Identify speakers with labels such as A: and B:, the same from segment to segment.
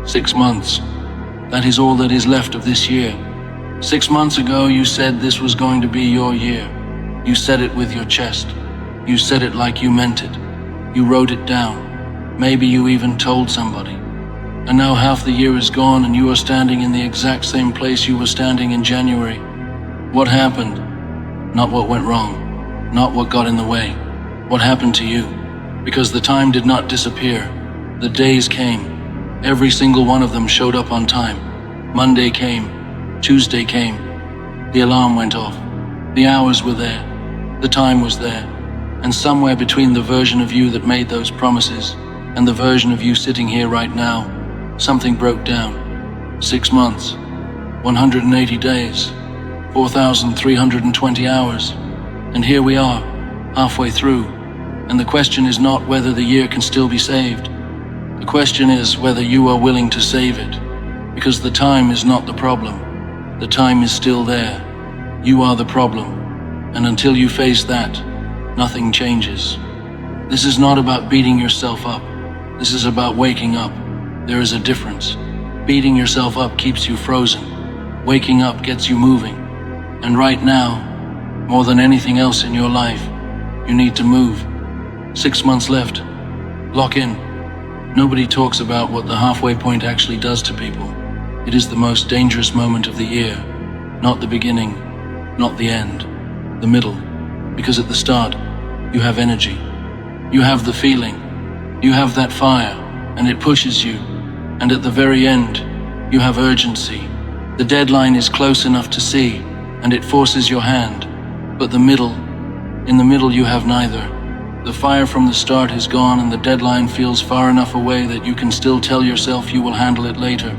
A: 6 months. That is all that is left of this year. 6 months ago, you said this was going to be your year. You said it with your chest. You said it like you meant it. You wrote it down. Maybe you even told somebody. And now half the year is gone and you are standing in the exact same place you were standing in January. What happened? Not what went wrong. Not what got in the way. What happened to you? Because the time did not disappear. The days came. Every single one of them showed up on time. Monday came. Tuesday came. The alarm went off. The hours were there. The time was there. And somewhere between the version of you that made those promises and the version of you sitting here right now, something broke down. 6 months, 180 days, 4,320 hours. And here we are, halfway through. And the question is not whether the year can still be saved. The question is whether you are willing to save it. Because the time is not the problem. The time is still there. You are the problem. And until you face that, nothing changes. This is not about beating yourself up. This is about waking up. There is a difference. Beating yourself up keeps you frozen. Waking up gets you moving. And right now, more than anything else in your life, you need to move. 6 months left. Lock in. Nobody talks about what the halfway point actually does to people. It is the most dangerous moment of the year. Not the beginning, not the end, the middle. Because at the start, you have energy. You have the feeling. You have that fire, and it pushes you. And at the very end, you have urgency. The deadline is close enough to see, and it forces your hand. But in the middle you have neither. The fire from the start is gone and the deadline feels far enough away that you can still tell yourself you will handle it later.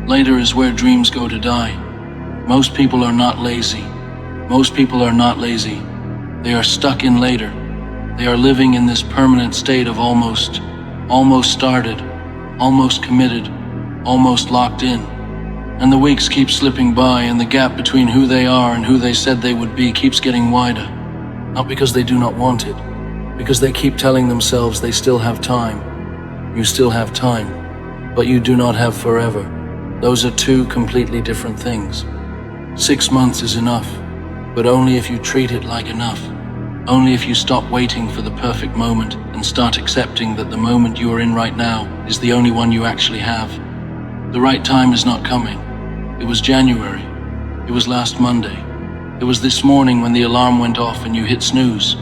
A: Later is where dreams go to die. Most people are not lazy. Most people are not lazy. They are stuck in later. They are living in this permanent state of almost started, almost committed, almost locked in. And the weeks keep slipping by and the gap between who they are and who they said they would be keeps getting wider. Not because they do not want it, because they keep telling themselves they still have time. You still have time, but you do not have forever. Those are two completely different things. 6 months is enough, but only if you treat it like enough. Only if you stop waiting for the perfect moment and start accepting that the moment you are in right now is the only one you actually have. The right time is not coming. It was January. It was last Monday. It was this morning when the alarm went off and you hit snooze.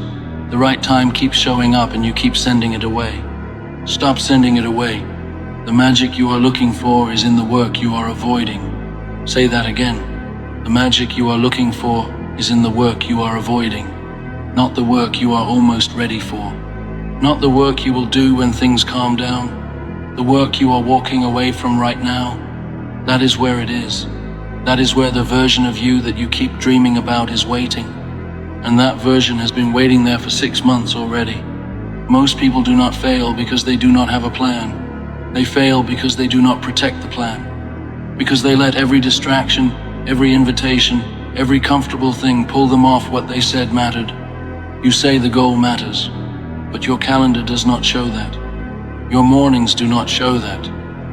A: The right time keeps showing up and you keep sending it away. Stop sending it away. The magic you are looking for is in the work you are avoiding. Say that again. The magic you are looking for is in the work you are avoiding. Not the work you are almost ready for. Not the work you will do when things calm down. The work you are walking away from right now. That is where it is. That is where the version of you that you keep dreaming about is waiting. And that version has been waiting there for 6 months already. Most people do not fail because they do not have a plan. They fail because they do not protect the plan. Because they let every distraction, every invitation, every comfortable thing pull them off what they said mattered. You say the goal matters, but your calendar does not show that. Your mornings do not show that.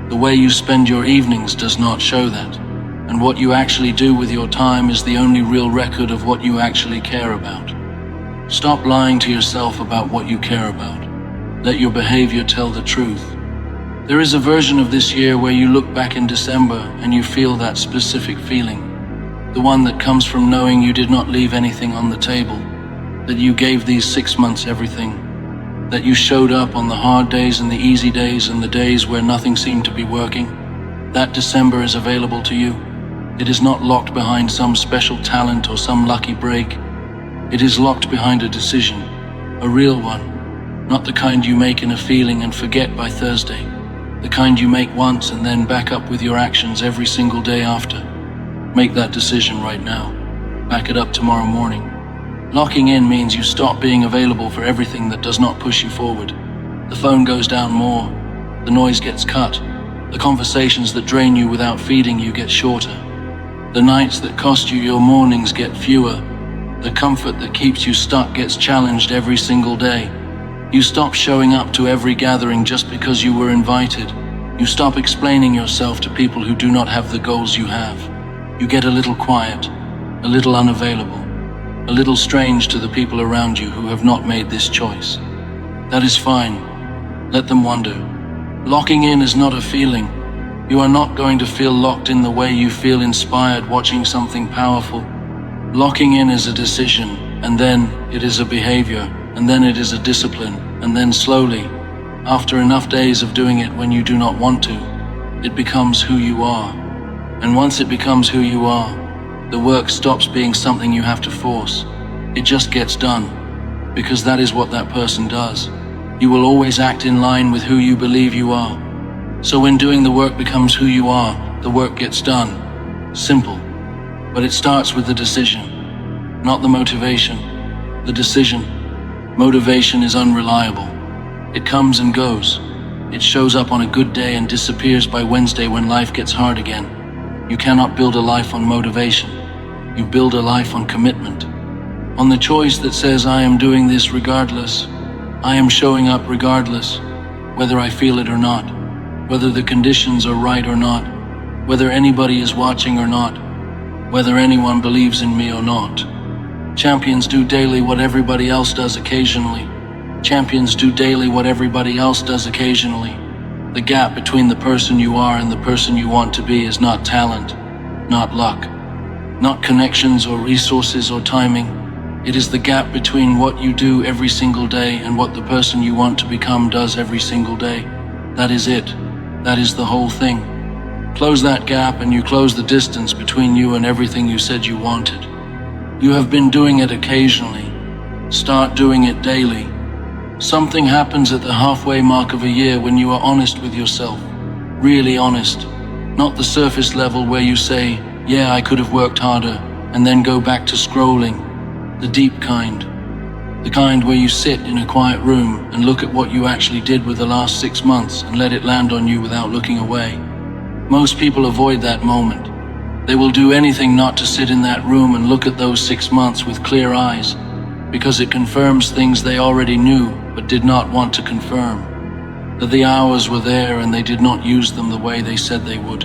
A: The way you spend your evenings does not show that. And what you actually do with your time is the only real record of what you actually care about. Stop lying to yourself about what you care about. Let your behavior tell the truth. There is a version of this year where you look back in December and you feel that specific feeling. The one that comes from knowing you did not leave anything on the table. That you gave these 6 months everything. That you showed up on the hard days and the easy days and the days where nothing seemed to be working. That December is available to you. It is not locked behind some special talent or some lucky break. It is locked behind a decision, a real one. Not the kind you make in a feeling and forget by Thursday. The kind you make once and then back up with your actions every single day after. Make that decision right now. Back it up tomorrow morning. Locking in means you stop being available for everything that does not push you forward. The phone goes down more. The noise gets cut. The conversations that drain you without feeding you get shorter. The nights that cost you your mornings get fewer. The comfort that keeps you stuck gets challenged every single day. You stop showing up to every gathering just because you were invited. You stop explaining yourself to people who do not have the goals you have. You get a little quiet, a little unavailable, a little strange to the people around you who have not made this choice. That is fine. Let them wonder. Locking in is not a feeling. You are not going to feel locked in the way you feel inspired watching something powerful. Locking in is a decision, and then it is a behavior, and then it is a discipline, and then slowly, after enough days of doing it when you do not want to, it becomes who you are. And once it becomes who you are, the work stops being something you have to force. It just gets done, because that is what that person does. You will always act in line with who you believe you are. So when doing the work becomes who you are, the work gets done. Simple. But it starts with the decision, not the motivation. The decision. Motivation is unreliable. It comes and goes. It shows up on a good day and disappears by Wednesday when life gets hard again. You cannot build a life on motivation. You build a life on commitment. On the choice that says, I am doing this regardless. I am showing up regardless, whether I feel it or not, whether the conditions are right or not, whether anybody is watching or not, whether anyone believes in me or not. Champions do daily what everybody else does occasionally. Champions do daily what everybody else does occasionally. The gap between the person you are and the person you want to be is not talent, not luck, not connections or resources or timing. It is the gap between what you do every single day and what the person you want to become does every single day. That is it. That is the whole thing. Close that gap and you close the distance between you and everything you said you wanted. You have been doing it occasionally. Start doing it daily. Something happens at the halfway mark of a year when you are honest with yourself. Really honest. Not the surface level where you say, yeah, I could have worked harder, and then go back to scrolling. The deep kind. The kind where you sit in a quiet room and look at what you actually did with the last 6 months and let it land on you without looking away. Most people avoid that moment. They will do anything not to sit in that room and look at those 6 months with clear eyes, because it confirms things they already knew but did not want to confirm. That the hours were there and they did not use them the way they said they would.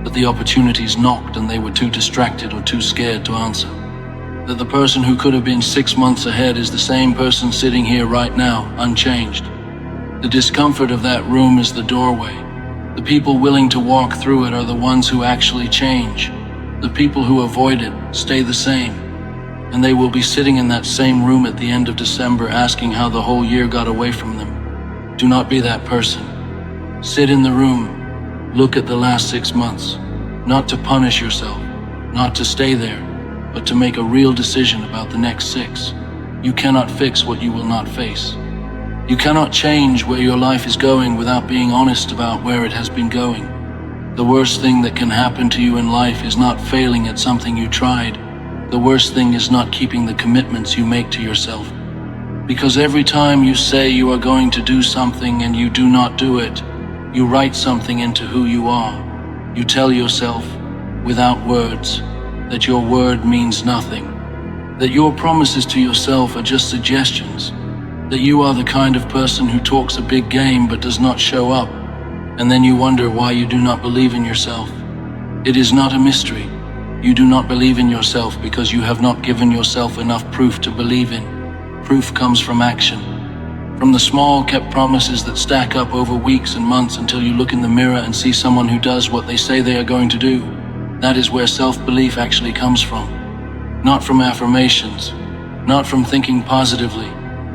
A: That the opportunities knocked and they were too distracted or too scared to answer. That the person who could have been 6 months ahead is the same person sitting here right now, unchanged. The discomfort of that room is the doorway. The people willing to walk through it are the ones who actually change. The people who avoid it stay the same. And they will be sitting in that same room at the end of December asking how the whole year got away from them. Do not be that person. Sit in the room. Look at the last 6 months. Not to punish yourself, not to stay there, but to make a real decision about the next 6. You cannot fix what you will not face. You cannot change where your life is going without being honest about where it has been going. The worst thing that can happen to you in life is not failing at something you tried. The worst thing is not keeping the commitments you make to yourself. Because every time you say you are going to do something and you do not do it, you write something into who you are. You tell yourself, without words, that your word means nothing. That your promises to yourself are just suggestions. That you are the kind of person who talks a big game but does not show up. And then you wonder why you do not believe in yourself. It is not a mystery. You do not believe in yourself because you have not given yourself enough proof to believe in. Proof comes from action. From the small kept promises that stack up over weeks and months until you look in the mirror and see someone who does what they say they are going to do. That is where self-belief actually comes from. Not from affirmations, not from thinking positively,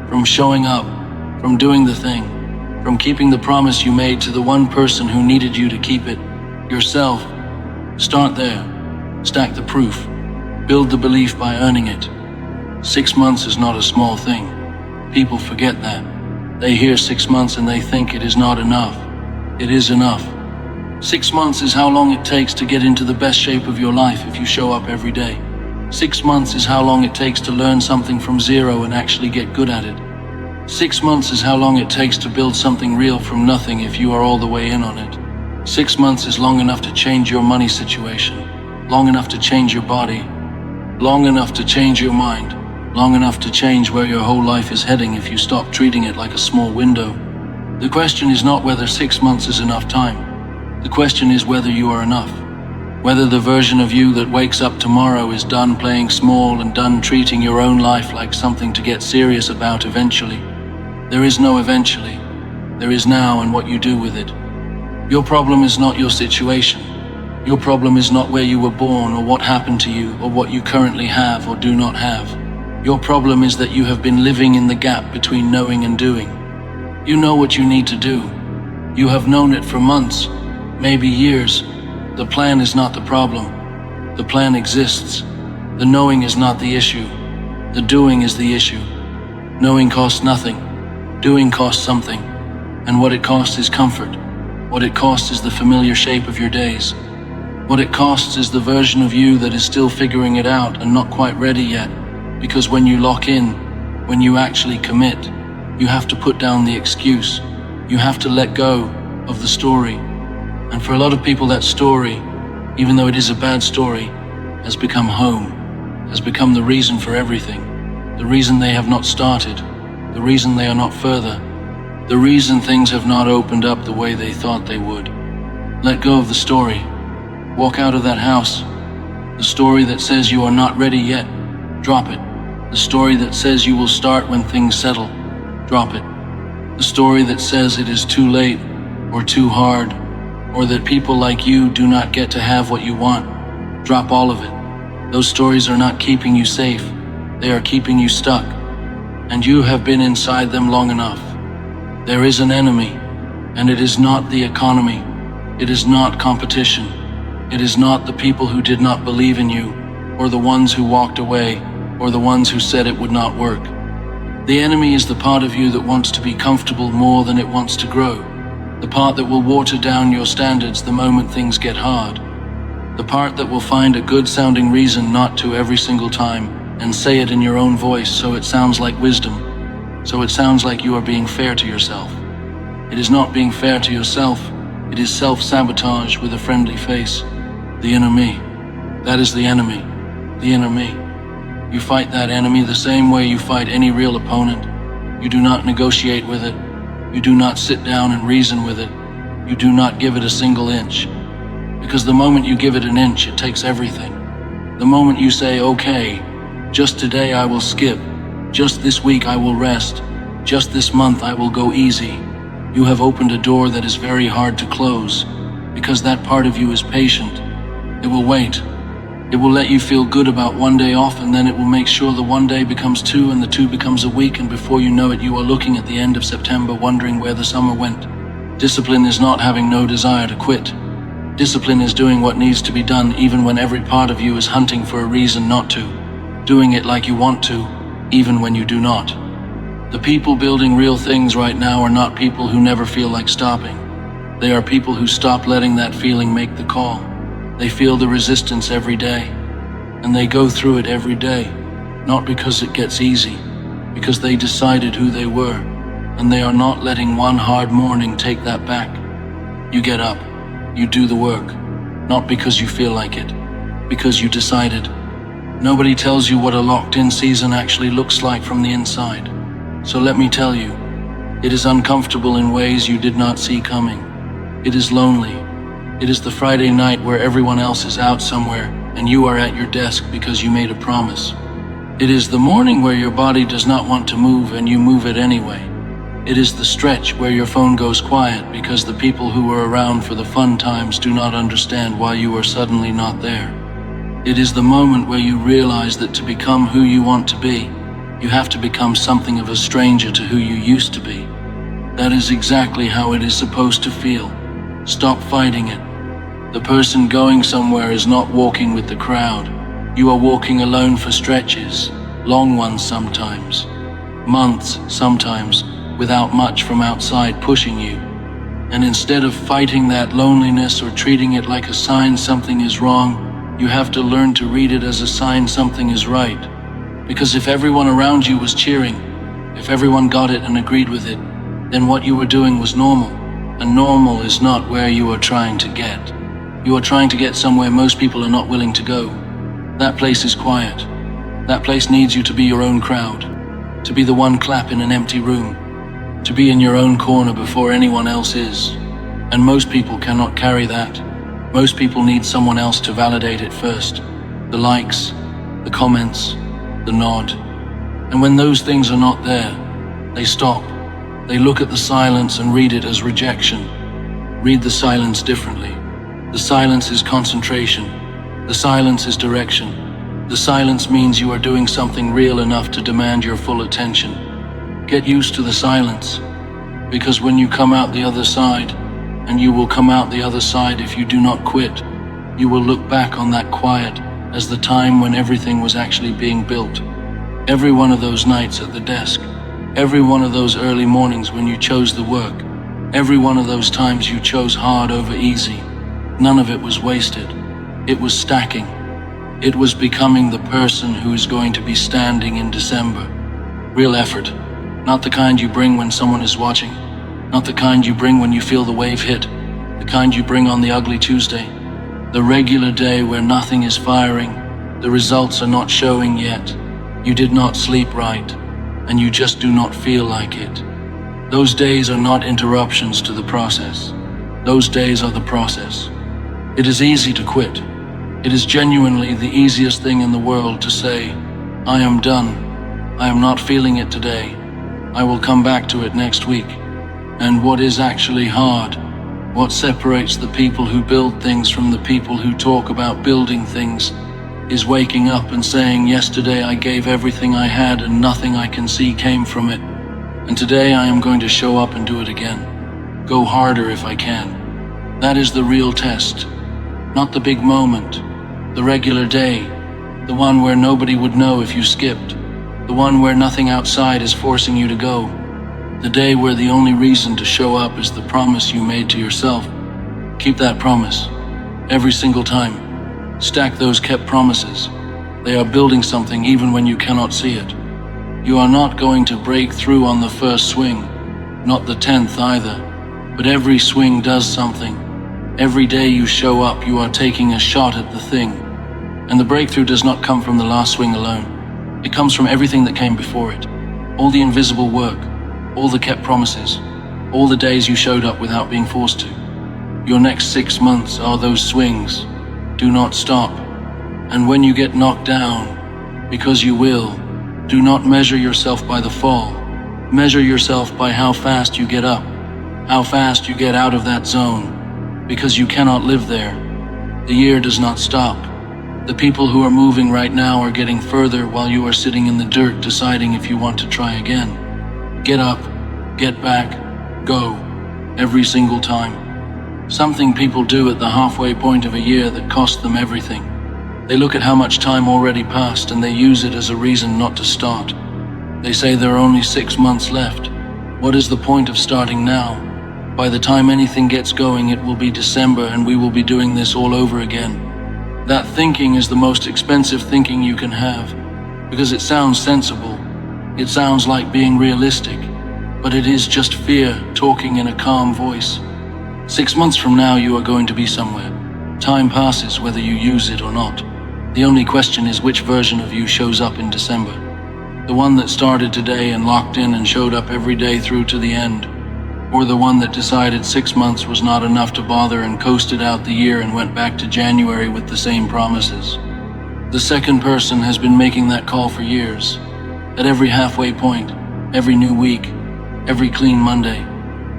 A: from showing up, from doing the thing, from keeping the promise you made to the one person who needed you to keep it, yourself. Start there. Stack the proof. Build the belief by earning it. 6 months is not a small thing. People forget that. They hear 6 months and they think it is not enough. It is enough. 6 months is how long it takes to get into the best shape of your life if you show up every day. 6 months is how long it takes to learn something from zero and actually get good at it. 6 months is how long it takes to build something real from nothing if you are all the way in on it. 6 months is long enough to change your money situation, long enough to change your body, long enough to change your mind, long enough to change where your whole life is heading if you stop treating it like a small window. The question is not whether 6 months is enough time. The question is whether you are enough. Whether the version of you that wakes up tomorrow is done playing small and done treating your own life like something to get serious about eventually. There is no eventually. There is now and what you do with it. Your problem is not your situation. Your problem is not where you were born or what happened to you or what you currently have or do not have. Your problem is that you have been living in the gap between knowing and doing. You know what you need to do. You have known it for months, maybe years. The plan is not the problem. The plan exists. The knowing is not the issue. The doing is the issue. Knowing costs nothing. Doing costs something. And what it costs is comfort. What it costs is the familiar shape of your days. What it costs is the version of you that is still figuring it out and not quite ready yet. Because when you lock in, when you actually commit, you have to put down the excuse. You have to let go of the story. And for a lot of people, that story, even though it is a bad story, has become home, has become the reason for everything, the reason they have not started, the reason they are not further, the reason things have not opened up the way they thought they would. Let go of the story. Walk out of that house. The story that says you are not ready yet, drop it. The story that says you will start when things settle, drop it. The story that says it is too late or too hard, or that people like you do not get to have what you want, drop all of it. Those stories are not keeping you safe. They are keeping you stuck. And you have been inside them long enough. There is an enemy, and it is not the economy. It is not competition. It is not the people who did not believe in you, or the ones who walked away, or the ones who said it would not work. The enemy is the part of you that wants to be comfortable more than it wants to grow. The part that will water down your standards the moment things get hard. The part that will find a good-sounding reason not to every single time and say it in your own voice so it sounds like wisdom, so it sounds like you are being fair to yourself. It is not being fair to yourself. It is self-sabotage with a friendly face. The inner me. That is the enemy. The inner me. You fight that enemy the same way you fight any real opponent. You do not negotiate with it. You do not sit down and reason with it. You do not give it a single inch. Because the moment you give it an inch, it takes everything. The moment you say, okay, just today I will skip. Just this week I will rest. Just this month I will go easy. You have opened a door that is very hard to close. Because that part of you is patient. It will wait. It will let you feel good about one day off, and then it will make sure the one day becomes two and the two becomes a week, and before you know it, you are looking at the end of September wondering where the summer went. Discipline is not having no desire to quit. Discipline is doing what needs to be done even when every part of you is hunting for a reason not to. Doing it like you want to, even when you do not. The people building real things right now are not people who never feel like stopping. They are people who stop letting that feeling make the call. They feel the resistance every day, and they go through it every day, not because it gets easy, because they decided who they were, and they are not letting one hard morning take that back. You get up, you do the work, not because you feel like it, because you decided. Nobody tells you what a locked-in season actually looks like from the inside. So let me tell you, it is uncomfortable in ways you did not see coming. It is lonely. It is the Friday night where everyone else is out somewhere and you are at your desk because you made a promise. It is the morning where your body does not want to move and you move it anyway. It is the stretch where your phone goes quiet because the people who were around for the fun times do not understand why you are suddenly not there. It is the moment where you realize that to become who you want to be, you have to become something of a stranger to who you used to be. That is exactly how it is supposed to feel. Stop fighting it. The person going somewhere is not walking with the crowd. You are walking alone for stretches, long ones sometimes, months sometimes, without much from outside pushing you. And instead of fighting that loneliness or treating it like a sign something is wrong, you have to learn to read it as a sign something is right. Because if everyone around you was cheering, if everyone got it and agreed with it, then what you were doing was normal. And normal is not where you are trying to get. You are trying to get somewhere most people are not willing to go. That place is quiet. That place needs you to be your own crowd, to be the one clap in an empty room, to be in your own corner before anyone else is. And most people cannot carry that. Most people need someone else to validate it first. The likes, the comments, the nod. And when those things are not there, they stop. They look at the silence and read it as rejection. Read the silence differently. The silence is concentration. The silence is direction. The silence means you are doing something real enough to demand your full attention. Get used to the silence, because when you come out the other side, and you will come out the other side if you do not quit, you will look back on that quiet as the time when everything was actually being built. Every one of those nights at the desk, every one of those early mornings when you chose the work, every one of those times you chose hard over easy, none of it was wasted. It was stacking. It was becoming the person who is going to be standing in December. Real effort, not the kind you bring when someone is watching, not the kind you bring when you feel the wave hit, the kind you bring on the ugly Tuesday, the regular day where nothing is firing, the results are not showing yet, you did not sleep right, and you just do not feel like it. Those days are not interruptions to the process. Those days are the process. It is easy to quit. It is genuinely the easiest thing in the world to say, I am done. I am not feeling it today. I will come back to it next week. And what is actually hard, what separates the people who build things from the people who talk about building things, is waking up and saying, yesterday I gave everything I had and nothing I can see came from it. And today I am going to show up and do it again. Go harder if I can. That is the real test. Not the big moment, the regular day, the one where nobody would know if you skipped, the one where nothing outside is forcing you to go. The day where the only reason to show up is the promise you made to yourself. Keep that promise. Every single time. Stack those kept promises. They are building something even when you cannot see it. You are not going to break through on the first swing, not the 10th either, but every swing does something. Every day you show up, you are taking a shot at the thing. And the breakthrough does not come from the last swing alone. It comes from everything that came before it. All the invisible work, all the kept promises, all the days you showed up without being forced to. Your next 6 months are those swings. Do not stop. And when you get knocked down, because you will, do not measure yourself by the fall. Measure yourself by how fast you get up, how fast you get out of that zone, because you cannot live there. The year does not stop. The people who are moving right now are getting further while you are sitting in the dirt deciding if you want to try again. Get up, get back, go, every single time. Something people do at the halfway point of a year that costs them everything. They look at how much time already passed and they use it as a reason not to start. They say there are only 6 months left. What is the point of starting now? By the time anything gets going, it will be December and we will be doing this all over again. That thinking is the most expensive thinking you can have, because it sounds sensible. It sounds like being realistic, but it is just fear talking in a calm voice. 6 months from now, you are going to be somewhere. Time passes whether you use it or not. The only question is which version of you shows up in December. The one that started today and locked in and showed up every day through to the end, or the one that decided 6 months was not enough to bother and coasted out the year and went back to January with the same promises. The second person has been making that call for years. At every halfway point, every new week, every clean Monday,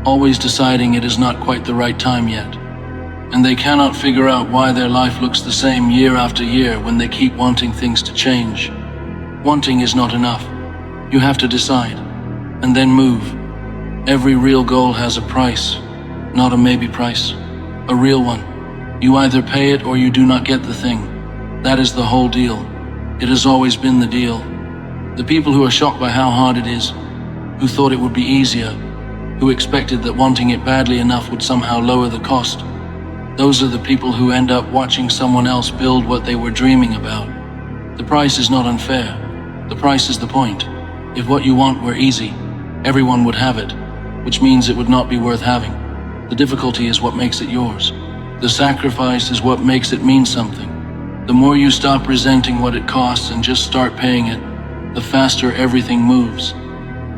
A: always deciding it is not quite the right time yet. And they cannot figure out why their life looks the same year after year when they keep wanting things to change. Wanting is not enough. You have to decide, and then move. Every real goal has a price, not a maybe price, a real one. You either pay it or you do not get the thing. That is the whole deal. It has always been the deal. The people who are shocked by how hard it is, who thought it would be easier, who expected that wanting it badly enough would somehow lower the cost, those are the people who end up watching someone else build what they were dreaming about. The price is not unfair. The price is the point. If what you want were easy, everyone would have it, which means it would not be worth having. The difficulty is what makes it yours. The sacrifice is what makes it mean something. The more you stop resenting what it costs and just start paying it, the faster everything moves.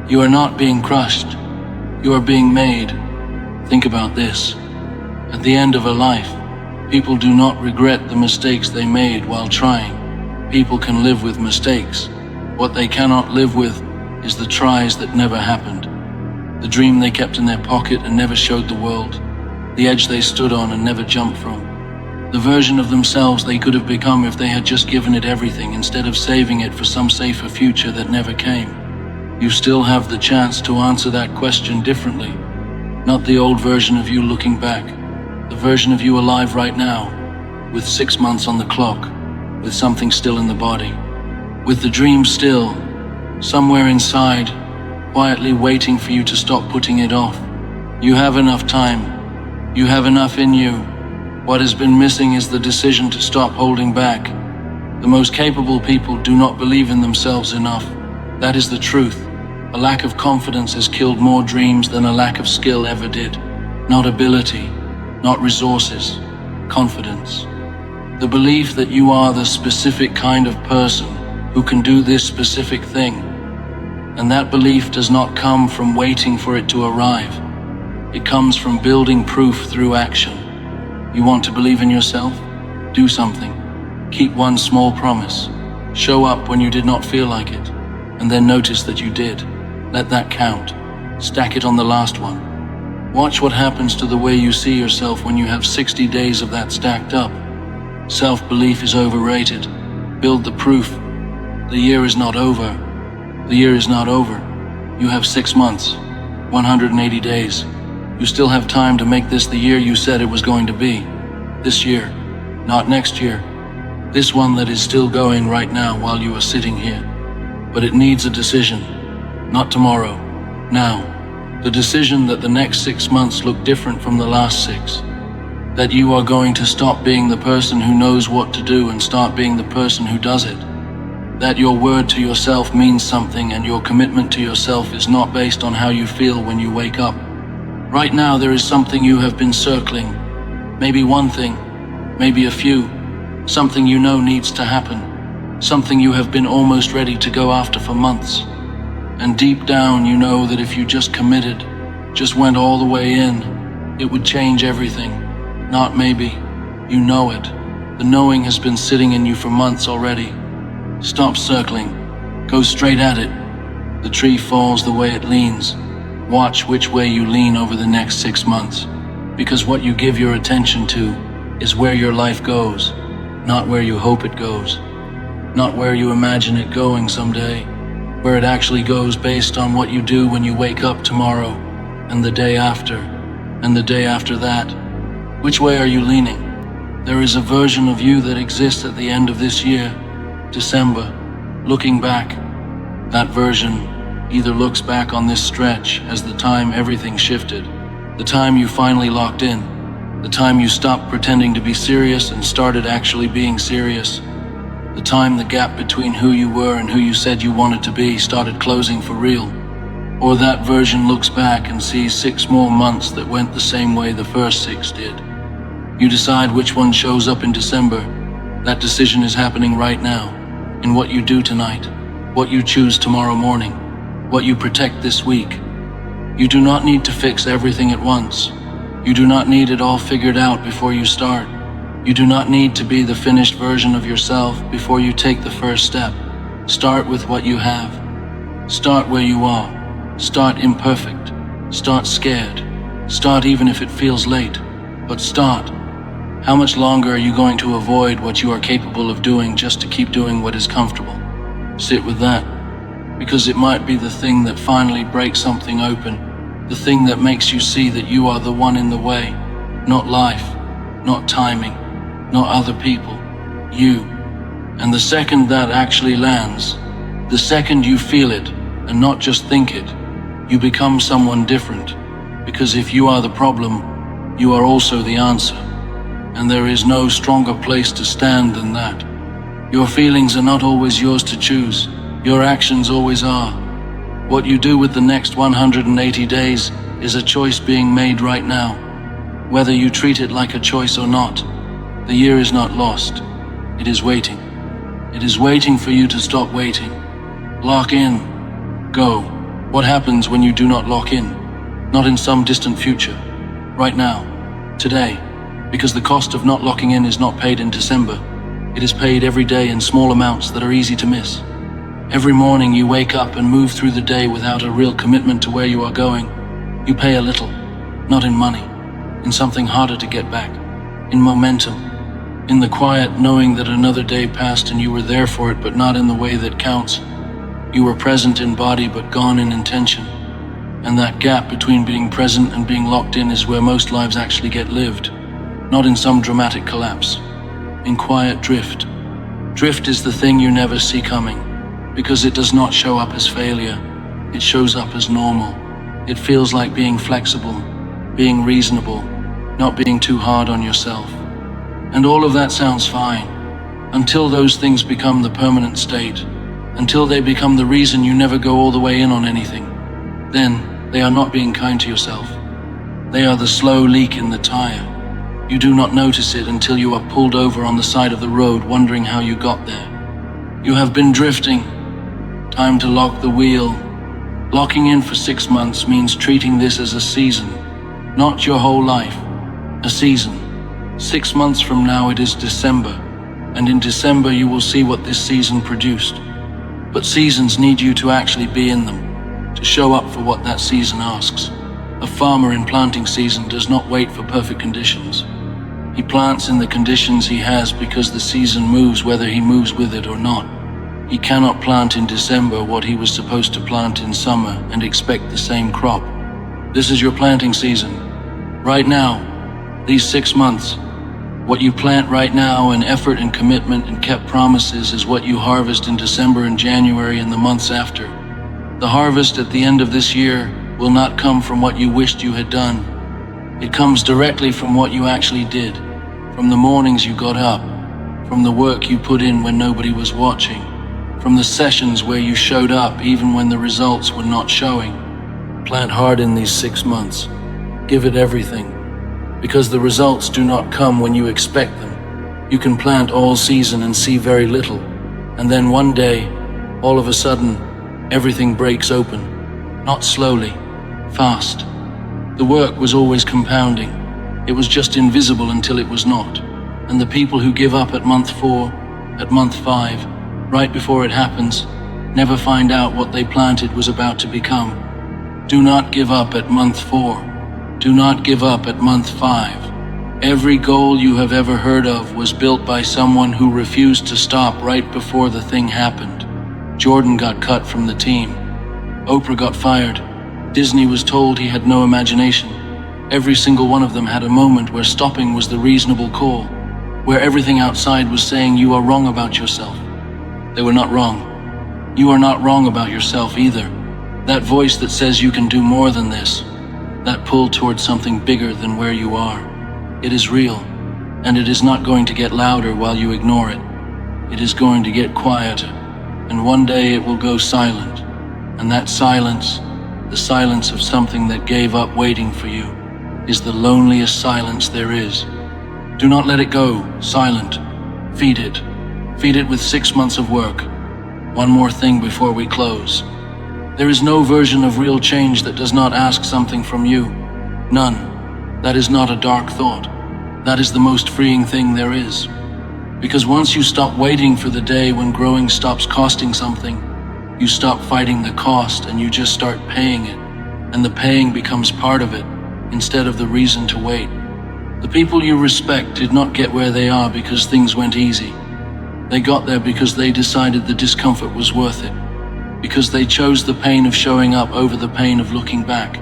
A: You are not being crushed. You are being made. Think about this. At the end of a life, people do not regret the mistakes they made while trying. People can live with mistakes. What they cannot live with is the tries that never happened, the dream they kept in their pocket and never showed the world, the edge they stood on and never jumped from, the version of themselves they could have become if they had just given it everything instead of saving it for some safer future that never came. You still have the chance to answer that question differently. Not the old version of you looking back, the version of you alive right now, with 6 months on the clock, with something still in the body, with the dream still, somewhere inside, quietly waiting for you to stop putting it off. You have enough time. You have enough in you. What has been missing is the decision to stop holding back. The most capable people do not believe in themselves enough. That is the truth. A lack of confidence has killed more dreams than a lack of skill ever did. Not ability, not resources, confidence. The belief that you are the specific kind of person who can do this specific thing. And that belief does not come from waiting for it to arrive. It comes from building proof through action. You want to believe in yourself? Do something. Keep one small promise. Show up when you did not feel like it, and then notice that you did. Let that count. Stack it on the last one. Watch what happens to the way you see yourself when you have 60 days of that stacked up. Self-belief is overrated. Build the proof. The year is not over. The year is not over. You have 6 months, 180 days. You still have time to make this the year you said it was going to be. This year, not next year. This one that is still going right now while you are sitting here. But it needs a decision. Not tomorrow, now. The decision that the next 6 months look different from the last 6. That you are going to stop being the person who knows what to do and start being the person who does it. That your word to yourself means something and your commitment to yourself is not based on how you feel when you wake up. Right now there is something you have been circling. Maybe one thing, maybe a few. Something you know needs to happen. Something you have been almost ready to go after for months. And deep down you know that if you just committed, just went all the way in, it would change everything. Not maybe, you know it. The knowing has been sitting in you for months already. Stop circling, go straight at it. The tree falls the way it leans. Watch which way you lean over the next 6 months. Because what you give your attention to is where your life goes, not where you hope it goes. Not where you imagine it going someday. Where it actually goes based on what you do when you wake up tomorrow, and the day after, and the day after that. Which way are you leaning? There is a version of you that exists at the end of this year, December, looking back. That version either looks back on this stretch as the time everything shifted, the time you finally locked in, the time you stopped pretending to be serious and started actually being serious, the time the gap between who you were and who you said you wanted to be started closing for real. Or that version looks back and sees 6 more months that went the same way the first 6 did. You decide which one shows up in December. That decision is happening right now, in what you do tonight, what you choose tomorrow morning, what you protect this week. You do not need to fix everything at once. You do not need it all figured out before you start. You do not need to be the finished version of yourself before you take the first step. Start with what you have. Start where you are. Start imperfect. Start scared. Start even if it feels late. But start. How much longer are you going to avoid what you are capable of doing just to keep doing what is comfortable? Sit with that. Because it might be the thing that finally breaks something open. The thing that makes you see that you are the one in the way. Not life. Not timing. Not other people. You. And the second that actually lands, the second you feel it and not just think it, you become someone different. Because if you are the problem, you are also the answer. And there is no stronger place to stand than that. Your feelings are not always yours to choose. Your actions always are. What you do with the next 180 days is a choice being made right now. Whether you treat it like a choice or not, the year is not lost. It is waiting. It is waiting for you to stop waiting. Lock in. Go. What happens when you do not lock in? Not in some distant future. Right now. today, because the cost of not locking in is not paid in December. It is paid every day in small amounts that are easy to miss. Every morning you wake up and move through the day without a real commitment to where you are going. You pay a little, not in money, in something harder to get back, in momentum, in the quiet knowing that another day passed and you were there for it, but not in the way that counts. You were present in body but gone in intention. And that gap between being present and being locked in is where most lives actually get lived, not in some dramatic collapse, in quiet drift. Drift is the thing you never see coming, because it does not show up as failure. It shows up as normal. It feels like being flexible, being reasonable, not being too hard on yourself. And all of that sounds fine, until those things become the permanent state, until they become the reason you never go all the way in on anything. Then, they are not being kind to yourself. They are the slow leak in the tire. You do not notice it until you are pulled over on the side of the road wondering how you got there. You have been drifting. Time to lock the wheel. Locking in for 6 months means treating this as a season, not your whole life. A season. 6 months from now it is December, and in December you will see what this season produced. But seasons need you to actually be in them, to show up for what that season asks. A farmer in planting season does not wait for perfect conditions. He plants in the conditions he has because the season moves whether he moves with it or not. He cannot plant in December what he was supposed to plant in summer and expect the same crop. This is your planting season. Right now, these 6 months, what you plant right now in effort and commitment and kept promises is what you harvest in December and January and the months after. The harvest at the end of this year will not come from what you wished you had done. It comes directly from what you actually did, from the mornings you got up, from the work you put in when nobody was watching, from the sessions where you showed up even when the results were not showing. Plant hard in these 6 months. Give it everything, because the results do not come when you expect them. You can plant all season and see very little, and then one day, all of a sudden, everything breaks open. Not slowly, fast. The work was always compounding. It was just invisible until it was not. And the people who give up at month 4, at month 5, right before it happens, never find out what they planted was about to become. Do not give up at month 4. Do not give up at month 5. Every goal you have ever heard of was built by someone who refused to stop right before the thing happened. Jordan got cut from the team. Oprah got fired. Disney was told he had no imagination. Every single one of them had a moment where stopping was the reasonable call, where everything outside was saying you are wrong about yourself. They were not wrong. You are not wrong about yourself either. That voice that says you can do more than this, that pull towards something bigger than where you are. It is real, and it is not going to get louder while you ignore it. It is going to get quieter, and one day it will go silent. And that silence, the silence of something that gave up waiting for you, is the loneliest silence there is. Do not let it go silent. Feed it. Feed it with 6 months of work. One more thing before we close. There is no version of real change that does not ask something from you. None. That is not a dark thought. That is the most freeing thing there is. Because once you stop waiting for the day when growing stops costing something, you stop fighting the cost and you just start paying it. And the paying becomes part of it, instead of the reason to wait. The people you respect did not get where they are because things went easy. They got there because they decided the discomfort was worth it. Because they chose the pain of showing up over the pain of looking back.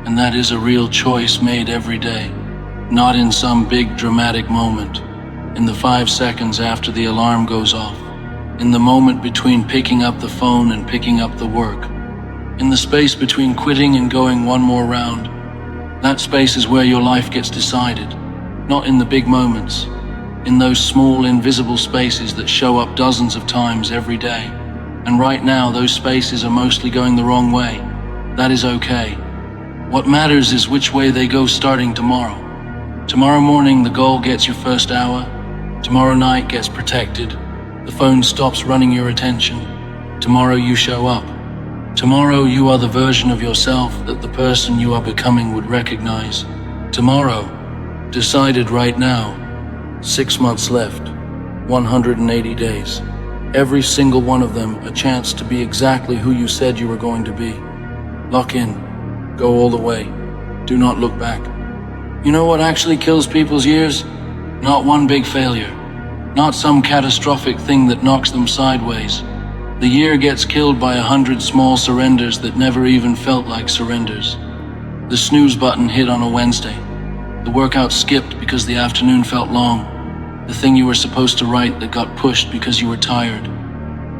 A: And that is a real choice made every day, not in some big dramatic moment, in the 5 seconds after the alarm goes off, in the moment between picking up the phone and picking up the work, in the space between quitting and going one more round. That space is where your life gets decided, not in the big moments, in those small invisible spaces that show up dozens of times every day. And right now, those spaces are mostly going the wrong way. That is okay. What matters is which way they go starting tomorrow. Tomorrow morning, the goal gets your first hour. Tomorrow night gets protected. The phone stops running your attention. Tomorrow you show up. Tomorrow you are the version of yourself that the person you are becoming would recognize. Tomorrow, Decided right now. 6 months left. 180 days. Every single one of them a chance to be exactly who you said you were going to be. Lock in. Go all the way. Do not look back. You know what actually kills people's years? Not one big failure. Not some catastrophic thing that knocks them sideways. The year gets killed by 100 small surrenders that never even felt like surrenders. The snooze button hit on a Wednesday. The workout skipped because the afternoon felt long. The thing you were supposed to write that got pushed because you were tired.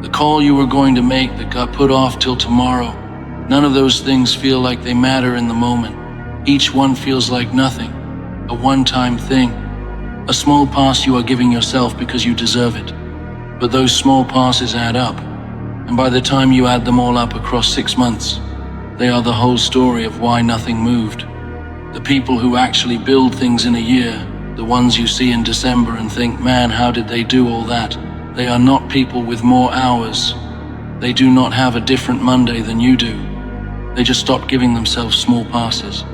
A: The call you were going to make that got put off till tomorrow. None of those things feel like they matter in the moment. Each one feels like nothing. A one-time thing. A small pass you are giving yourself because you deserve it. But those small passes add up. And by the time you add them all up across 6 months, they are the whole story of why nothing moved. The people who actually build things in a year, the ones you see in December and think, man, how did they do all that? They are not people with more hours. They do not have a different Monday than you do. They just stopped giving themselves small passes.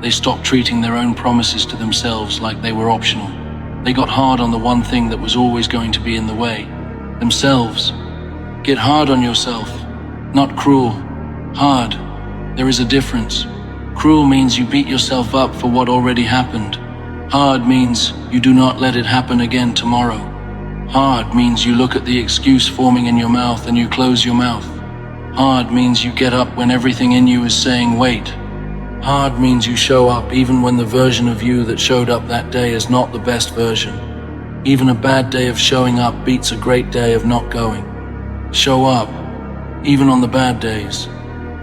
A: They stopped treating their own promises to themselves like they were optional. They got hard on the one thing that was always going to be in the way. Themselves. Get hard on yourself. Not cruel. Hard. There is a difference. Cruel means you beat yourself up for what already happened. Hard means you do not let it happen again tomorrow. Hard means you look at the excuse forming in your mouth and you close your mouth. Hard means you get up when everything in you is saying wait. Hard means you show up even when the version of you that showed up that day is not the best version. Even a bad day of showing up beats a great day of not going. Show up, even on the bad days,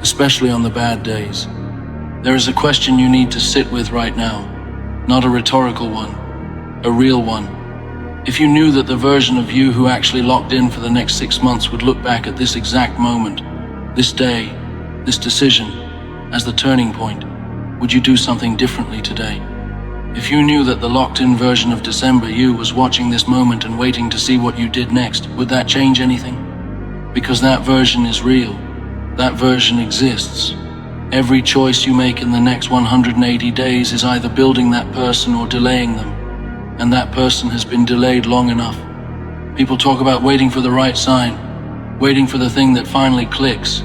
A: especially on the bad days. There is a question you need to sit with right now, not a rhetorical one, a real one. If you knew that the version of you who actually locked in for the next 6 months would look back at this exact moment, this day, this decision, as the turning point, would you do something differently today? If you knew that the locked-in version of December you was watching this moment and waiting to see what you did next, would that change anything? Because that version is real. That version exists. Every choice you make in the next 180 days is either building that person or delaying them. And that person has been delayed long enough. People talk about waiting for the right sign, waiting for the thing that finally clicks,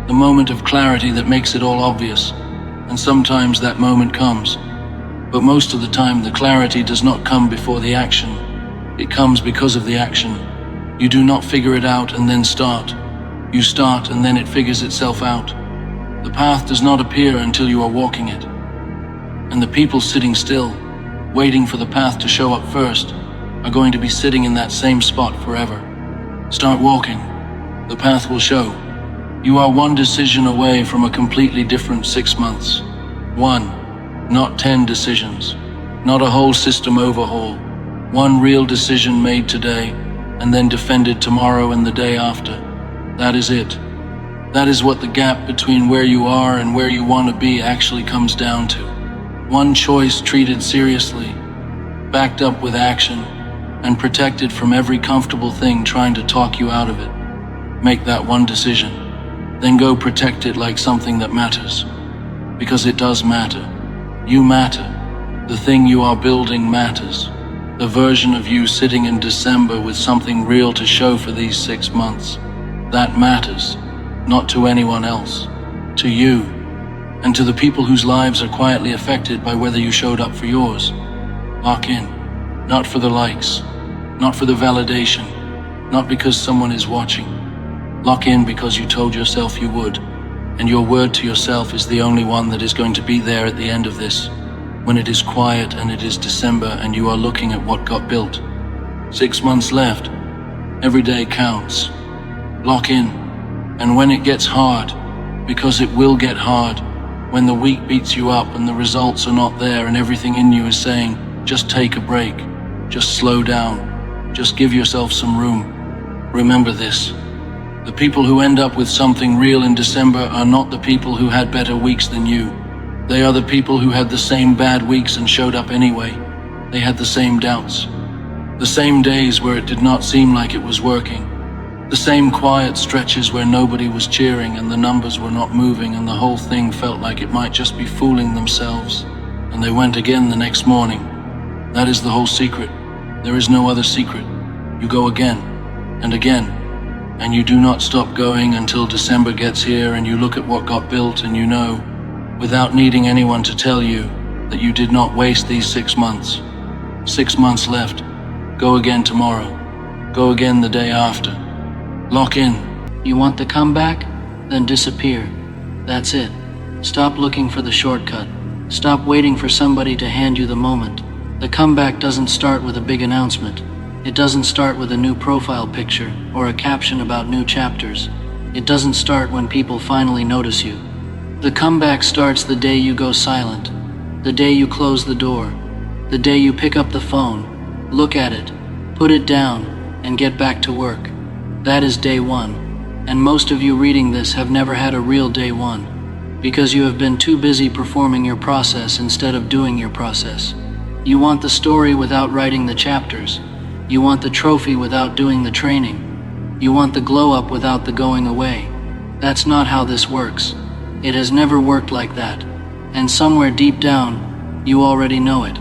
A: the moment of clarity that makes it all obvious. And sometimes that moment comes. But most of the time the clarity does not come before the action. It comes because of the action. You do not figure it out and then start. You start and then it figures itself out. The path does not appear until you are walking it. And the people sitting still, waiting for the path to show up first, are going to be sitting in that same spot forever. Start walking. The path will show. You are one decision away from a completely different 6 months. One, not 10 decisions. Not a whole system overhaul. One real decision made today, and then defended tomorrow and the day after. That is it. That is what the gap between where you are and where you want to be actually comes down to. One choice treated seriously, backed up with action, and protected from every comfortable thing trying to talk you out of it. Make that one decision. Then go protect it like something that matters. Because it does matter. You matter. The thing you are building matters. The version of you sitting in December with something real to show for these 6 months. That matters. Not to anyone else. To you. And to the people whose lives are quietly affected by whether you showed up for yours. Lock in. Not for the likes. Not for the validation. Not because someone is watching. Lock in because you told yourself you would. And your word to yourself is the only one that is going to be there at the end of this. When it is quiet and it is December and you are looking at what got built. 6 months left. Every day counts. Lock in. And when it gets hard, because it will get hard, when the week beats you up and the results are not there and everything in you is saying, just take a break, just slow down, just give yourself some room. Remember this. The people who end up with something real in December are not the people who had better weeks than you. They are the people who had the same bad weeks and showed up anyway. They had the same doubts. The same days where it did not seem like it was working. The same quiet stretches where nobody was cheering and the numbers were not moving and the whole thing felt like it might just be fooling themselves. And they went again the next morning, That is the whole secret. There is no other secret. You go again and again, and you do not stop going until December gets here and you look at what got built and you know, without needing anyone to tell you, that you did not waste these 6 months. 6 months left. Go again tomorrow. Go again the day after. Lock in.
B: You want the comeback? Then disappear. That's it. Stop looking for the shortcut. Stop waiting for somebody to hand you the moment. The comeback doesn't start with a big announcement. It doesn't start with a new profile picture or a caption about new chapters. It doesn't start when people finally notice you. The comeback starts the day you go silent, the day you close the door, the day you pick up the phone, look at it, put it down, and get back to work. That is day one. And most of you reading this have never had a real day one, because you have been too busy performing your process instead of doing your process. You want the story without writing the chapters. You want the trophy without doing the training. You want the glow up without the going away. That's not how this works. It has never worked like that. And somewhere deep down, you already know it.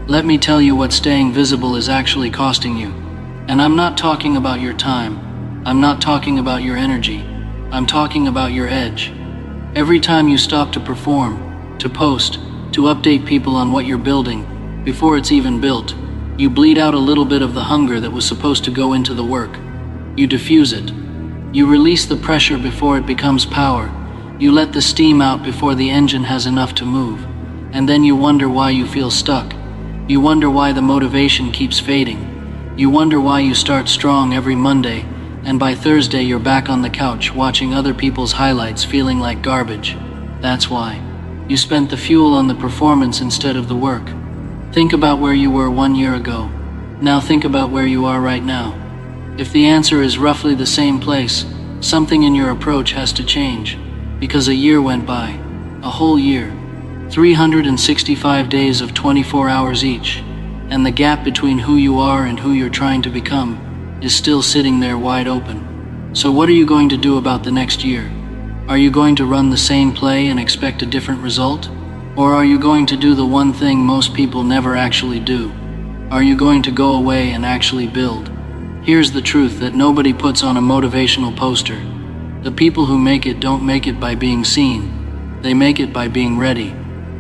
B: Let me tell you what staying visible is actually costing you. And I'm not talking about your time. I'm not talking about your energy. I'm talking about your edge. Every time you stop to perform, to post, to update people on what you're building, before it's even built, you bleed out a little bit of the hunger that was supposed to go into the work. You diffuse it. You release the pressure before it becomes power. You let the steam out before the engine has enough to move. And then you wonder why you feel stuck. You wonder why the motivation keeps fading. You wonder why you start strong every Monday, and by Thursday you're back on the couch watching other people's highlights feeling like garbage. That's why. You spent the fuel on the performance instead of the work. Think about where you were 1 year ago. Now think about where you are right now. If the answer is roughly the same place, something in your approach has to change. Because a year went by. A whole year. 365 days of 24 hours each. And the gap between who you are and who you're trying to become is still sitting there wide open. So what are you going to do about the next year? Are you going to run the same play and expect a different result? Or are you going to do the one thing most people never actually do? Are you going to go away and actually build? Here's the truth that nobody puts on a motivational poster. The people who make it don't make it by being seen. They make it by being ready.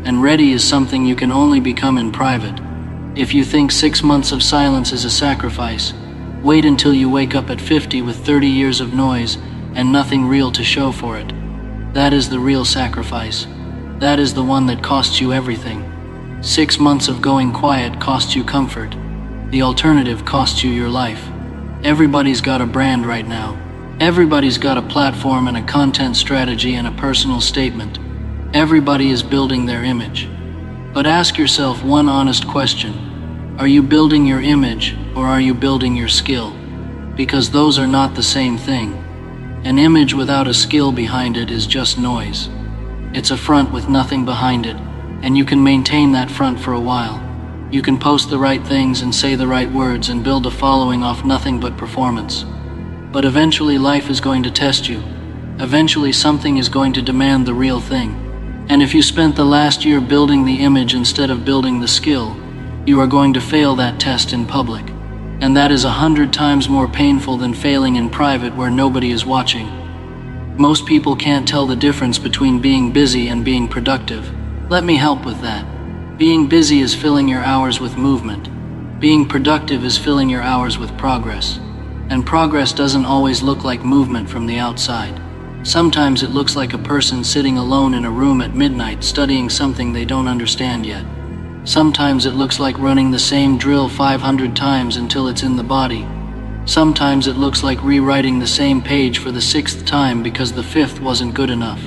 B: And ready is something you can only become in private. If you think 6 months of silence is a sacrifice, wait until you wake up at 50 with 30 years of noise and nothing real to show for it. That is the real sacrifice. That is the one that costs you everything. 6 months of going quiet costs you comfort. The alternative costs you your life. Everybody's got a brand right now. Everybody's got a platform and a content strategy and a personal statement. Everybody is building their image. But ask yourself one honest question. Are you building your image or are you building your skill? Because those are not the same thing. An image without a skill behind it is just noise. It's a front with nothing behind it, and you can maintain that front for a while. You can post the right things and say the right words and build a following off nothing but performance. But eventually life is going to test you. Eventually something is going to demand the real thing. And if you spent the last year building the image instead of building the skill, you are going to fail that test in public. And that is 100 times more painful than failing in private where nobody is watching. Most people can't tell the difference between being busy and being productive. Let me help with that. Being busy is filling your hours with movement. Being productive is filling your hours with progress. And progress doesn't always look like movement from the outside. Sometimes it looks like a person sitting alone in a room at midnight studying something they don't understand yet. Sometimes it looks like running the same drill 500 times until it's in the body. Sometimes it looks like rewriting the same page for the 6th time because the 5th wasn't good enough.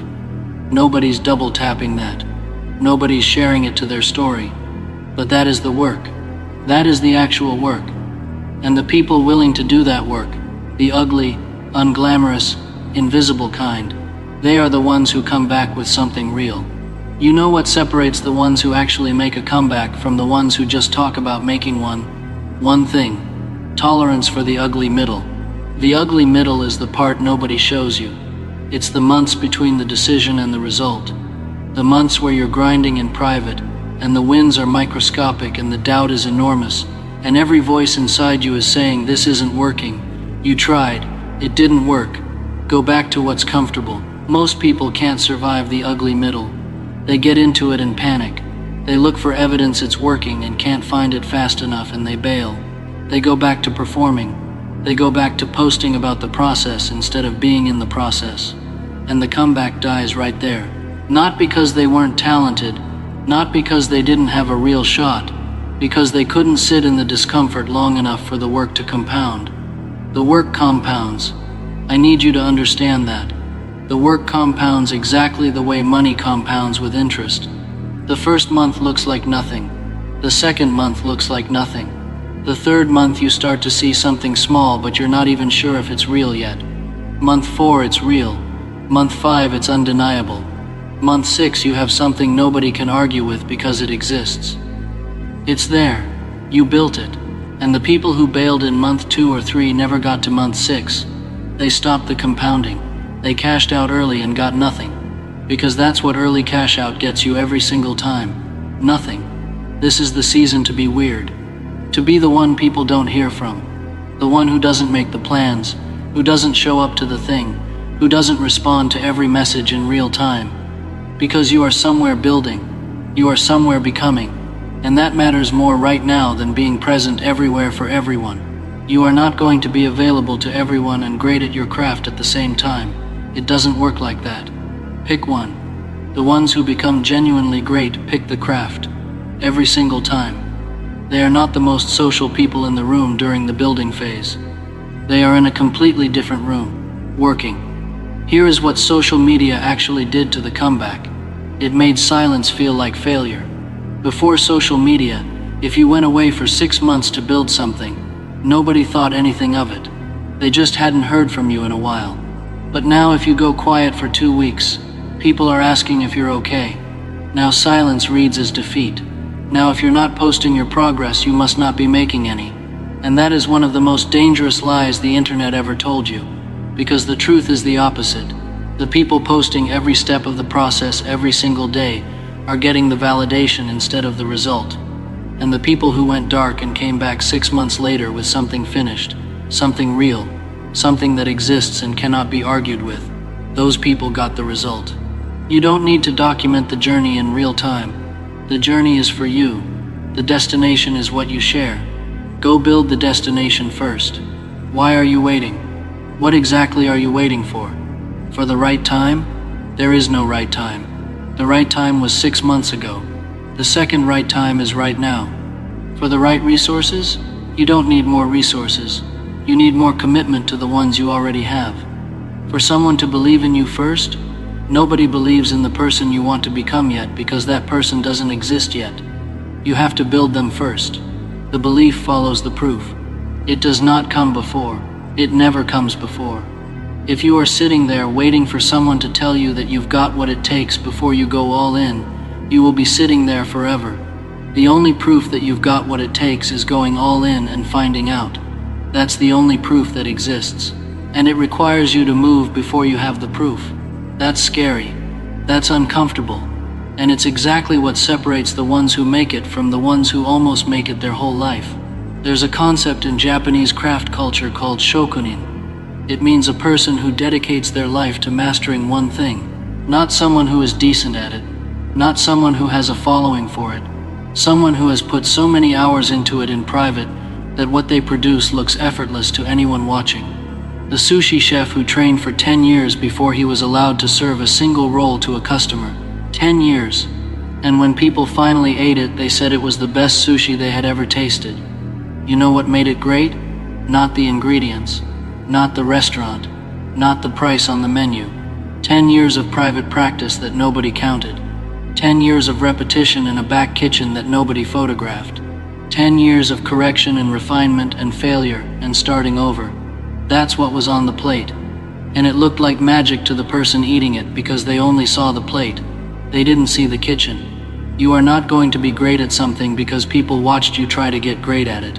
B: Nobody's double tapping that. Nobody's sharing it to their story. But that is the work. That is the actual work. And the people willing to do that work, the ugly, unglamorous, invisible kind, they are the ones who come back with something real. You know what separates the ones who actually make a comeback from the ones who just talk about making one? One thing. Tolerance for the ugly middle. The ugly middle is the part nobody shows you. It's the months between the decision and the result. The months where you're grinding in private, and the wins are microscopic, and the doubt is enormous, and every voice inside you is saying, "This isn't working. You tried. It didn't work. Go back to what's comfortable." Most people can't survive the ugly middle. They get into it and panic. They look for evidence it's working and can't find it fast enough, and they bail. They go back to performing. They go back to posting about the process instead of being in the process. And the comeback dies right there. Not because they weren't talented, not because they didn't have a real shot, because they couldn't sit in the discomfort long enough for the work to compound. The work compounds. I need you to understand that. The work compounds exactly the way money compounds with interest. The first month looks like nothing. The second month looks like nothing. The third month you start to see something small, but you're not even sure if it's real yet. Month 4, it's real. Month 5, it's undeniable. Month 6, you have something nobody can argue with because it exists. It's there. You built it. And the people who bailed in month 2 or 3 never got to month 6. They stopped the compounding. They cashed out early and got nothing. Because that's what early cash out gets you every single time. Nothing. This is the season to be weird. To be the one people don't hear from. The one who doesn't make the plans, who doesn't show up to the thing, who doesn't respond to every message in real time. Because you are somewhere building. You are somewhere becoming. And that matters more right now than being present everywhere for everyone. You are not going to be available to everyone and great at your craft at the same time. It doesn't work like that. Pick one. The ones who become genuinely great pick the craft. Every single time. They are not the most social people in the room during the building phase. They are in a completely different room, working. Here is what social media actually did to the comeback. It made silence feel like failure. Before social media, if you went away for 6 months to build something, nobody thought anything of it. They just hadn't heard from you in a while. But now if you go quiet for 2 weeks, people are asking if you're okay. Now silence reads as defeat. Now if you're not posting your progress, you must not be making any. And that is one of the most dangerous lies the internet ever told you. Because the truth is the opposite. The people posting every step of the process every single day are getting the validation instead of the result. And the people who went dark and came back 6 months later with something finished, something real, something that exists and cannot be argued with, those people got the result. You don't need to document the journey in real time. The journey is for you. The destination is what you share. Go build the destination first. Why are you waiting? What exactly are you waiting for? For the right time? There is no right time. The right time was 6 months ago. The second right time is right now. For the right resources? You don't need more resources. You need more commitment to the ones you already have. For someone to believe in you first? Nobody believes in the person you want to become yet because that person doesn't exist yet. You have to build them first. The belief follows the proof. It does not come before. It never comes before. If you are sitting there waiting for someone to tell you that you've got what it takes before you go all in, you will be sitting there forever. The only proof that you've got what it takes is going all in and finding out. That's the only proof that exists. And it requires you to move before you have the proof. That's scary. That's uncomfortable. And it's exactly what separates the ones who make it from the ones who almost make it their whole life. There's a concept in Japanese craft culture called shokunin. It means a person who dedicates their life to mastering one thing. Not someone who is decent at it. Not someone who has a following for it. Someone who has put so many hours into it in private that what they produce looks effortless to anyone watching. The sushi chef who trained for 10 years before he was allowed to serve a single roll to a customer. 10 years. And when people finally ate it, they said it was the best sushi they had ever tasted. You know what made it great? Not the ingredients. Not the restaurant. Not the price on the menu. 10 years of private practice that nobody counted. 10 years of repetition in a back kitchen that nobody photographed. 10 years of correction and refinement and failure and starting over. That's what was on the plate. And it looked like magic to the person eating it because they only saw the plate. They didn't see the kitchen. You are not going to be great at something because people watched you try to get great at it.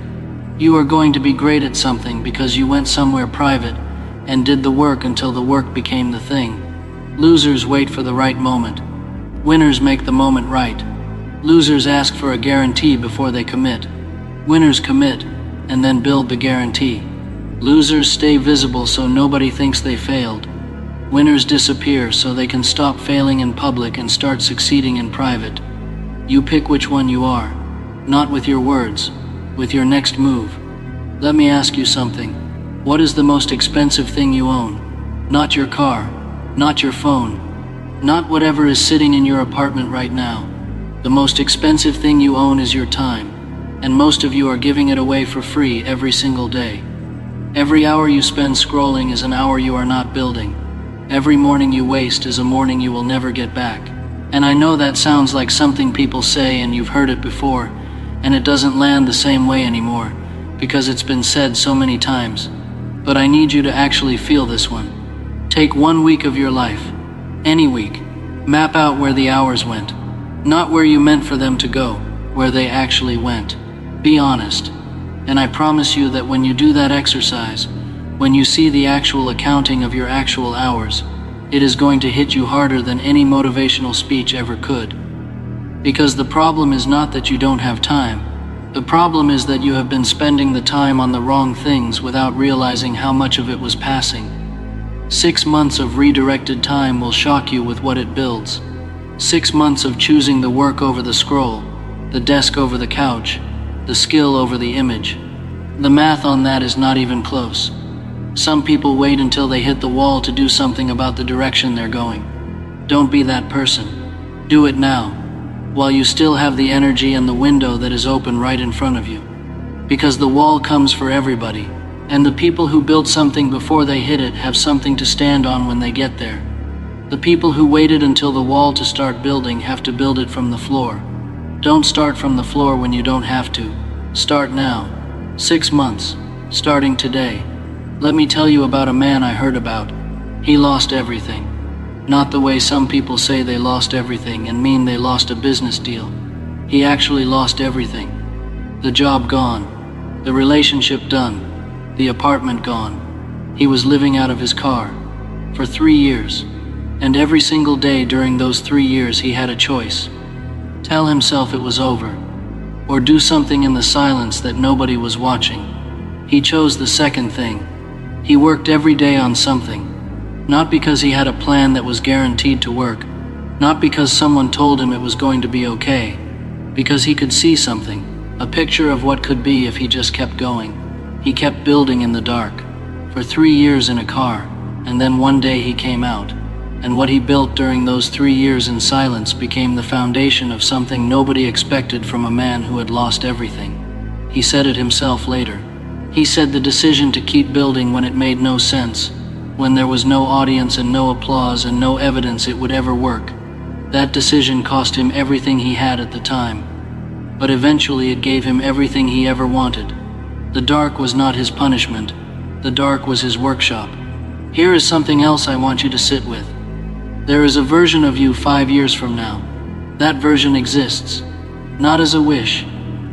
B: You are going to be great at something because you went somewhere private and did the work until the work became the thing. Losers wait for the right moment. Winners make the moment right. Losers ask for a guarantee before they commit. Winners commit and then build the guarantee. Losers stay visible so nobody thinks they failed. Winners disappear so they can stop failing in public and start succeeding in private. You pick which one you are, not with your words, with your next move. Let me ask you something. What is the most expensive thing you own? Not your car, not your phone, not whatever is sitting in your apartment right now. The most expensive thing you own is your time, and most of you are giving it away for free every single day. Every hour you spend scrolling is an hour you are not building. Every morning you waste is a morning you will never get back. And I know that sounds like something people say and you've heard it before, and it doesn't land the same way anymore, because it's been said so many times. But I need you to actually feel this one. Take 1 week of your life, any week, map out where the hours went. Not where you meant for them to go, where they actually went. Be honest. And I promise you that when you do that exercise, when you see the actual accounting of your actual hours, it is going to hit you harder than any motivational speech ever could. Because the problem is not that you don't have time. The problem is that you have been spending the time on the wrong things without realizing how much of it was passing. 6 months of redirected time will shock you with what it builds. 6 months of choosing the work over the scroll, the desk over the couch, the skill over the image. The math on that is not even close. Some people wait until they hit the wall to do something about the direction they're going. Don't be that person. Do it now, while you still have the energy and the window that is open right in front of you. Because the wall comes for everybody, and the people who built something before they hit it have something to stand on when they get there. The people who waited until the wall to start building have to build it from the floor. Don't start from the floor when you don't have to. Start now. 6 months, starting today. Let me tell you about a man I heard about. He lost everything. Not the way some people say they lost everything and mean they lost a business deal. He actually lost everything. The job gone. The relationship done. The apartment gone. He was living out of his car. For 3 years. And every single day during those 3 years he had a choice. Tell himself it was over. Or do something in the silence that nobody was watching. He chose the second thing. He worked every day on something. Not because he had a plan that was guaranteed to work. Not because someone told him it was going to be okay. Because he could see something. A picture of what could be if he just kept going. He kept building in the dark. For 3 years in a car. And then one day he came out. And what he built during those 3 years in silence became the foundation of something nobody expected from a man who had lost everything. He said it himself later. He said the decision to keep building when it made no sense, when there was no audience and no applause and no evidence it would ever work. That decision cost him everything he had at the time. But eventually it gave him everything he ever wanted. The dark was not his punishment. The dark was his workshop. Here is something else I want you to sit with. There is a version of you 5 years from now. That version exists, not as a wish,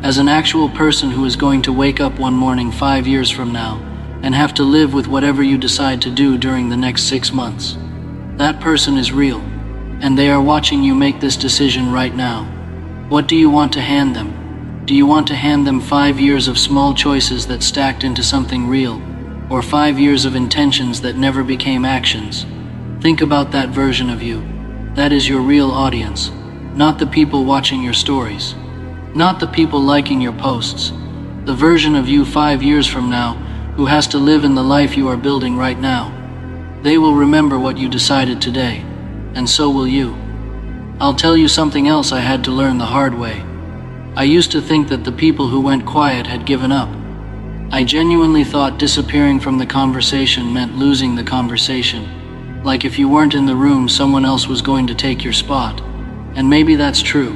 B: as an actual person who is going to wake up one morning 5 years from now and have to live with whatever you decide to do during the next 6 months. That person is real, and they are watching you make this decision right now. What do you want to hand them? Do you want to hand them 5 years of small choices that stacked into something real, or 5 years of intentions that never became actions? Think about that version of you. That is your real audience, not the people watching your stories, not the people liking your posts. The version of you 5 years from now who has to live in the life you are building right now. They will remember what you decided today, and so will you. I'll tell you something else I had to learn the hard way. I used to think that the people who went quiet had given up. I genuinely thought disappearing from the conversation meant losing the conversation. Like if you weren't in the room, someone else was going to take your spot. And maybe that's true.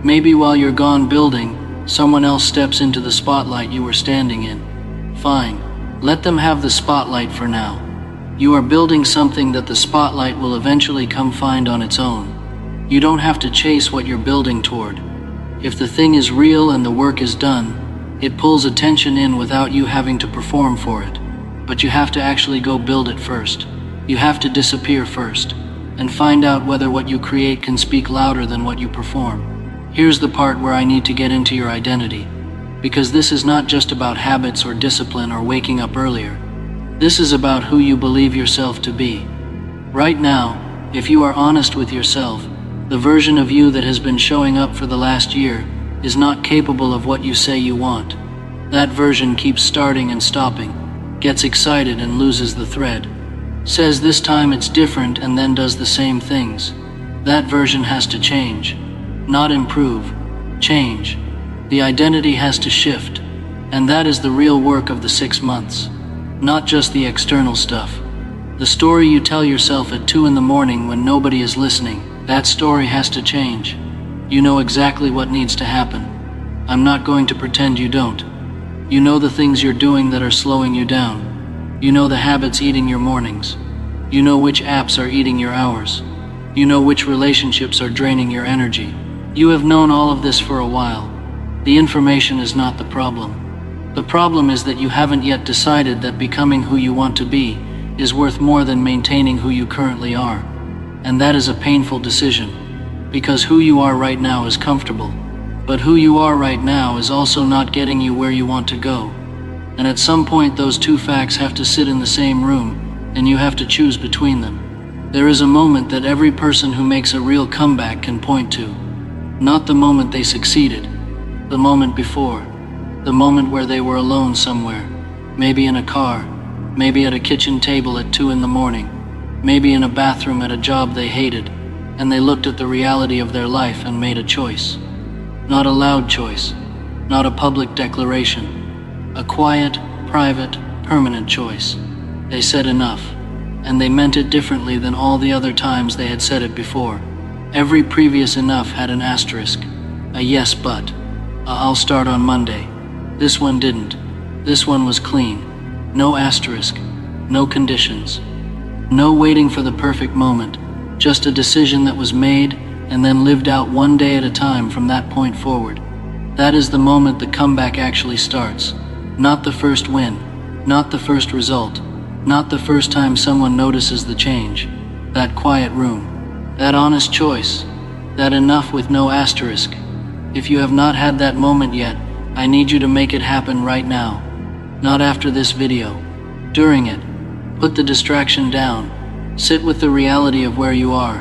B: Maybe while you're gone building, someone else steps into the spotlight you were standing in. Fine, let them have the spotlight for now. You are building something that the spotlight will eventually come find on its own. You don't have to chase what you're building toward. If the thing is real and the work is done, it pulls attention in without you having to perform for it. But you have to actually go build it first. You have to disappear first, and find out whether what you create can speak louder than what you perform. Here's the part where I need to get into your identity, because this is not just about habits or discipline or waking up earlier. This is about who you believe yourself to be. Right now, if you are honest with yourself, the version of you that has been showing up for the last year is not capable of what you say you want. That version keeps starting and stopping, gets excited and loses the thread, says this time it's different and then does the same things. That version has to change, not improve, change. The identity has to shift, and that is the real work of the 6 months, not just the external stuff. The story you tell yourself at 2 a.m. when nobody is listening, that story has to change. You know exactly what needs to happen. I'm not going to pretend you don't. You know the things you're doing that are slowing you down. You know the habits eating your mornings. You know which apps are eating your hours. You know which relationships are draining your energy. You have known all of this for a while. The information is not the problem. The problem is that you haven't yet decided that becoming who you want to be is worth more than maintaining who you currently are. And that is a painful decision, because who you are right now is comfortable, but who you are right now is also not getting you where you want to go. And at some point those two facts have to sit in the same room, and you have to choose between them. There is a moment that every person who makes a real comeback can point to. Not the moment they succeeded, the moment before, the moment where they were alone somewhere, maybe in a car, maybe at a kitchen table at 2 a.m, maybe in a bathroom at a job they hated, and they looked at the reality of their life and made a choice. Not a loud choice, not a public declaration, a quiet, private, permanent choice. They said enough, and they meant it differently than all the other times they had said it before. Every previous enough had an asterisk, a yes but, I'll start on Monday. This one didn't. This one was clean. No asterisk, no conditions. No waiting for the perfect moment, just a decision that was made and then lived out one day at a time from that point forward. That is the moment the comeback actually starts. Not the first win, not the first result, not the first time someone notices the change. That quiet room, that honest choice, that enough with no asterisk. If you have not had that moment yet, I need you to make it happen right now. Not after this video. During it, put the distraction down, sit with the reality of where you are,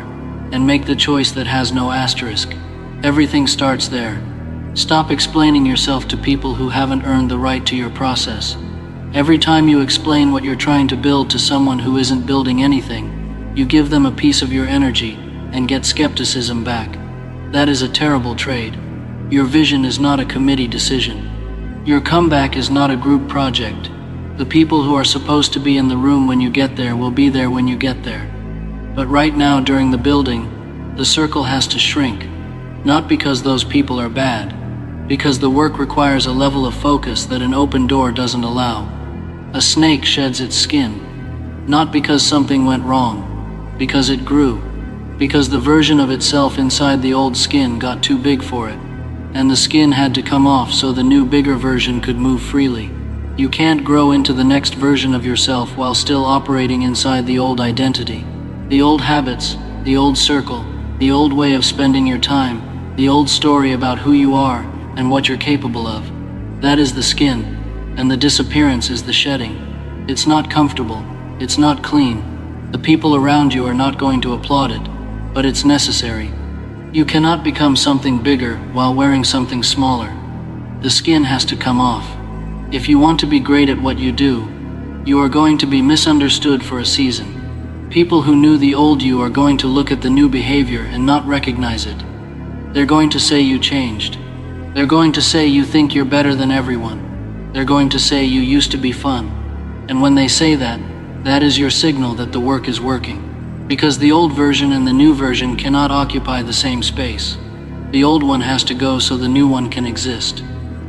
B: and make the choice that has no asterisk. Everything starts there. Stop explaining yourself to people who haven't earned the right to your process. Every time you explain what you're trying to build to someone who isn't building anything, you give them a piece of your energy and get skepticism back. That is a terrible trade. Your vision is not a committee decision. Your comeback is not a group project. The people who are supposed to be in the room when you get there will be there when you get there. But right now during the building, the circle has to shrink. Not because those people are bad, because the work requires a level of focus that an open door doesn't allow. A snake sheds its skin, not because something went wrong, because it grew, because the version of itself inside the old skin got too big for it, and the skin had to come off so the new bigger version could move freely. You can't grow into the next version of yourself while still operating inside the old identity. The old habits, the old circle, the old way of spending your time, the old story about who you are and what you're capable of. That is the skin, and the disappearance is the shedding. It's not comfortable, it's not clean. The people around you are not going to applaud it, but it's necessary. You cannot become something bigger while wearing something smaller. The skin has to come off. If you want to be great at what you do, you are going to be misunderstood for a season. People who knew the old you are going to look at the new behavior and not recognize it. They're going to say you changed. They're going to say you think you're better than everyone. They're going to say you used to be fun. And when they say that, that is your signal that the work is working. Because the old version and the new version cannot occupy the same space. The old one has to go so the new one can exist.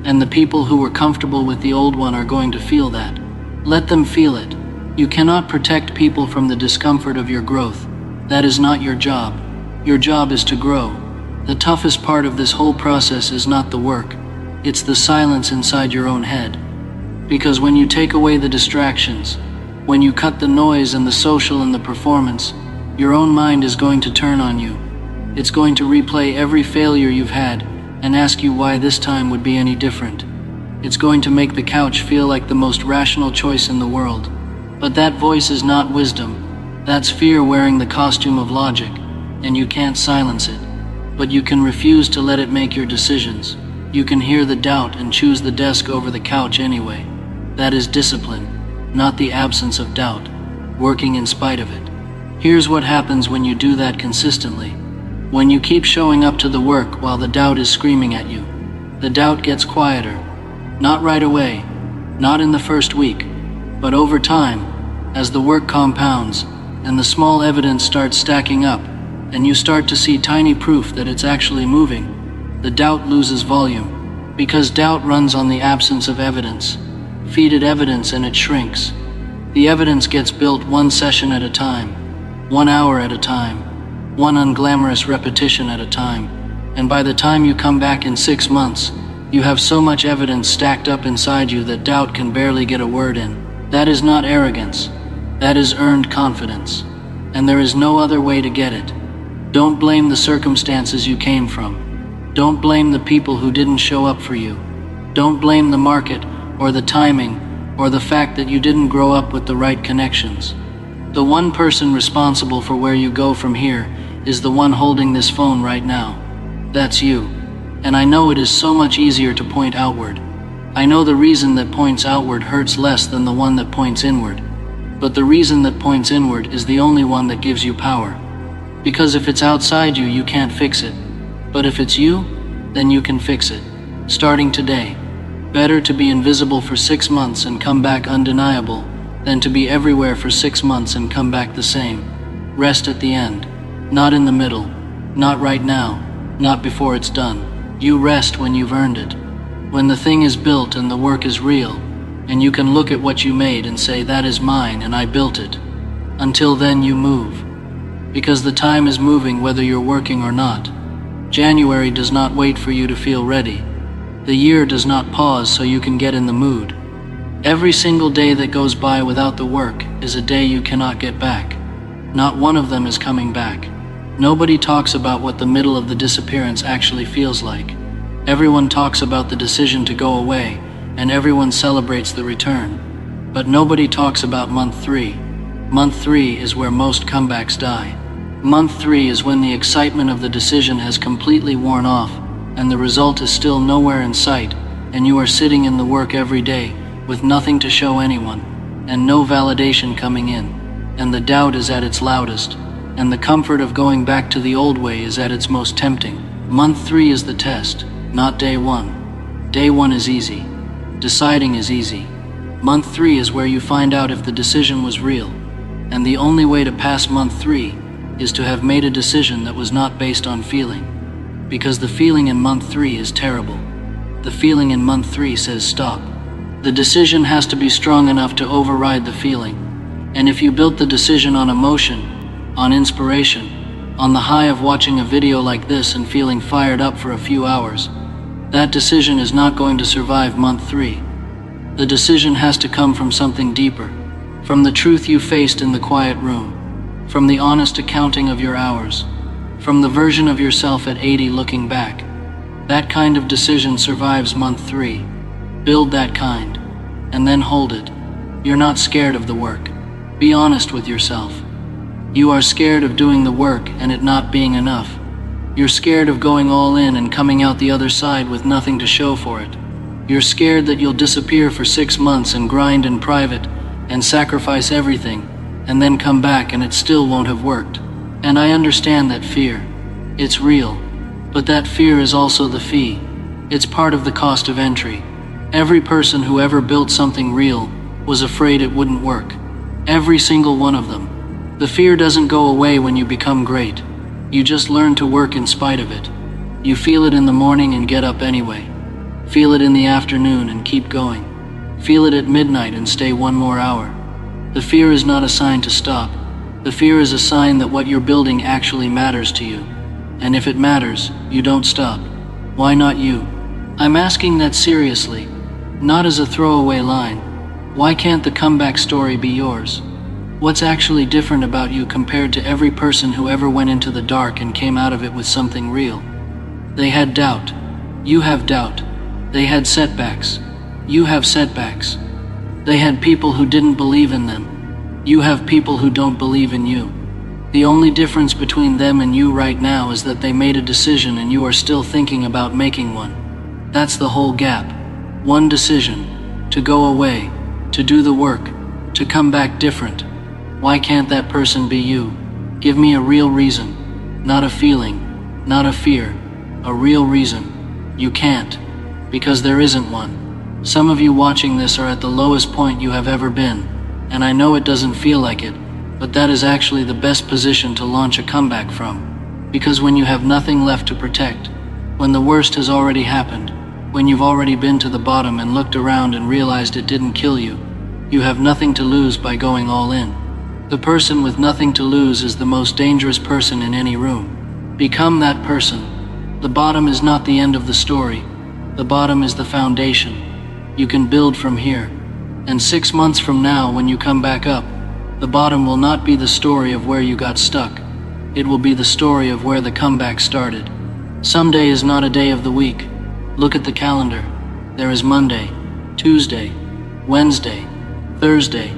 B: And the people who were comfortable with the old one are going to feel that. Let them feel it. You cannot protect people from the discomfort of your growth. That is not your job. Your job is to grow. The toughest part of this whole process is not the work. It's the silence inside your own head. Because when you take away the distractions, when you cut the noise and the social and the performance, your own mind is going to turn on you. It's going to replay every failure you've had and ask you why this time would be any different. It's going to make the couch feel like the most rational choice in the world. But that voice is not wisdom. That's fear wearing the costume of logic, and you can't silence it. But you can refuse to let it make your decisions. You can hear the doubt and choose the desk over the couch anyway. That is discipline, not the absence of doubt, working in spite of it. Here's what happens when you do that consistently. When you keep showing up to the work while the doubt is screaming at you, the doubt gets quieter. Not right away, not in the first week, but over time, as the work compounds and the small evidence starts stacking up, and you start to see tiny proof that it's actually moving, the doubt loses volume, because doubt runs on the absence of evidence. Feed it evidence and it shrinks. The evidence gets built one session at a time, 1 hour at a time, one unglamorous repetition at a time, and by the time you come back in 6 months, you have so much evidence stacked up inside you that doubt can barely get a word in. That is not arrogance. That is earned confidence. And there is no other way to get it. Don't blame the circumstances you came from. Don't blame the people who didn't show up for you. Don't blame the market or the timing or the fact that you didn't grow up with the right connections. The one person responsible for where you go from here is the one holding this phone right now. That's you. And I know it is so much easier to point outward. I know the reason that points outward hurts less than the one that points inward. But the reason that points inward is the only one that gives you power. Because if it's outside you, you can't fix it. But if it's you, then you can fix it. Starting today. Better to be invisible for 6 months and come back undeniable than to be everywhere for 6 months and come back the same. Rest at the end. Not in the middle. Not right now. Not before it's done. You rest when you've earned it. When the thing is built and the work is real, and you can look at what you made and say, that is mine and I built it. Until then you move. Because the time is moving whether you're working or not. January does not wait for you to feel ready. The year does not pause so you can get in the mood. Every single day that goes by without the work is a day you cannot get back. Not one of them is coming back. Nobody talks about what the middle of the disappearance actually feels like. Everyone talks about the decision to go away, and everyone celebrates the return. But nobody talks about month 3. Month 3 is where most comebacks die. Month 3 is when the excitement of the decision has completely worn off, and the result is still nowhere in sight, and you are sitting in the work every day with nothing to show anyone, and no validation coming in, and the doubt is at its loudest, and the comfort of going back to the old way is at its most tempting. Month 3 is the test, not day 1. Day 1 is easy. Deciding is easy. Month 3 is where you find out if the decision was real, and the only way to pass month 3 is to have made a decision that was not based on feeling, because the feeling in month 3 is terrible. The feeling in month 3 says stop. The decision has to be strong enough to override the feeling, and if you built the decision on emotion, on inspiration, on the high of watching a video like this and feeling fired up for a few hours, that decision is not going to survive month 3. The decision has to come from something deeper, from the truth you faced in the quiet room, from the honest accounting of your hours, from the version of yourself at 80 looking back. That kind of decision survives month 3. Build that kind, and then hold it. You're not scared of the work. Be honest with yourself. You are scared of doing the work and it not being enough. You're scared of going all in and coming out the other side with nothing to show for it. You're scared that you'll disappear for 6 months and grind in private and sacrifice everything, and then come back and it still won't have worked. And I understand that fear. It's real. But that fear is also the fee. It's part of the cost of entry. Every person who ever built something real was afraid it wouldn't work. Every single one of them. The fear doesn't go away when you become great. You just learn to work in spite of it. You feel it in the morning and get up anyway. Feel it in the afternoon and keep going. Feel it at midnight and stay 1 more hour. The fear is not a sign to stop. The fear is a sign that what you're building actually matters to you. And if it matters, you don't stop. Why not you? I'm asking that seriously, not as a throwaway line. Why can't the comeback story be yours? What's actually different about you compared to every person who ever went into the dark and came out of it with something real? They had doubt. You have doubt. They had setbacks. You have setbacks. They had people who didn't believe in them. You have people who don't believe in you. The only difference between them and you right now is that they made a decision and you are still thinking about making one. That's the whole gap. One decision. To go away. To do the work. To come back different. Why can't that person be you? Give me a real reason. Not a feeling. Not a fear. A real reason. You can't. Because there isn't one. Some of you watching this are at the lowest point you have ever been. And I know it doesn't feel like it, but that is actually the best position to launch a comeback from. Because when you have nothing left to protect, when the worst has already happened, when you've already been to the bottom and looked around and realized it didn't kill you, you have nothing to lose by going all in. The person with nothing to lose is the most dangerous person in any room. Become that person. The bottom is not the end of the story. The bottom is the foundation. You can build from here. And 6 months from now, when you come back up, the bottom will not be the story of where you got stuck. It will be the story of where the comeback started. Someday is not a day of the week. Look at the calendar. There is Monday, Tuesday, Wednesday, Thursday,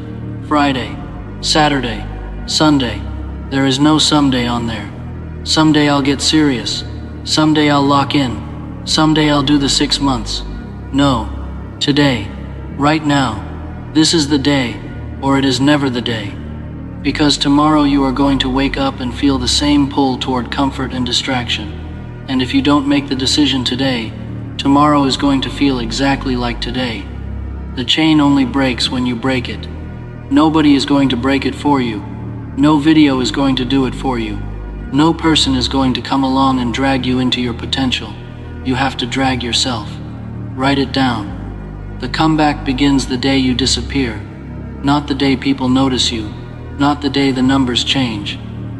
B: Friday, Saturday, Sunday. There is no someday on there. Someday I'll get serious. Someday I'll lock in. Someday I'll do the 6 months. No. Today. Right now. This is the day, or it is never the day. Because tomorrow you are going to wake up and feel the same pull toward comfort and distraction. And if you don't make the decision today, tomorrow is going to feel exactly like today. The chain only breaks when you break it. Nobody is going to break it for you. No video is going to do it for you. No person is going to come along and drag you into your potential. You have to drag yourself. Write it down. The comeback begins the day you disappear. Not the day people notice you. Not the day the numbers change.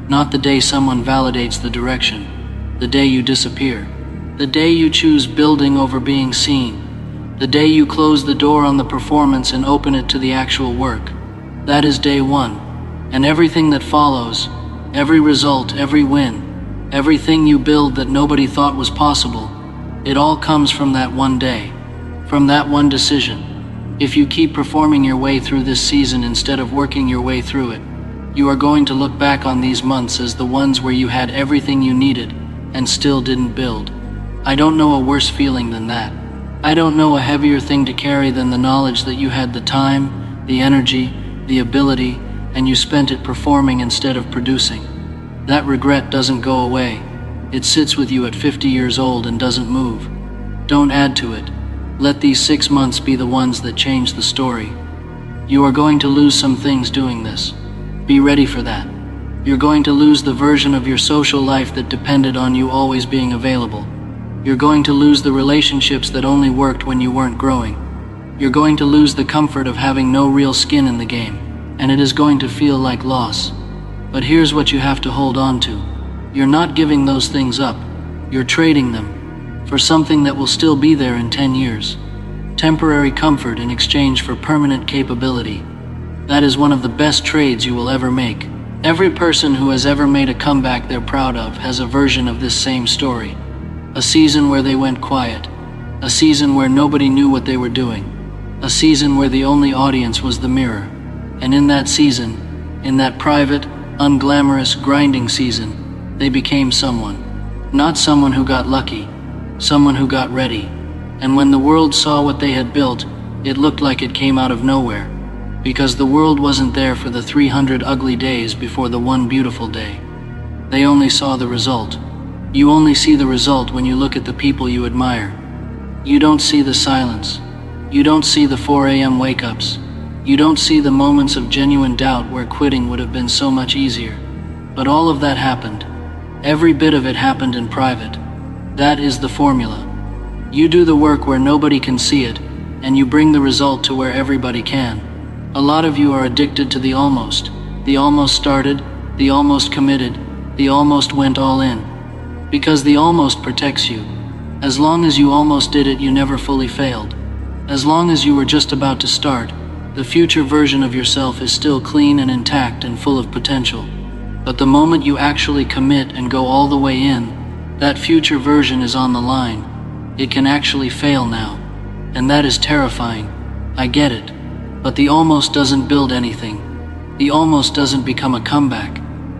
B: Not the day someone validates the direction. The day you disappear. The day you choose building over being seen. The day you close the door on the performance and open it to the actual work. That is day one. And everything that follows, every result, every win, everything you build that nobody thought was possible, it all comes from that one day, from that one decision. If you keep performing your way through this season instead of working your way through it, you are going to look back on these months as the ones where you had everything you needed and still didn't build. I don't know a worse feeling than that. I don't know a heavier thing to carry than the knowledge that you had the time, the energy, the ability, and you spent it performing instead of producing. That regret doesn't go away. It sits with you at 50 years old and doesn't move. Don't add to it. Let these 6 months be the ones that change the story. You are going to lose some things doing this. Be ready for that. You're going to lose the version of your social life that depended on you always being available. You're going to lose the relationships that only worked when you weren't growing. You're going to lose the comfort of having no real skin in the game, and it is going to feel like loss. But here's what you have to hold on to. You're not giving those things up. You're trading them for something that will still be there in 10 years. Temporary comfort in exchange for permanent capability. That is one of the best trades you will ever make. Every person who has ever made a comeback they're proud of has a version of this same story. A season where they went quiet. A season where nobody knew what they were doing. A season where the only audience was the mirror. And in that season, in that private, unglamorous, grinding season, they became someone. Not someone who got lucky, someone who got ready. And when the world saw what they had built, it looked like it came out of nowhere. Because the world wasn't there for the 300 ugly days before the one beautiful day. They only saw the result. You only see the result when you look at the people you admire. You don't see the silence. You don't see the 4 a.m. wake-ups. You don't see the moments of genuine doubt where quitting would have been so much easier. But all of that happened. Every bit of it happened in private. That is the formula. You do the work where nobody can see it, and you bring the result to where everybody can. A lot of you are addicted to the almost. The almost started, the almost committed, the almost went all in. Because the almost protects you. As long as you almost did it, you never fully failed. As long as you were just about to start, The future version of yourself is still clean and intact and full of potential. But the moment you actually commit and go all the way in, that future version is on the line. It can actually fail now. And that is terrifying. I get it. But the almost doesn't build anything. The almost doesn't become a comeback.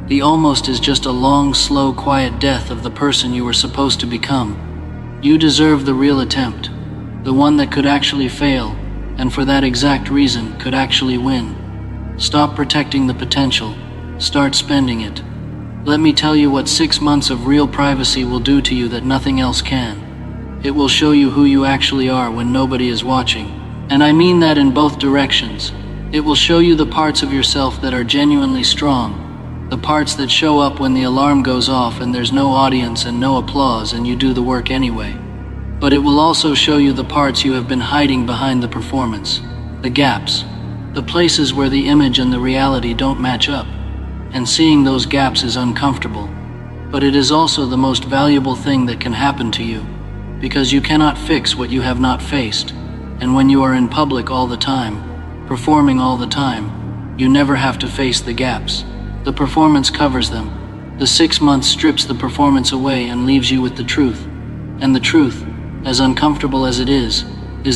B: The almost is just a long, slow, quiet death of the person you were supposed to become. You deserve the real attempt. The one that could actually fail, and for that exact reason could actually win. Stop protecting the potential. Start spending it. Let me tell you what 6 months of real privacy will do to you that nothing else can. It will show you who you actually are when nobody is watching. And I mean that in both directions. It will show you the parts of yourself that are genuinely strong. The parts that show up when the alarm goes off and there's no audience and no applause and you do the work anyway. But it will also show you the parts you have been hiding behind the performance. The gaps. The places where the image and the reality don't match up. And seeing those gaps is uncomfortable. But it is also the most valuable thing that can happen to you. Because you cannot fix what you have not faced. And when you are in public all the time, performing all the time, you never have to face the gaps. The performance covers them. The 6 months strips the performance away and leaves you with the truth. And the truth, as uncomfortable as it is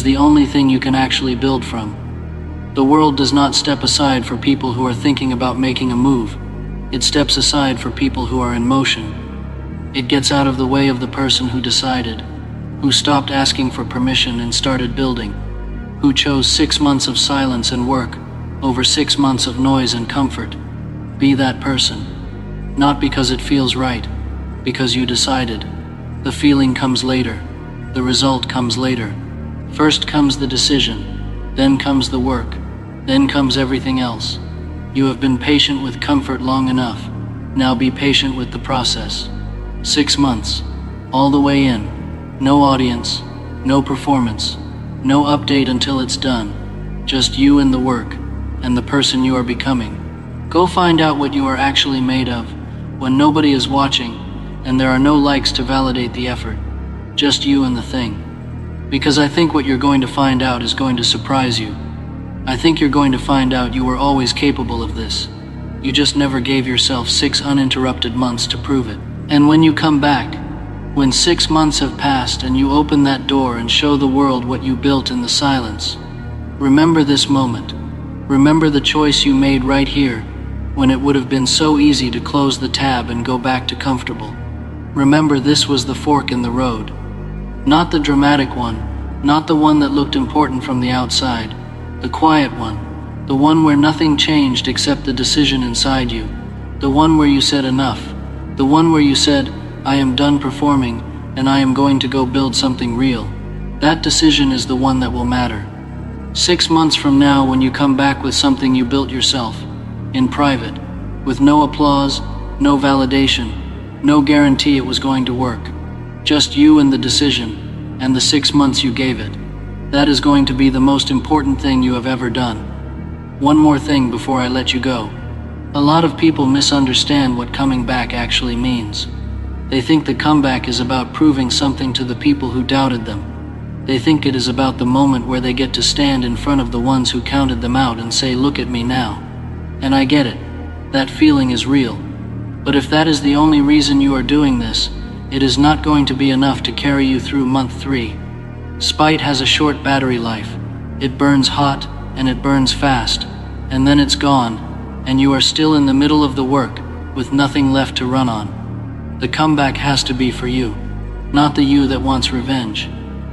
B: the only thing you can actually build from. The world does not step aside for people who are thinking about making a move. It steps aside for people who are in motion. It gets out of the way of the person who decided, who stopped asking for permission and started building, who chose 6 months of silence and work over 6 months of noise and comfort. Be that person. Not because it feels right, because you decided. The feeling comes later. The result comes later. First comes the decision, then comes the work, then comes everything else. You have been patient with comfort long enough. Now be patient with the process. 6 months, all the way in. No audience, no performance, no update until it's done. Just you and the work, and the person you are becoming. Go find out what you are actually made of, when nobody is watching, and there are no likes to validate the effort. Just you and the thing. Because I think what you're going to find out is going to surprise you. I think you're going to find out you were always capable of this. You just never gave yourself 6 uninterrupted months to prove it. And when you come back, when 6 months have passed and you open that door and show the world what you built in the silence, remember this moment. Remember the choice you made right here, when it would have been so easy to close the tab and go back to comfortable. Remember this was the fork in the road. Not the dramatic one, not the one that looked important from the outside, the quiet one, the one where nothing changed except the decision inside you, the one where you said enough, the one where you said, I am done performing and I am going to go build something real. That decision is the one that will matter. 6 months from now when you come back with something you built yourself, in private, with no applause, no validation, no guarantee it was going to work. Just you and the decision, and the 6 months you gave it. That is going to be the most important thing you have ever done. One more thing before I let you go. A lot of people misunderstand what coming back actually means. They think the comeback is about proving something to the people who doubted them. They think it is about the moment where they get to stand in front of the ones who counted them out and say, look at me now. And I get it. That feeling is real. But if that is the only reason you are doing this, it is not going to be enough to carry you through month 3. Spite has a short battery life. It burns hot and it burns fast, and then it's gone, and you are still in the middle of the work with nothing left to run on. The comeback has to be for you, not the you that wants revenge,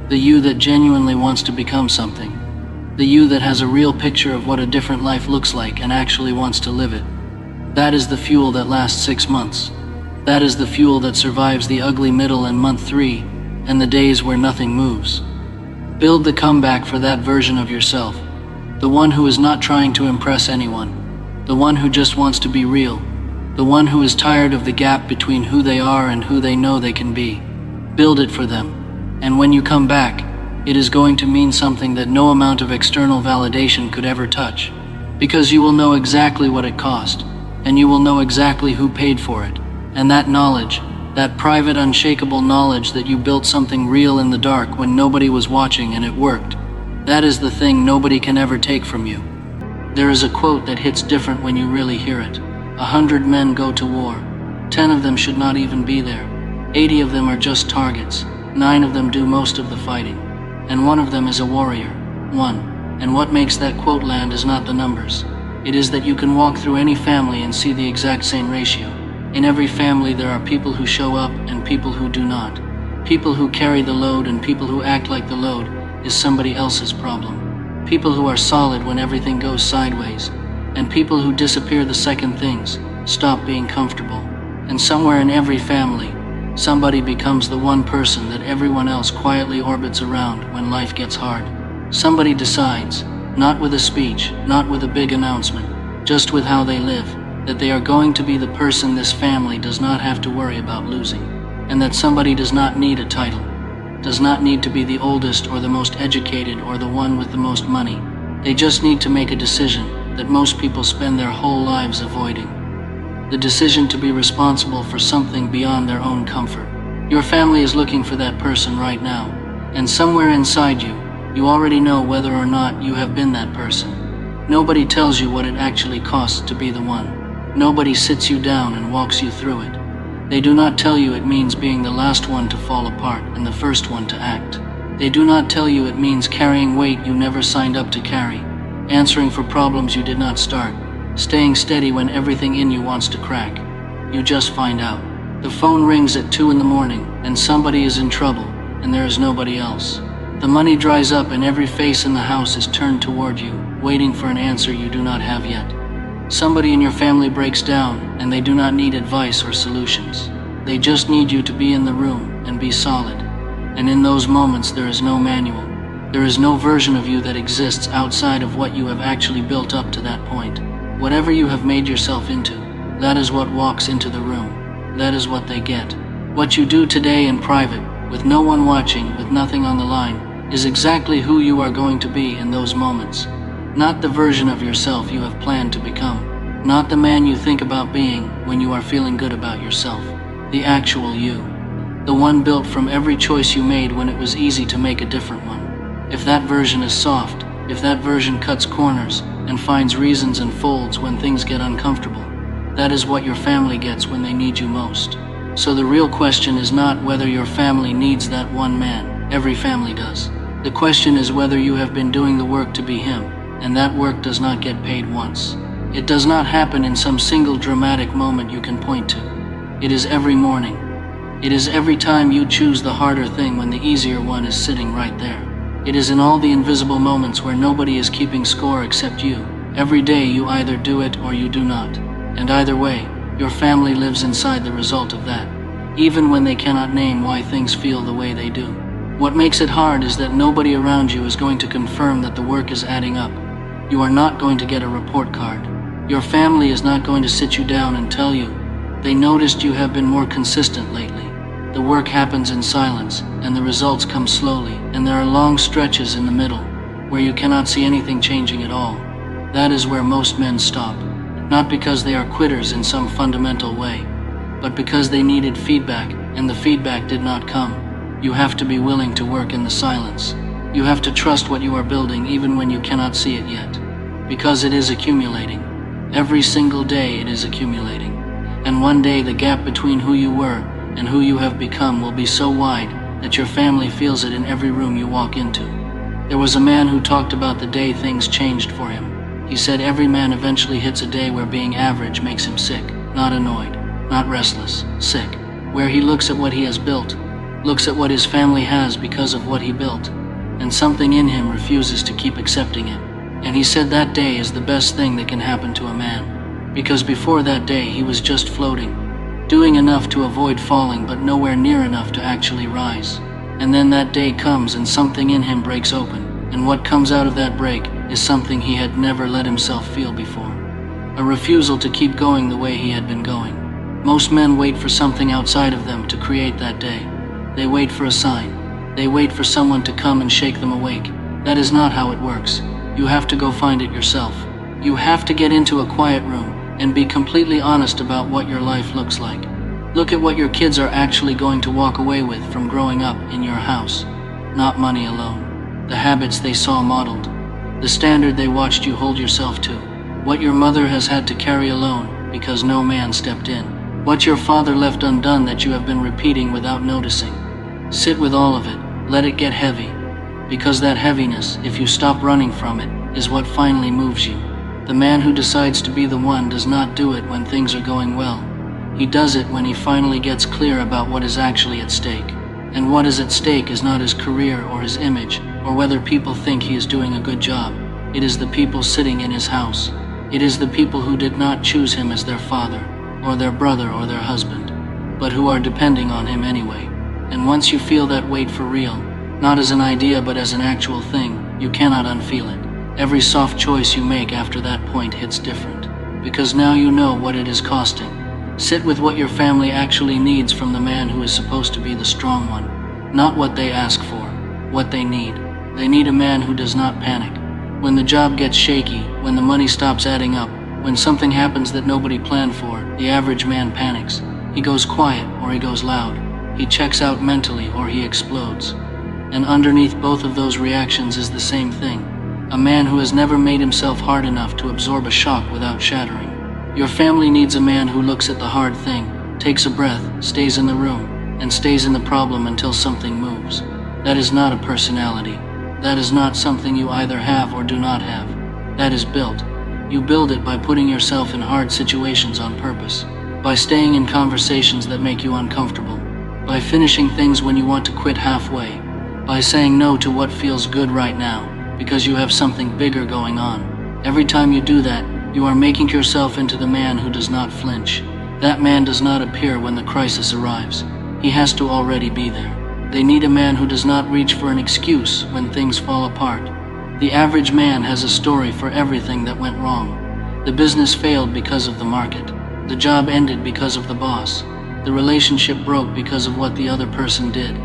B: the you that genuinely wants to become something, the you that has a real picture of what a different life looks like and actually wants to live it. That is the fuel that lasts 6 months. That is the fuel that survives the ugly middle and month 3, and the days where nothing moves. Build the comeback for that version of yourself, the one who is not trying to impress anyone, the one who just wants to be real, the one who is tired of the gap between who they are and who they know they can be. Build it for them, and when you come back, it is going to mean something that no amount of external validation could ever touch, because you will know exactly what it cost, and you will know exactly who paid for it. And that knowledge, that private, unshakable knowledge that you built something real in the dark when nobody was watching and it worked, that is the thing nobody can ever take from you. There is a quote that hits different when you really hear it. 100 men go to war. 10 of them should not even be there. 80 of them are just targets. 9 of them do most of the fighting. And 1 of them is a warrior. 1. And what makes that quote land is not the numbers. It is that you can walk through any family and see the exact same ratio. In every family there are people who show up and people who do not. People who carry the load and people who act like the load is somebody else's problem. People who are solid when everything goes sideways, and people who disappear the second things stop being comfortable. And somewhere in every family, somebody becomes the one person that everyone else quietly orbits around when life gets hard. Somebody decides, not with a speech, not with a big announcement, just with how they live, that they are going to be the person this family does not have to worry about losing. And that somebody does not need a title, does not need to be the oldest or the most educated or the one with the most money. They just need to make a decision that most people spend their whole lives avoiding. The decision to be responsible for something beyond their own comfort. Your family is looking for that person right now, and somewhere inside you, you already know whether or not you have been that person. Nobody tells you what it actually costs to be the one. Nobody sits you down and walks you through it. They do not tell you it means being the last one to fall apart and the first one to act. They do not tell you it means carrying weight you never signed up to carry, answering for problems you did not start, staying steady when everything in you wants to crack. You just find out. The phone rings at 2 in the morning and somebody is in trouble and there is nobody else. The money dries up and every face in the house is turned toward you, waiting for an answer you do not have yet. Somebody in your family breaks down and they do not need advice or solutions. They just need you to be in the room and be solid. And in those moments there is no manual. There is no version of you that exists outside of what you have actually built up to that point. Whatever you have made yourself into, that is what walks into the room. That is what they get. What you do today in private, with no one watching, with nothing on the line, is exactly who you are going to be in those moments. Not the version of yourself you have planned to become. Not the man you think about being when you are feeling good about yourself. The actual you. The one built from every choice you made when it was easy to make a different one. If that version is soft, if that version cuts corners and finds reasons and folds when things get uncomfortable, that is what your family gets when they need you most. So the real question is not whether your family needs that one man. Every family does. The question is whether you have been doing the work to be him, and that work does not get paid once. It does not happen in some single dramatic moment you can point to. It is every morning. It is every time you choose the harder thing when the easier one is sitting right there. It is in all the invisible moments where nobody is keeping score except you. Every day you either do it or you do not. And either way, your family lives inside the result of that, even when they cannot name why things feel the way they do. What makes it hard is that nobody around you is going to confirm that the work is adding up. You are not going to get a report card. Your family is not going to sit you down and tell you, they noticed you have been more consistent lately. The work happens in silence, and the results come slowly, and there are long stretches in the middle, where you cannot see anything changing at all. That is where most men stop. Not because they are quitters in some fundamental way, but because they needed feedback, and the feedback did not come. You have to be willing to work in the silence. You have to trust what you are building even when you cannot see it yet. Because it is accumulating. Every single day it is accumulating. And one day the gap between who you were and who you have become will be so wide that your family feels it in every room you walk into. There was a man who talked about the day things changed for him. He said every man eventually hits a day where being average makes him sick, not annoyed, not restless, sick. Where he looks at what he has built, looks at what his family has because of what he built, and something in him refuses to keep accepting it. And he said that day is the best thing that can happen to a man, because before that day he was just floating, doing enough to avoid falling but nowhere near enough to actually rise. And then that day comes and something in him breaks open, and what comes out of that break is something he had never let himself feel before. A refusal to keep going the way he had been going. Most men wait for something outside of them to create that day. They wait for a sign. They wait for someone to come and shake them awake. That is not how it works. You have to go find it yourself. You have to get into a quiet room and be completely honest about what your life looks like. Look at what your kids are actually going to walk away with from growing up in your house. Not money alone. The habits they saw modeled. the standard they watched you hold yourself to, what your mother has had to carry alone because no man stepped in, what your father left undone that you have been repeating without noticing. Sit with all of it, let it get heavy, because that heaviness, if you stop running from it, is what finally moves you. The man who decides to be the one does not do it when things are going well. He does it when he finally gets clear about what is actually at stake. And what is at stake is not his career or his image, or whether people think he is doing a good job. It is the people sitting in his house. It is the people who did not choose him as their father, or their brother or their husband, but who are depending on him anyway. And once you feel that weight for real, not as an idea but as an actual thing, you cannot unfeel it. Every soft choice you make after that point hits different, because now you know what it is costing. Sit with what your family actually needs from the man who is supposed to be the strong one, not what they ask for, what they need. They need a man who does not panic. When the job gets shaky, when the money stops adding up, when something happens that nobody planned for, the average man panics. He goes quiet or he goes loud. He checks out mentally or he explodes. And underneath both of those reactions is the same thing. A man who has never made himself hard enough to absorb a shock without shattering. Your family needs a man who looks at the hard thing, takes a breath, stays in the room, and stays in the problem until something moves. That is not a personality. That is not something you either have or do not have. That is built. You build it by putting yourself in hard situations on purpose, by staying in conversations that make you uncomfortable, by finishing things when you want to quit halfway, by saying no to what feels good right now, because you have something bigger going on. Every time you do that, you are making yourself into the man who does not flinch. That man does not appear when the crisis arrives. He has to already be there. They need a man who does not reach for an excuse when things fall apart. The average man has a story for everything that went wrong. The business failed because of the market. The job ended because of the boss. The relationship broke because of what the other person did.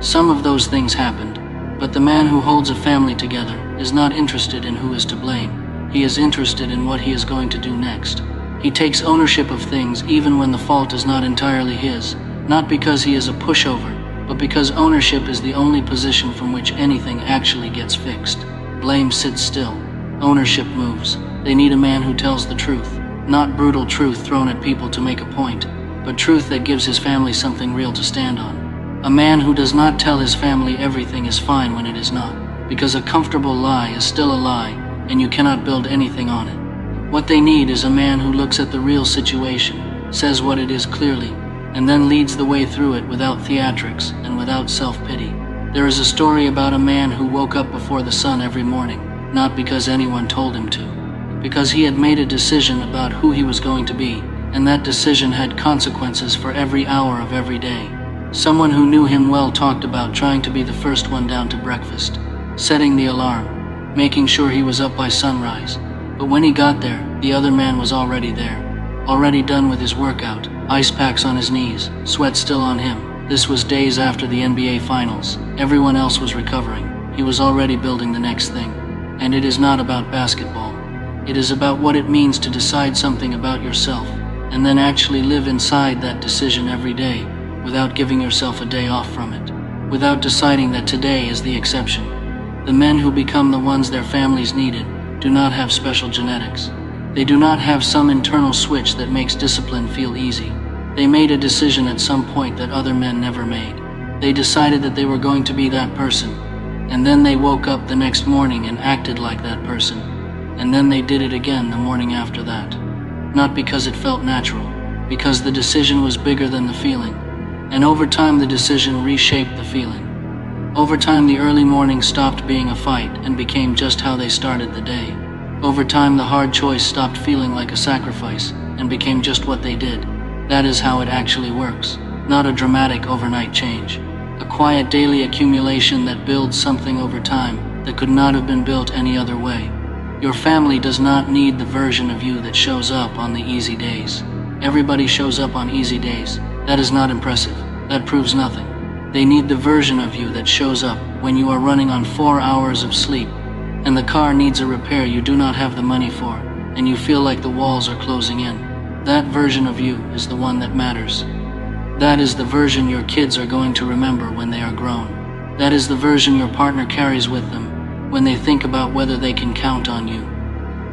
B: Some of those things happened, but the man who holds a family together is not interested in who is to blame. He is interested in what he is going to do next. He takes ownership of things even when the fault is not entirely his, not because he is a pushover, but because ownership is the only position from which anything actually gets fixed. Blame sits still. Ownership moves. They need a man who tells the truth, not brutal truth thrown at people to make a point, but truth that gives his family something real to stand on. A man who does not tell his family everything is fine when it is not, because a comfortable lie is still a lie, and you cannot build anything on it. What they need is a man who looks at the real situation, says what it is clearly, and then leads the way through it without theatrics and without self-pity. There is a story about a man who woke up before the sun every morning, not because anyone told him to, because he had made a decision about who he was going to be, and that decision had consequences for every hour of every day. Someone who knew him well talked about trying to be the first one down to breakfast, setting the alarm, making sure he was up by sunrise. But when he got there, the other man was already there, already done with his workout, ice packs on his knees, sweat still on him. This was days after the NBA Finals. Everyone else was recovering. He was already building the next thing. And it is not about basketball. It is about what it means to decide something about yourself, and then actually live inside that decision every day, without giving yourself a day off from it, without deciding that today is the exception. The men who become the ones their families needed do not have special genetics. They do not have some internal switch that makes discipline feel easy. They made a decision at some point that other men never made. They decided that they were going to be that person, and then they woke up the next morning and acted like that person, and then they did it again the morning after that. Not because it felt natural, because the decision was bigger than the feeling, and over time the decision reshaped the feeling. Over time the early morning stopped being a fight and became just how they started the day. Over time the hard choice stopped feeling like a sacrifice and became just what they did. That is how it actually works, not a dramatic overnight change. A quiet daily accumulation that builds something over time that could not have been built any other way. Your family does not need the version of you that shows up on the easy days. Everybody shows up on easy days. That is not impressive. That proves nothing. They need the version of you that shows up when you are running on 4 hours of sleep, and the car needs a repair you do not have the money for, and you feel like the walls are closing in. That version of you is the one that matters. That is the version your kids are going to remember when they are grown. That is the version your partner carries with them when they think about whether they can count on you.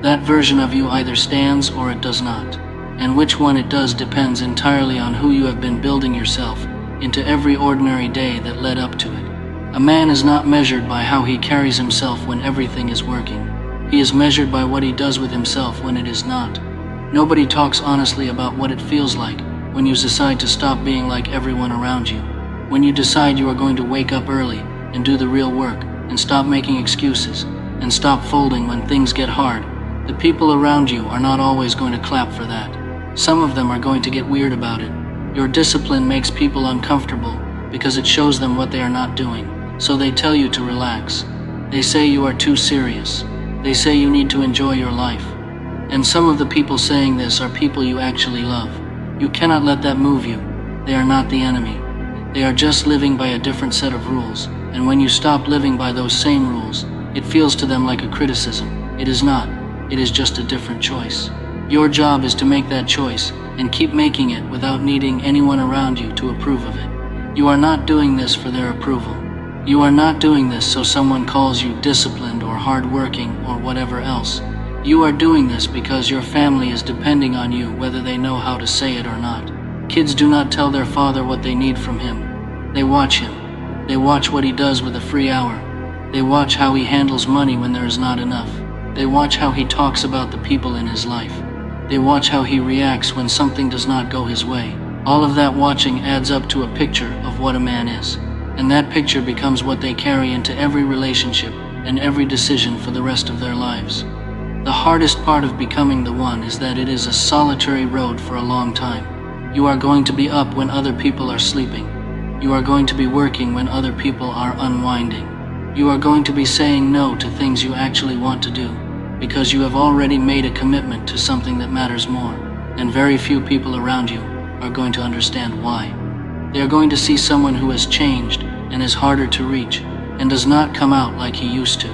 B: That version of you either stands or it does not. And which one it does depends entirely on who you have been building yourself into every ordinary day that led up to it. A man is not measured by how he carries himself when everything is working. He is measured by what he does with himself when it is not. Nobody talks honestly about what it feels like when you decide to stop being like everyone around you. When you decide you are going to wake up early and do the real work and stop making excuses and stop folding when things get hard, the people around you are not always going to clap for that. Some of them are going to get weird about it. Your discipline makes people uncomfortable because it shows them what they are not doing. So they tell you to relax. They say you are too serious. They say you need to enjoy your life. And some of the people saying this are people you actually love. You cannot let that move you. They are not the enemy. They are just living by a different set of rules. And when you stop living by those same rules, it feels to them like a criticism. It is not. It is just a different choice. Your job is to make that choice and keep making it without needing anyone around you to approve of it. You are not doing this for their approval. You are not doing this so someone calls you disciplined or hardworking or whatever else. You are doing this because your family is depending on you whether they know how to say it or not. Kids do not tell their father what they need from him. They watch him. They watch what he does with a free hour. They watch how he handles money when there is not enough. They watch how he talks about the people in his life. They watch how he reacts when something does not go his way. All of that watching adds up to a picture of what a man is. And that picture becomes what they carry into every relationship and every decision for the rest of their lives. The hardest part of becoming the one is that it is a solitary road for a long time. You are going to be up when other people are sleeping. You are going to be working when other people are unwinding. You are going to be saying no to things you actually want to do because you have already made a commitment to something that matters more, and very few people around you are going to understand why. They are going to see someone who has changed and is harder to reach and does not come out like he used to.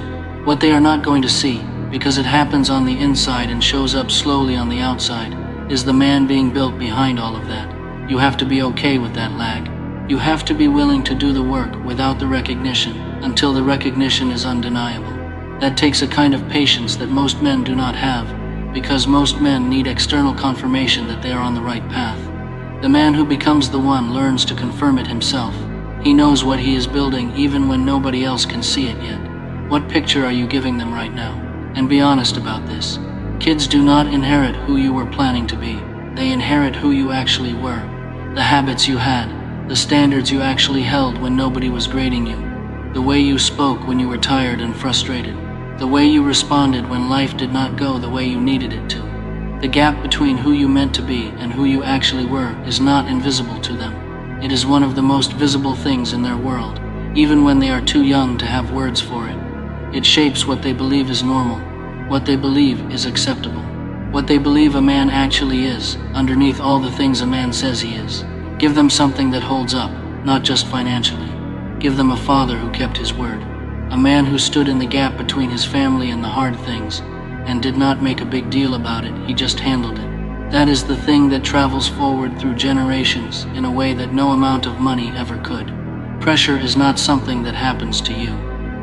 B: What they are not going to see, because it happens on the inside and shows up slowly on the outside, is the man being built behind all of that. You have to be okay with that lag. You have to be willing to do the work without the recognition until the recognition is undeniable. That takes a kind of patience that most men do not have, because most men need external confirmation that they are on the right path. The man who becomes the one learns to confirm it himself. He knows what he is building even when nobody else can see it yet. What picture are you giving them right now? And be honest about this. Kids do not inherit who you were planning to be. They inherit who you actually were. The habits you had, the standards you actually held when nobody was grading you, the way you spoke when you were tired and frustrated, the way you responded when life did not go the way you needed it to. The gap between who you meant to be and who you actually were is not invisible to them. It is one of the most visible things in their world, even when they are too young to have words for it. It shapes what they believe is normal, what they believe is acceptable, what they believe a man actually is, underneath all the things a man says he is. Give them something that holds up, not just financially. Give them a father who kept his word, a man who stood in the gap between his family and the hard things, and did not make a big deal about it, he just handled it. That is the thing that travels forward through generations in a way that no amount of money ever could. Pressure is not something that happens to you.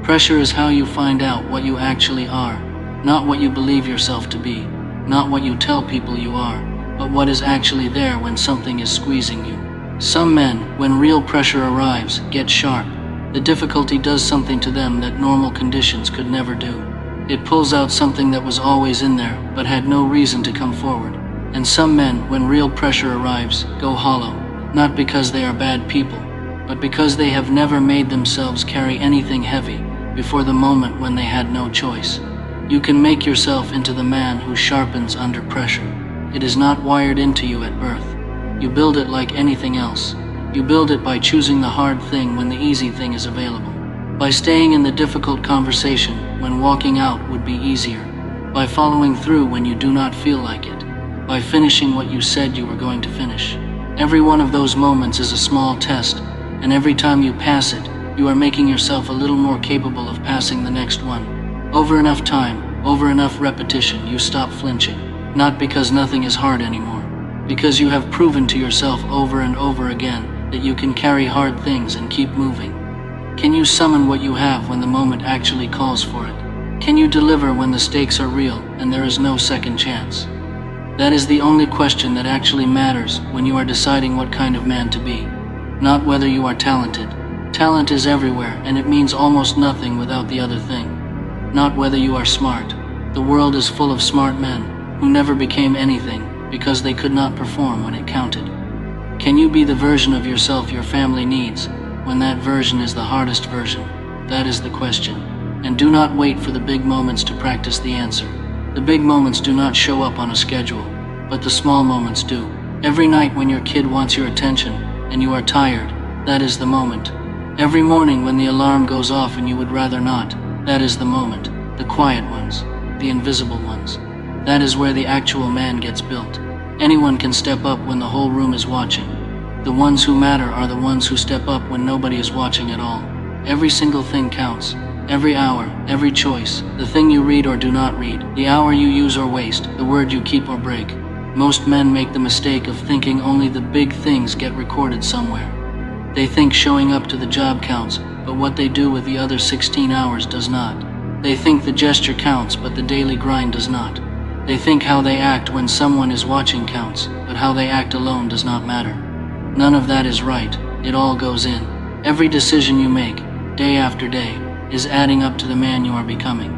B: Pressure is how you find out what you actually are, not what you believe yourself to be, not what you tell people you are, but what is actually there when something is squeezing you. Some men, when real pressure arrives, get sharp. The difficulty does something to them that normal conditions could never do. It pulls out something that was always in there, but had no reason to come forward. And some men, when real pressure arrives, go hollow, not because they are bad people, but because they have never made themselves carry anything heavy before the moment when they had no choice. You can make yourself into the man who sharpens under pressure. It is not wired into you at birth. You build it like anything else. You build it by choosing the hard thing when the easy thing is available. By staying in the difficult conversation when walking out would be easier. By following through when you do not feel like it. By finishing what you said you were going to finish. Every one of those moments is a small test, and every time you pass it, you are making yourself a little more capable of passing the next one. Over enough time, over enough repetition, you stop flinching. Not because nothing is hard anymore, because you have proven to yourself over and over again that you can carry hard things and keep moving. Can you summon what you have when the moment actually calls for it? Can you deliver when the stakes are real and there is no second chance? That is the only question that actually matters when you are deciding what kind of man to be, not whether you are talented. Talent is everywhere, and it means almost nothing without the other thing. Not whether you are smart. The world is full of smart men who never became anything because they could not perform when it counted. Can you be the version of yourself your family needs when that version is the hardest version? That is the question. And do not wait for the big moments to practice the answer. The big moments do not show up on a schedule, but the small moments do. Every night when your kid wants your attention and you are tired, that is the moment. Every morning when the alarm goes off and you would rather not, that is the moment. The quiet ones, the invisible ones. That is where the actual man gets built. Anyone can step up when the whole room is watching. The ones who matter are the ones who step up when nobody is watching at all. Every single thing counts. Every hour, every choice, the thing you read or do not read, the hour you use or waste, the word you keep or break. Most men make the mistake of thinking only the big things get recorded somewhere. They think showing up to the job counts, but what they do with the other 16 hours does not. They think the gesture counts, but the daily grind does not. They think how they act when someone is watching counts, but how they act alone does not matter. None of that is right. It all goes in. Every decision you make, day after day, is adding up to the man you are becoming.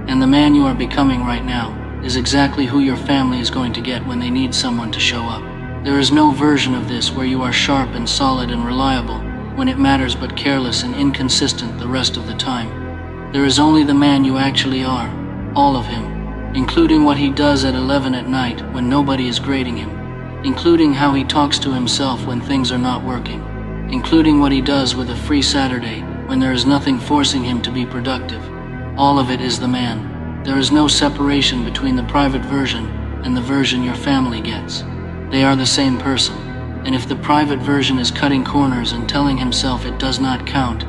B: And the man you are becoming right now is exactly who your family is going to get when they need someone to show up. There is no version of this where you are sharp and solid and reliable when it matters, but careless and inconsistent the rest of the time. There is only the man you actually are, all of him, including what he does at 11 at night when nobody is grading him, including how he talks to himself when things are not working, including what he does with a free Saturday when there is nothing forcing him to be productive. All of it is the man. There is no separation between the private version and the version your family gets. They are the same person. And if the private version is cutting corners and telling himself it does not count,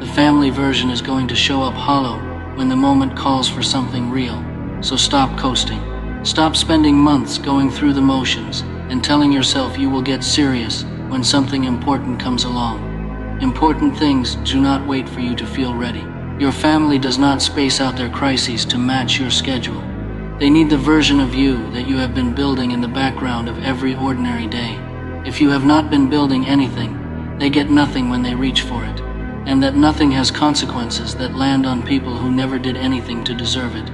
B: the family version is going to show up hollow when the moment calls for something real. So stop coasting. Stop spending months going through the motions and telling yourself you will get serious when something important comes along. Important things do not wait for you to feel ready. Your family does not space out their crises to match your schedule. They need the version of you that you have been building in the background of every ordinary day. If you have not been building anything, they get nothing when they reach for it, and that nothing has consequences that land on people who never did anything to deserve it.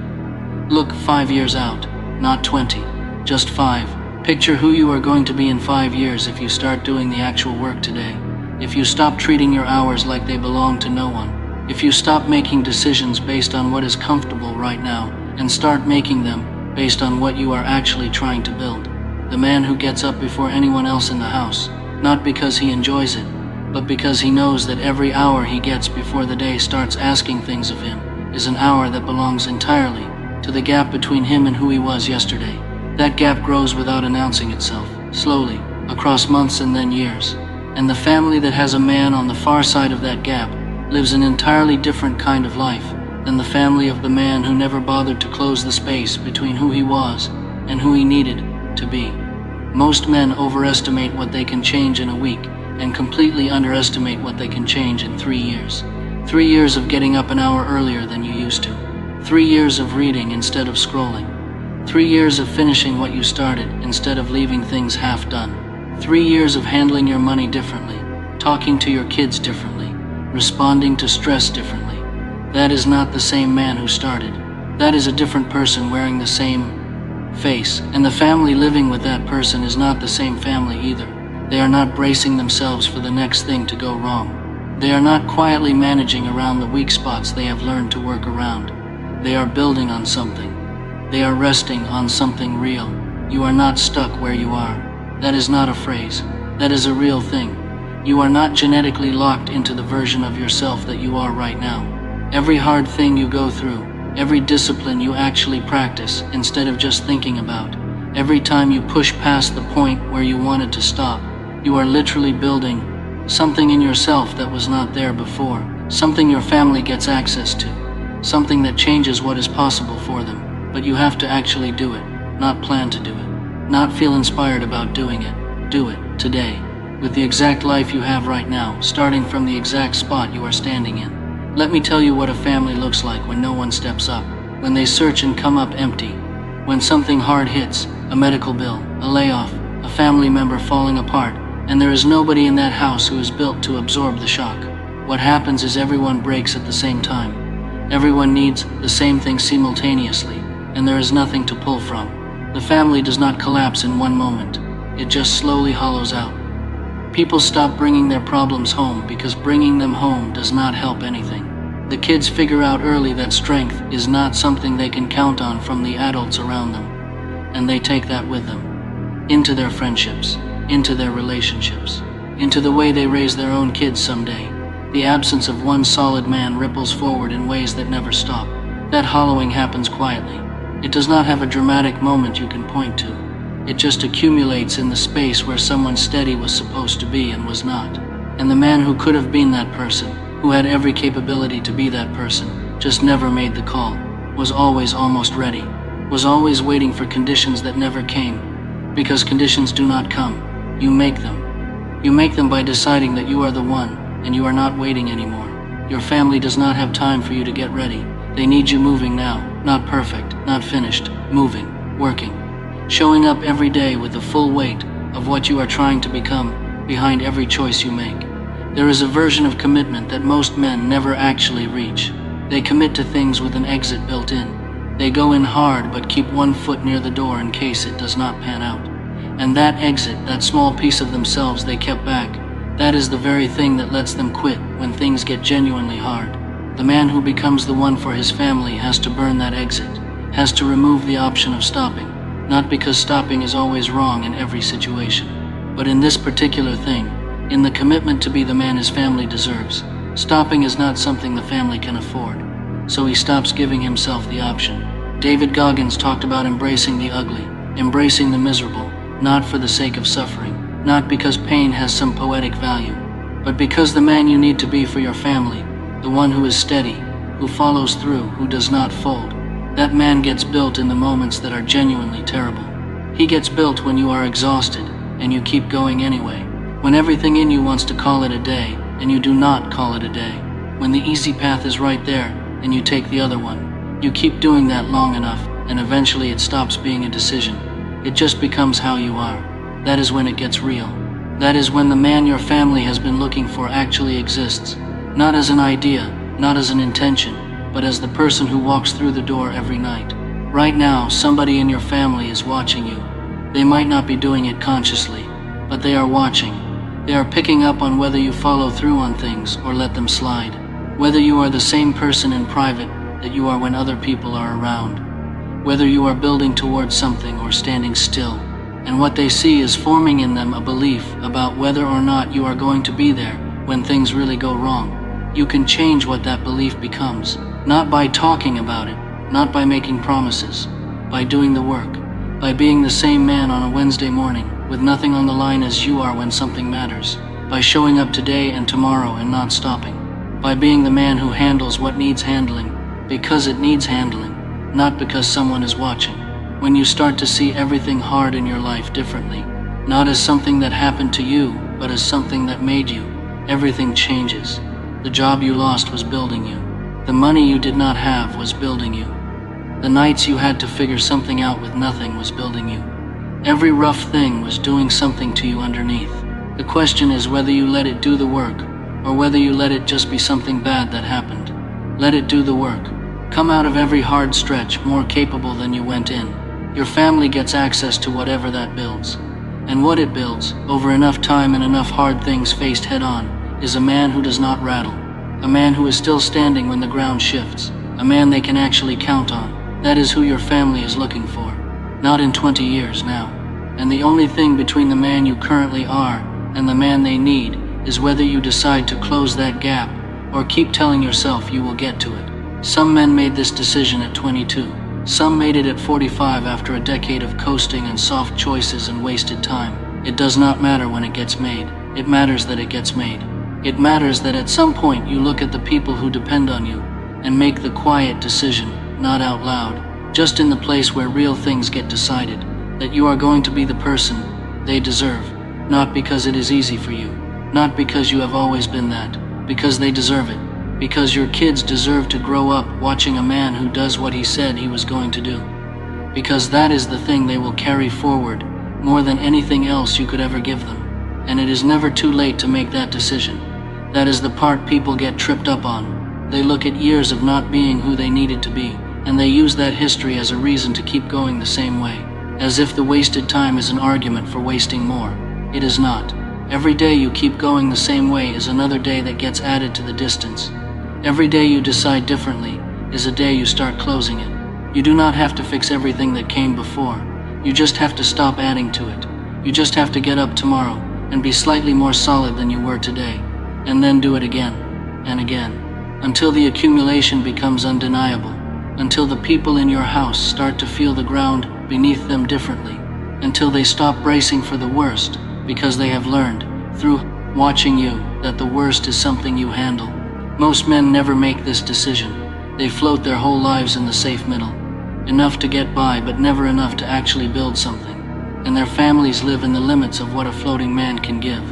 B: Look 5 years out, not 20, just 5. Picture who you are going to be in 5 years if you start doing the actual work today. If you stop treating your hours like they belong to no one. If you stop making decisions based on what is comfortable right now and start making them based on what you are actually trying to build. The man who gets up before anyone else in the house, not because he enjoys it, but because he knows that every hour he gets before the day starts asking things of him is an hour that belongs entirely to the gap between him and who he was yesterday. That gap grows without announcing itself, slowly, across months and then years. And the family that has a man on the far side of that gap lives an entirely different kind of life than the family of the man who never bothered to close the space between who he was and who he needed to be. Most men overestimate what they can change in a week and completely underestimate what they can change in 3 years. 3 years of getting up an hour earlier than you used to. 3 years of reading instead of scrolling. 3 years of finishing what you started instead of leaving things half done. 3 years of handling your money differently, talking to your kids differently, responding to stress differently. That is not the same man who started. That is a different person wearing the same face, and the family living with that person is not the same family either. They are not bracing themselves for the next thing to go wrong. They are not quietly managing around the weak spots they have learned to work around. They are building on something. They are resting on something real. You are not stuck where you are. That is not a phrase. That is a real thing. You are not genetically locked into the version of yourself that you are right now. Every hard thing you go through, every discipline you actually practice instead of just thinking about, every time you push past the point where you wanted to stop, you are literally building something in yourself that was not there before, something your family gets access to, something that changes what is possible for them. But you have to actually do it, not plan to do it, not feel inspired about doing it. Do it today. with the exact life you have right now, starting from the exact spot you are standing in. Let me tell you what a family looks like when no one steps up, when they search and come up empty, when something hard hits, a medical bill, a layoff, a family member falling apart, and there is nobody in that house who is built to absorb the shock. What happens is everyone breaks at the same time. Everyone needs the same thing simultaneously, and there is nothing to pull from. The family does not collapse in one moment. It just slowly hollows out. People stop bringing their problems home because bringing them home does not help anything. The kids figure out early that strength is not something they can count on from the adults around them, and they take that with them into their friendships, into their relationships, into the way they raise their own kids someday. The absence of one solid man ripples forward in ways that never stop. That hollowing happens quietly. It does not have a dramatic moment you can point to. It just accumulates in the space where someone steady was supposed to be and was not. And the man who could have been that person, who had every capability to be that person, just never made the call, was always almost ready, was always waiting for conditions that never came. Because conditions do not come, you make them. You make them by deciding that you are the one, and you are not waiting anymore. Your family does not have time for you to get ready. They need you moving now, not perfect, not finished, moving, working, showing up every day with the full weight of what you are trying to become behind every choice you make. There is a version of commitment that most men never actually reach. They commit to things with an exit built in. They go in hard but keep one foot near the door in case it does not pan out. And that exit, that small piece of themselves they kept back, that is the very thing that lets them quit when things get genuinely hard. The man who becomes the one for his family has to burn that exit, has to remove the option of stopping, not because stopping is always wrong in every situation, but in this particular thing, in the commitment to be the man his family deserves. Stopping is not something the family can afford, so he stops giving himself the option. David Goggins talked about embracing the ugly, embracing the miserable, not for the sake of suffering, not because pain has some poetic value, but because the man you need to be for your family, the one who is steady, who follows through, who does not fold. That man gets built in the moments that are genuinely terrible. He gets built when you are exhausted and you keep going anyway, when everything in you wants to call it a day and you do not call it a day, when the easy path is right there and you take the other one. You keep doing that long enough and eventually it stops being a decision. It just becomes how you are. That is when it gets real. That is when the man your family has been looking for actually exists, not as an idea, not as an intention, but as the person who walks through the door every night. Right now, somebody in your family is watching you. They might not be doing it consciously, but they are watching. They are picking up on whether you follow through on things or let them slide, whether you are the same person in private that you are when other people are around, whether you are building towards something or standing still. And what they see is forming in them a belief about whether or not you are going to be there when things really go wrong. You can change what that belief becomes, not by talking about it, not by making promises, by doing the work, by being the same man on a Wednesday morning with nothing on the line as you are when something matters, by showing up today and tomorrow and not stopping, by being the man who handles what needs handling because it needs handling, not because someone is watching. When you start to see everything hard in your life differently, not as something that happened to you, but as something that made you, everything changes. The job you lost was building you. The money you did not have was building you. The nights you had to figure something out with nothing was building you. Every rough thing was doing something to you underneath. The question is whether you let it do the work, or whether you let it just be something bad that happened. Let it do the work. Come out of every hard stretch more capable than you went in. Your family gets access to whatever that builds. And what it builds, over enough time and enough hard things faced head-on, is a man who does not rattle. A man who is still standing when the ground shifts. A man they can actually count on. That is who your family is looking for. Not in 20 years now. And the only thing between the man you currently are and the man they need is whether you decide to close that gap or keep telling yourself you will get to it. Some men made this decision at 22. Some made it at 45 after a decade of coasting and soft choices and wasted time. It does not matter when it gets made. It matters that it gets made. It matters that at some point you look at the people who depend on you and make the quiet decision, not out loud, just in the place where real things get decided, that you are going to be the person they deserve. Not because it is easy for you, not because you have always been that, because they deserve it. Because your kids deserve to grow up watching a man who does what he said he was going to do. Because that is the thing they will carry forward more than anything else you could ever give them. And it is never too late to make that decision. That is the part people get tripped up on. They look at years of not being who they needed to be, and they use that history as a reason to keep going the same way. As if the wasted time is an argument for wasting more. It is not. Every day you keep going the same way is another day that gets added to the distance. Every day you decide differently is a day you start closing it. You do not have to fix everything that came before. You just have to stop adding to it. You just have to get up tomorrow and be slightly more solid than you were today, and then do it again and again, until the accumulation becomes undeniable, until the people in your house start to feel the ground beneath them differently, until they stop bracing for the worst because they have learned, through watching you, that the worst is something you handle. Most men never make this decision. They float their whole lives in the safe middle. Enough to get by, but never enough to actually build something. And their families live in the limits of what a floating man can give.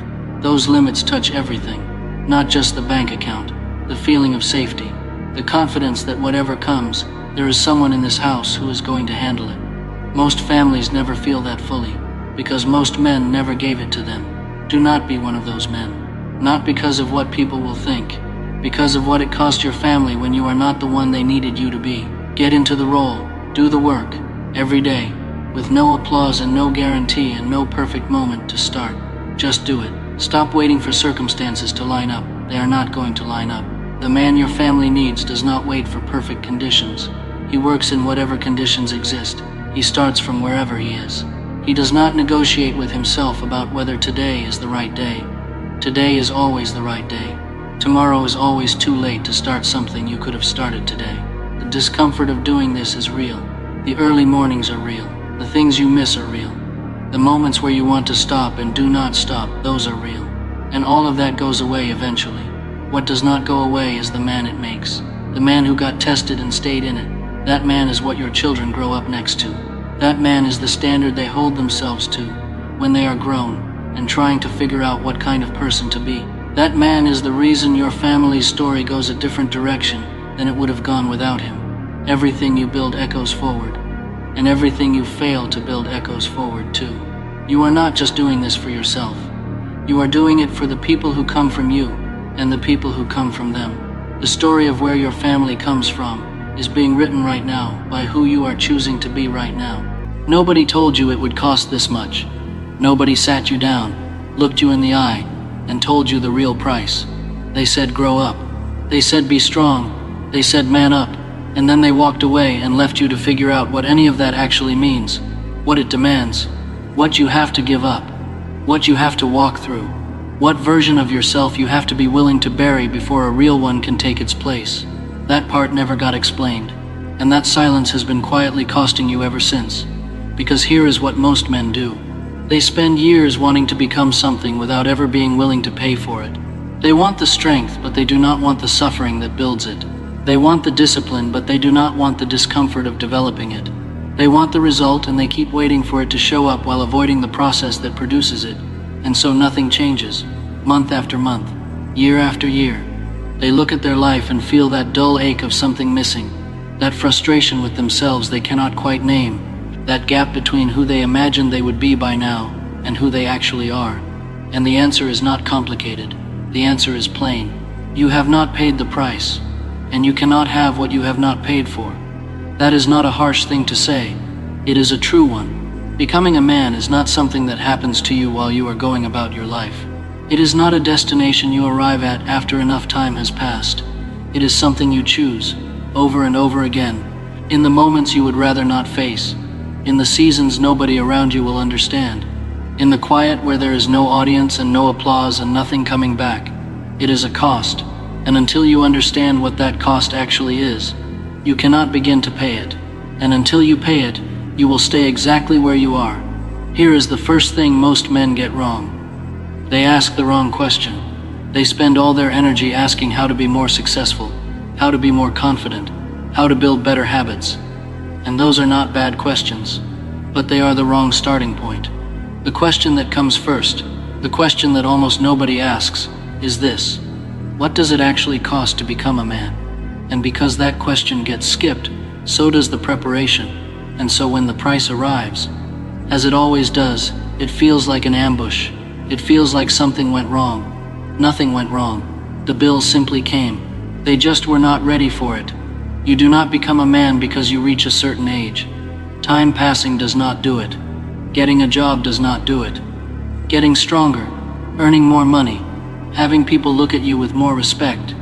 B: Those limits touch everything, not just the bank account, the feeling of safety, the confidence that whatever comes, there is someone in this house who is going to handle it. Most families never feel that fully, because most men never gave it to them. Do not be one of those men. Not because of what people will think, because of what it cost your family when you are not the one they needed you to be. Get into the role, do the work, every day, with no applause and no guarantee and no perfect moment to start. Just do it. Stop waiting for circumstances to line up. They are not going to line up. The man your family needs does not wait for perfect conditions. He works in whatever conditions exist. He starts from wherever he is. He does not negotiate with himself about whether today is the right day. Today is always the right day. Tomorrow is always too late to start something you could have started today. The discomfort of doing this is real. The early mornings are real. The things you miss are real. The moments where you want to stop and do not stop, those are real. And all of that goes away eventually. What does not go away is the man it makes. The man who got tested and stayed in it. That man is what your children grow up next to. That man is the standard they hold themselves to when they are grown and trying to figure out what kind of person to be. That man is the reason your family's story goes a different direction than it would have gone without him. Everything you build echoes forward, and everything you fail to build echoes forward too. You are not just doing this for yourself. You are doing it for the people who come from you and the people who come from them. The story of where your family comes from is being written right now by who you are choosing to be right now. Nobody told you it would cost this much. Nobody sat you down, looked you in the eye, and told you the real price. They said grow up. They said be strong. They said man up. And then they walked away and left you to figure out what any of that actually means, what it demands, what you have to give up, what you have to walk through, what version of yourself you have to be willing to bury before a real one can take its place. That part never got explained, and that silence has been quietly costing you ever since. Because here is what most men do. They spend years wanting to become something without ever being willing to pay for it. They want the strength, but they do not want the suffering that builds it. They want the discipline, but they do not want the discomfort of developing it. They want the result, and they keep waiting for it to show up while avoiding the process that produces it. And so nothing changes, month after month, year after year. They look at their life and feel that dull ache of something missing, that frustration with themselves they cannot quite name, that gap between who they imagined they would be by now and who they actually are. And the answer is not complicated. The answer is plain. You have not paid the price, and you cannot have what you have not paid for. That is not a harsh thing to say. It is a true one. Becoming a man is not something that happens to you while you are going about your life. It is not a destination you arrive at after enough time has passed. It is something you choose, over and over again, in the moments you would rather not face, in the seasons nobody around you will understand, in the quiet where there is no audience and no applause and nothing coming back. It is a cost, and until you understand what that cost actually is, you cannot begin to pay it. And until you pay it, you will stay exactly where you are. Here is the first thing most men get wrong. They ask the wrong question. They spend all their energy asking how to be more successful, how to be more confident, how to build better habits. And those are not bad questions, but they are the wrong starting point. The question that comes first The question that almost nobody asks is this: what does it actually cost to become a man? And because that question gets skipped, so does the preparation. And so when the price arrives, as it always does, it feels like an ambush. It feels like something went wrong. Nothing went wrong. The bill simply came. They just were not ready for it. You do not become a man because you reach a certain age. Time passing does not do it. Getting a job does not do it. Getting stronger, earning more money, having people look at you with more respect,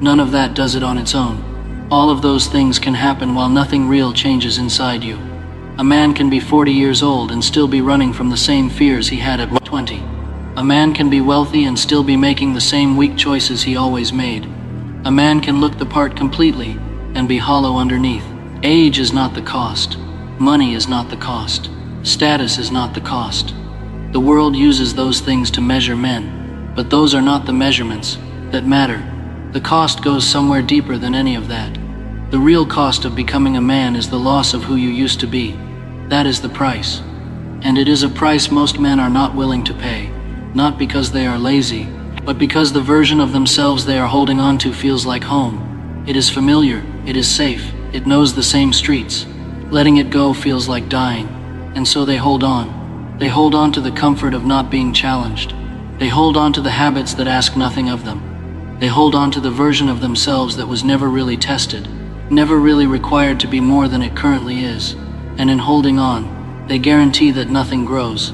B: none of that does it on its own. All of those things can happen while nothing real changes inside you. A man can be 40 years old and still be running from the same fears he had at 20. A man can be wealthy and still be making the same weak choices he always made. A man can look the part completely and be hollow underneath. Age is not the cost. Money is not the cost. Status is not the cost. The world uses those things to measure men, but those are not the measurements that matter. The cost goes somewhere deeper than any of that. The real cost of becoming a man is the loss of who you used to be. That is the price. And it is a price most men are not willing to pay, not because they are lazy, but because the version of themselves they are holding on to feels like home. It is familiar, it is safe, it knows the same streets. Letting it go feels like dying, and so they hold on. They hold on to the comfort of not being challenged. They hold on to the habits that ask nothing of them. They hold on to the version of themselves that was never really tested, never really required to be more than it currently is. And in holding on, they guarantee that nothing grows.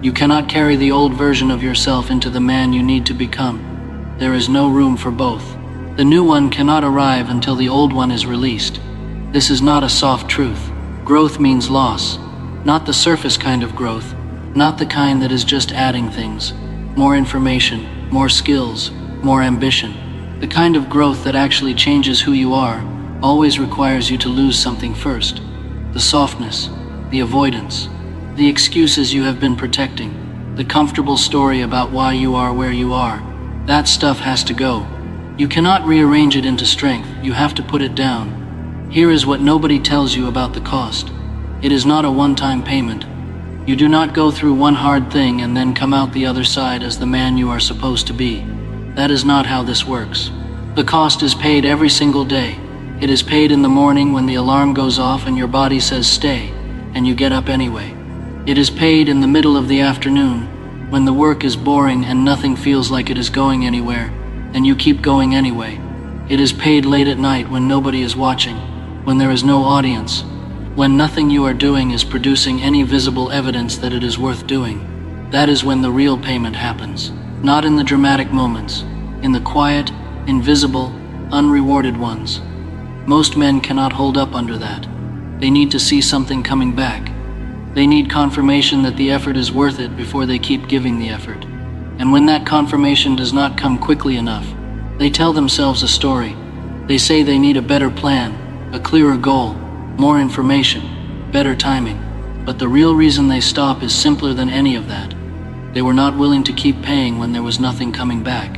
B: You cannot carry the old version of yourself into the man you need to become. There is no room for both. The new one cannot arrive until the old one is released. This is not a soft truth. Growth means loss. Not the surface kind of growth. Not the kind that is just adding things. More information, more skills, more ambition. The kind of growth that actually changes who you are always requires you to lose something first. The softness, the avoidance, the excuses you have been protecting, the comfortable story about why you are where you are. That stuff has to go. You cannot rearrange it into strength, you have to put it down. Here is what nobody tells you about the cost. It is not a one-time payment. You do not go through one hard thing and then come out the other side as the man you are supposed to be. That is not how this works. The cost is paid every single day. It is paid in the morning when the alarm goes off and your body says stay, and you get up anyway. It is paid in the middle of the afternoon when the work is boring and nothing feels like it is going anywhere, and you keep going anyway. It is paid late at night when nobody is watching, when there is no audience, when nothing you are doing is producing any visible evidence that it is worth doing. That is when the real payment happens. Not in the dramatic moments, in the quiet, invisible, unrewarded ones. Most men cannot hold up under that. They need to see something coming back. They need confirmation that the effort is worth it before they keep giving the effort. And when that confirmation does not come quickly enough, they tell themselves a story. They say they need a better plan, a clearer goal, more information, better timing. But the real reason they stop is simpler than any of that. They were not willing to keep paying when there was nothing coming back.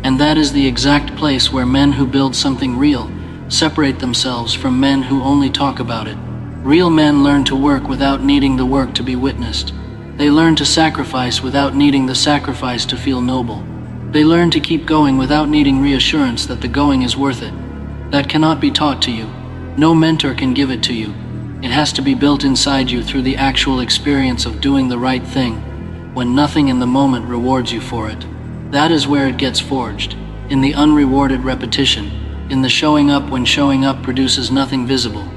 B: And that is the exact place where men who build something real separate themselves from men who only talk about it. Real men learn to work without needing the work to be witnessed. They learn to sacrifice without needing the sacrifice to feel noble. They learn to keep going without needing reassurance that the going is worth it. That cannot be taught to you. No mentor can give it to you. It has to be built inside you through the actual experience of doing the right thing, when nothing in the moment rewards you for it. That is where it gets forged, in the unrewarded repetition, in the showing up when showing up produces nothing visible.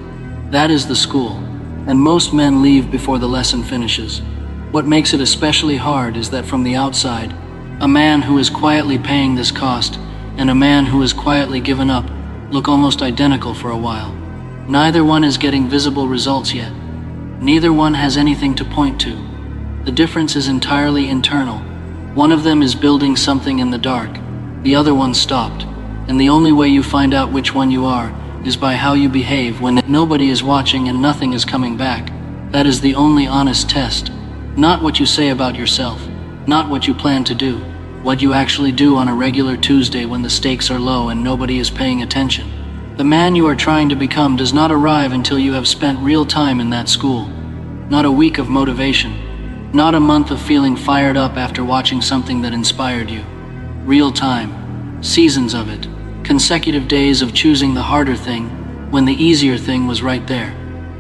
B: That is the school, and most men leave before the lesson finishes. What makes it especially hard is that from the outside, a man who is quietly paying this cost and a man who is quietly given up look almost identical for a while. Neither one is getting visible results yet. Neither one has anything to point to. The difference is entirely internal. One of them is building something in the dark. The other one stopped. And the only way you find out which one you are is by how you behave when nobody is watching and nothing is coming back. That is the only honest test. Not what you say about yourself. Not what you plan to do. What you actually do on a regular Tuesday when the stakes are low and nobody is paying attention. The man you are trying to become does not arrive until you have spent real time in that school. Not a week of motivation. Not a month of feeling fired up after watching something that inspired you. Real time, seasons of it, consecutive days of choosing the harder thing when the easier thing was right there.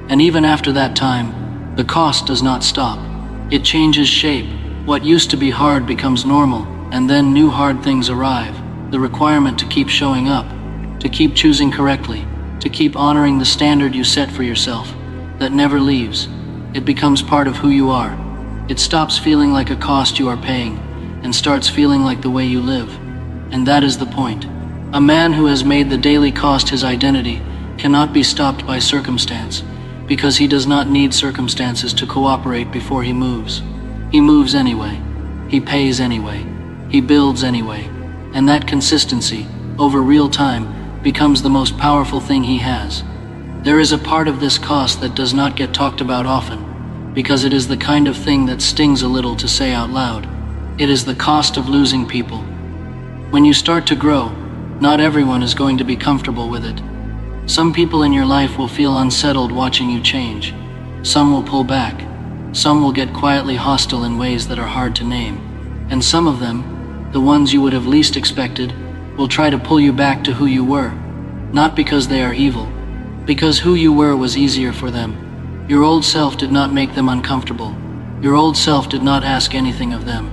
B: And even after that time, the cost does not stop. It changes shape. What used to be hard becomes normal, and then new hard things arrive. The requirement to keep showing up, to keep choosing correctly, to keep honoring the standard you set for yourself, that never leaves. It becomes part of who you are. It stops feeling like a cost you are paying, and starts feeling like the way you live. And that is the point. A man who has made the daily cost his identity cannot be stopped by circumstance, because he does not need circumstances to cooperate before he moves. He moves anyway. He pays anyway. He builds anyway. And that consistency, over real time, becomes the most powerful thing he has. There is a part of this cost that does not get talked about often, because it is the kind of thing that stings a little to say out loud. It is the cost of losing people. When you start to grow, not everyone is going to be comfortable with it. Some people in your life will feel unsettled watching you change. Some will pull back. Some will get quietly hostile in ways that are hard to name. And some of them, the ones you would have least expected, will try to pull you back to who you were. Not because they are evil, because who you were was easier for them. Your old self did not make them uncomfortable. Your old self did not ask anything of them.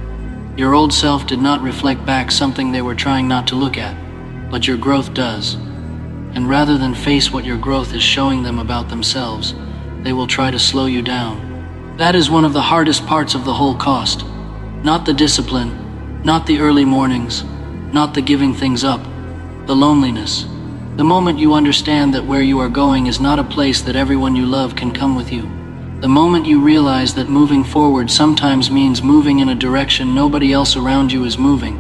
B: Your old self did not reflect back something they were trying not to look at, but your growth does. And rather than face what your growth is showing them about themselves, they will try to slow you down. That is one of the hardest parts of the whole cost. Not the discipline, not the early mornings, not the giving things up, the loneliness. The moment you understand that where you are going is not a place that everyone you love can come with you. The moment you realize that moving forward sometimes means moving in a direction nobody else around you is moving.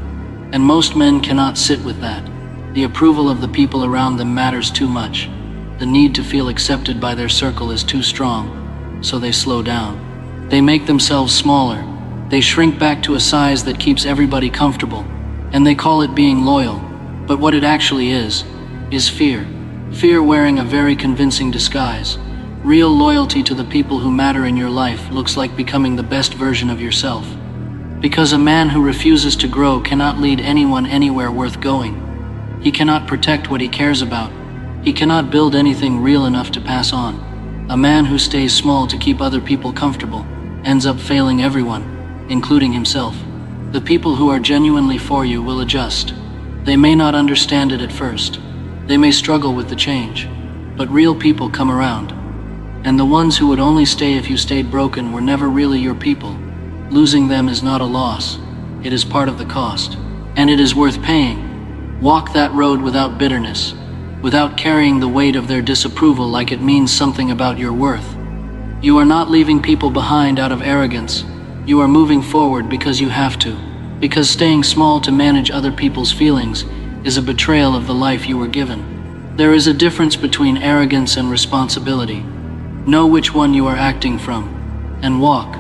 B: And most men cannot sit with that. The approval of the people around them matters too much. The need to feel accepted by their circle is too strong, so they slow down. They make themselves smaller. They shrink back to a size that keeps everybody comfortable, and they call it being loyal. But what it actually is fear. Fear wearing a very convincing disguise. Real loyalty to the people who matter in your life looks like becoming the best version of yourself. Because a man who refuses to grow cannot lead anyone anywhere worth going. He cannot protect what he cares about. He cannot build anything real enough to pass on. A man who stays small to keep other people comfortable ends up failing everyone, including himself. The people who are genuinely for you will adjust. They may not understand it at first. They may struggle with the change. But real people come around. And the ones who would only stay if you stayed broken were never really your people. Losing them is not a loss. It is part of the cost. And it is worth paying. Walk that road without bitterness, without carrying the weight of their disapproval like it means something about your worth. You are not leaving people behind out of arrogance. You are moving forward because you have to, because staying small to manage other people's feelings is a betrayal of the life you were given. There is a difference between arrogance and responsibility. Know which one you are acting from, and walk,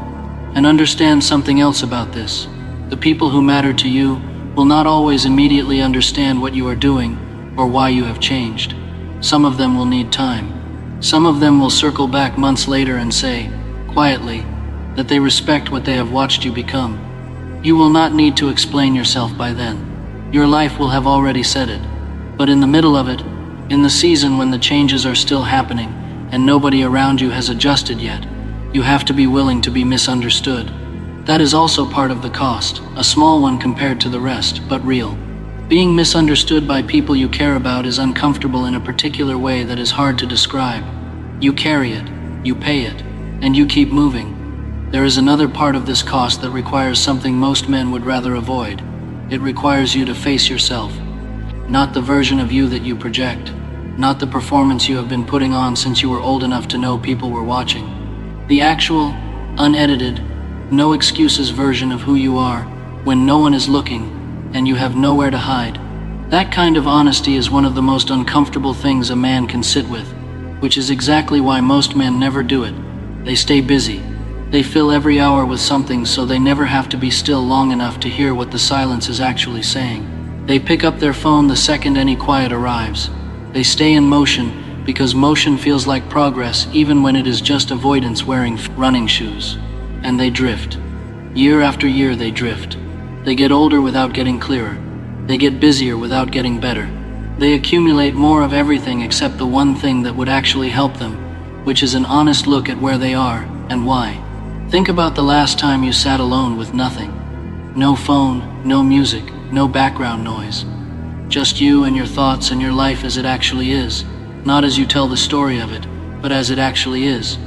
B: and understand something else about this. The people who matter to you will not always immediately understand what you are doing or why you have changed. Some of them will need time. Some of them will circle back months later and say, quietly, that they respect what they have watched you become. You will not need to explain yourself by then. Your life will have already said it. But in the middle of it, in the season when the changes are still happening and nobody around you has adjusted yet, you have to be willing to be misunderstood. That is also part of the cost, a small one compared to the rest, but real. Being misunderstood by people you care about is uncomfortable in a particular way that is hard to describe. You carry it, you pay it, and you keep moving. There is another part of this cost that requires something most men would rather avoid. It requires you to face yourself. Not the version of you that you project. Not the performance you have been putting on since you were old enough to know people were watching. The actual, unedited, no excuses version of who you are when no one is looking and you have nowhere to hide. That kind of honesty is one of the most uncomfortable things a man can sit with, which is exactly why most men never do it. They stay busy. They fill every hour with something so they never have to be still long enough to hear what the silence is actually saying. They pick up their phone the second any quiet arrives. They stay in motion because motion feels like progress even when it is just avoidance wearing running shoes. and they drift. Year after year they drift. They get older without getting clearer. They get busier without getting better. They accumulate more of everything except the one thing that would actually help them, which is an honest look at where they are and why. Think about the last time you sat alone with nothing. No phone, no music, no background noise. Just you and your thoughts and your life as it actually is, not as you tell the story of it, but as it actually is.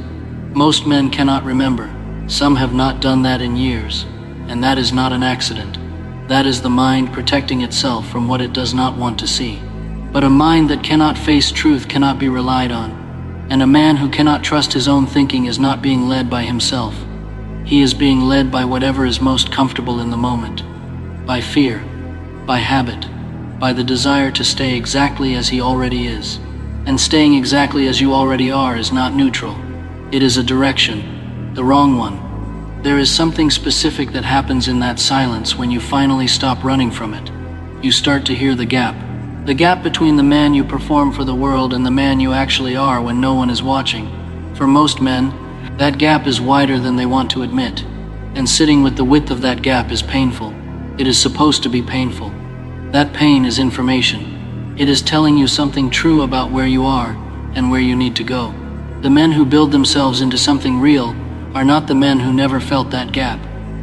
B: Most men cannot remember. Some have not done that in years, and that is not an accident. That is the mind protecting itself from what it does not want to see. But a mind that cannot face truth cannot be relied on, and a man who cannot trust his own thinking is not being led by himself. He is being led by whatever is most comfortable in the moment, by fear, by habit, by the desire to stay exactly as he already is. And staying exactly as you already are is not neutral. It is a direction, the wrong one. There is something specific that happens in that silence when you finally stop running from it. You start to hear the gap between the man you perform for the world and the man you actually are when no one is watching. For most men, that gap is wider than they want to admit, and sitting with the width of that gap is painful. It is supposed to be painful. That pain is information. It is telling you something true about where you are and where you need to go. The men who build themselves into something real are not the men who never felt that gap.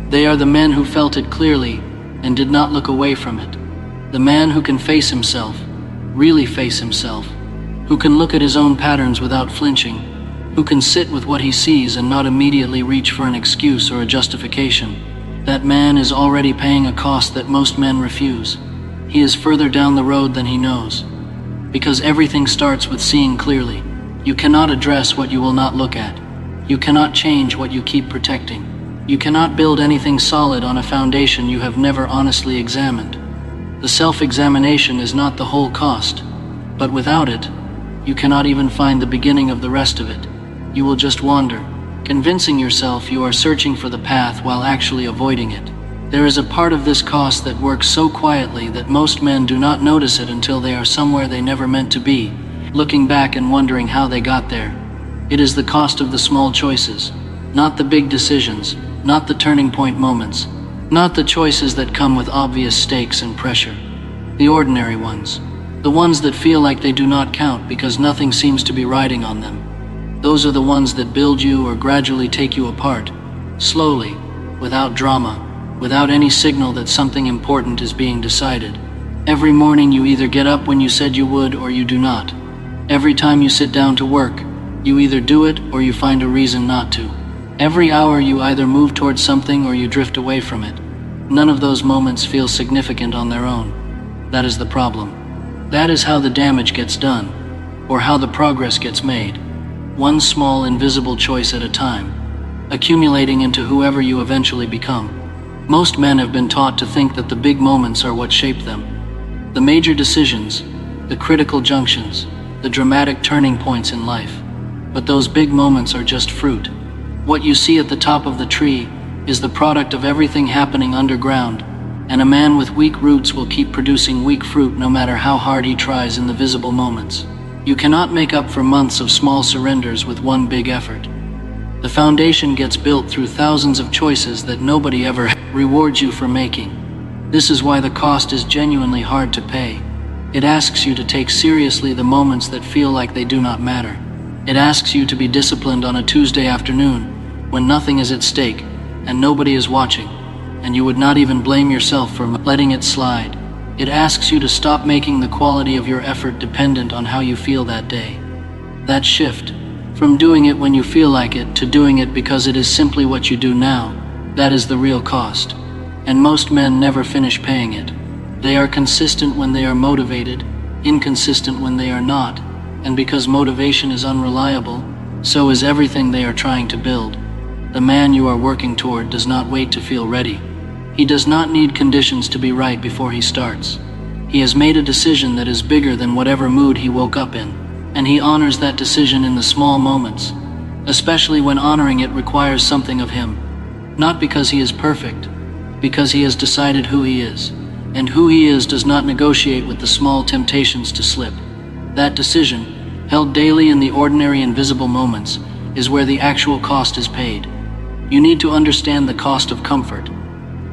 B: They are the men who felt it clearly and did not look away from it. The man who can face himself, really face himself, who can look at his own patterns without flinching, who can sit with what he sees and not immediately reach for an excuse or a justification. That man is already paying a cost that most men refuse. He is further down the road than he knows. Because everything starts with seeing clearly. You cannot address what you will not look at. You cannot change what you keep protecting. You cannot build anything solid on a foundation you have never honestly examined. The self-examination is not the whole cost, but without it, you cannot even find the beginning of the rest of it. You will just wander, convincing yourself you are searching for the path while actually avoiding it. There is a part of this cost that works so quietly that most men do not notice it until they are somewhere they never meant to be, looking back and wondering how they got there. It is the cost of the small choices, not the big decisions, not the turning point moments, not the choices that come with obvious stakes and pressure. The ordinary ones, the ones that feel like they do not count because nothing seems to be riding on them. Those are the ones that build you or gradually take you apart, slowly, without drama, without any signal that something important is being decided. Every morning you either get up when you said you would or you do not. Every time you sit down to work, you either do it or you find a reason not to. Every hour you either move towards something or you drift away from it. None of those moments feel significant on their own. That is the problem. That is how the damage gets done, or how the progress gets made. One small invisible choice at a time, accumulating into whoever you eventually become. Most men have been taught to think that the big moments are what shape them. The major decisions, the critical junctions, the dramatic turning points in life. But those big moments are just fruit. What you see at the top of the tree is the product of everything happening underground, and a man with weak roots will keep producing weak fruit no matter how hard he tries in the visible moments. You cannot make up for months of small surrenders with one big effort. The foundation gets built through thousands of choices that nobody ever rewards you for making. This is why the cost is genuinely hard to pay. It asks you to take seriously the moments that feel like they do not matter. It asks you to be disciplined on a Tuesday afternoon when nothing is at stake and nobody is watching, and you would not even blame yourself for letting it slide. It asks you to stop making the quality of your effort dependent on how you feel that day. That shift, from doing it when you feel like it to doing it because it is simply what you do now, that is the real cost. And most men never finish paying it. They are consistent when they are motivated, inconsistent when they are not, and because motivation is unreliable, so is everything they are trying to build. The man you are working toward does not wait to feel ready. He does not need conditions to be right before he starts. He has made a decision that is bigger than whatever mood he woke up in, and he honors that decision in the small moments, especially when honoring it requires something of him. Not because he is perfect, because he has decided who he is, and who he is does not negotiate with the small temptations to slip. That decision, held daily in the ordinary invisible moments, is where the actual cost is paid. You need to understand the cost of comfort,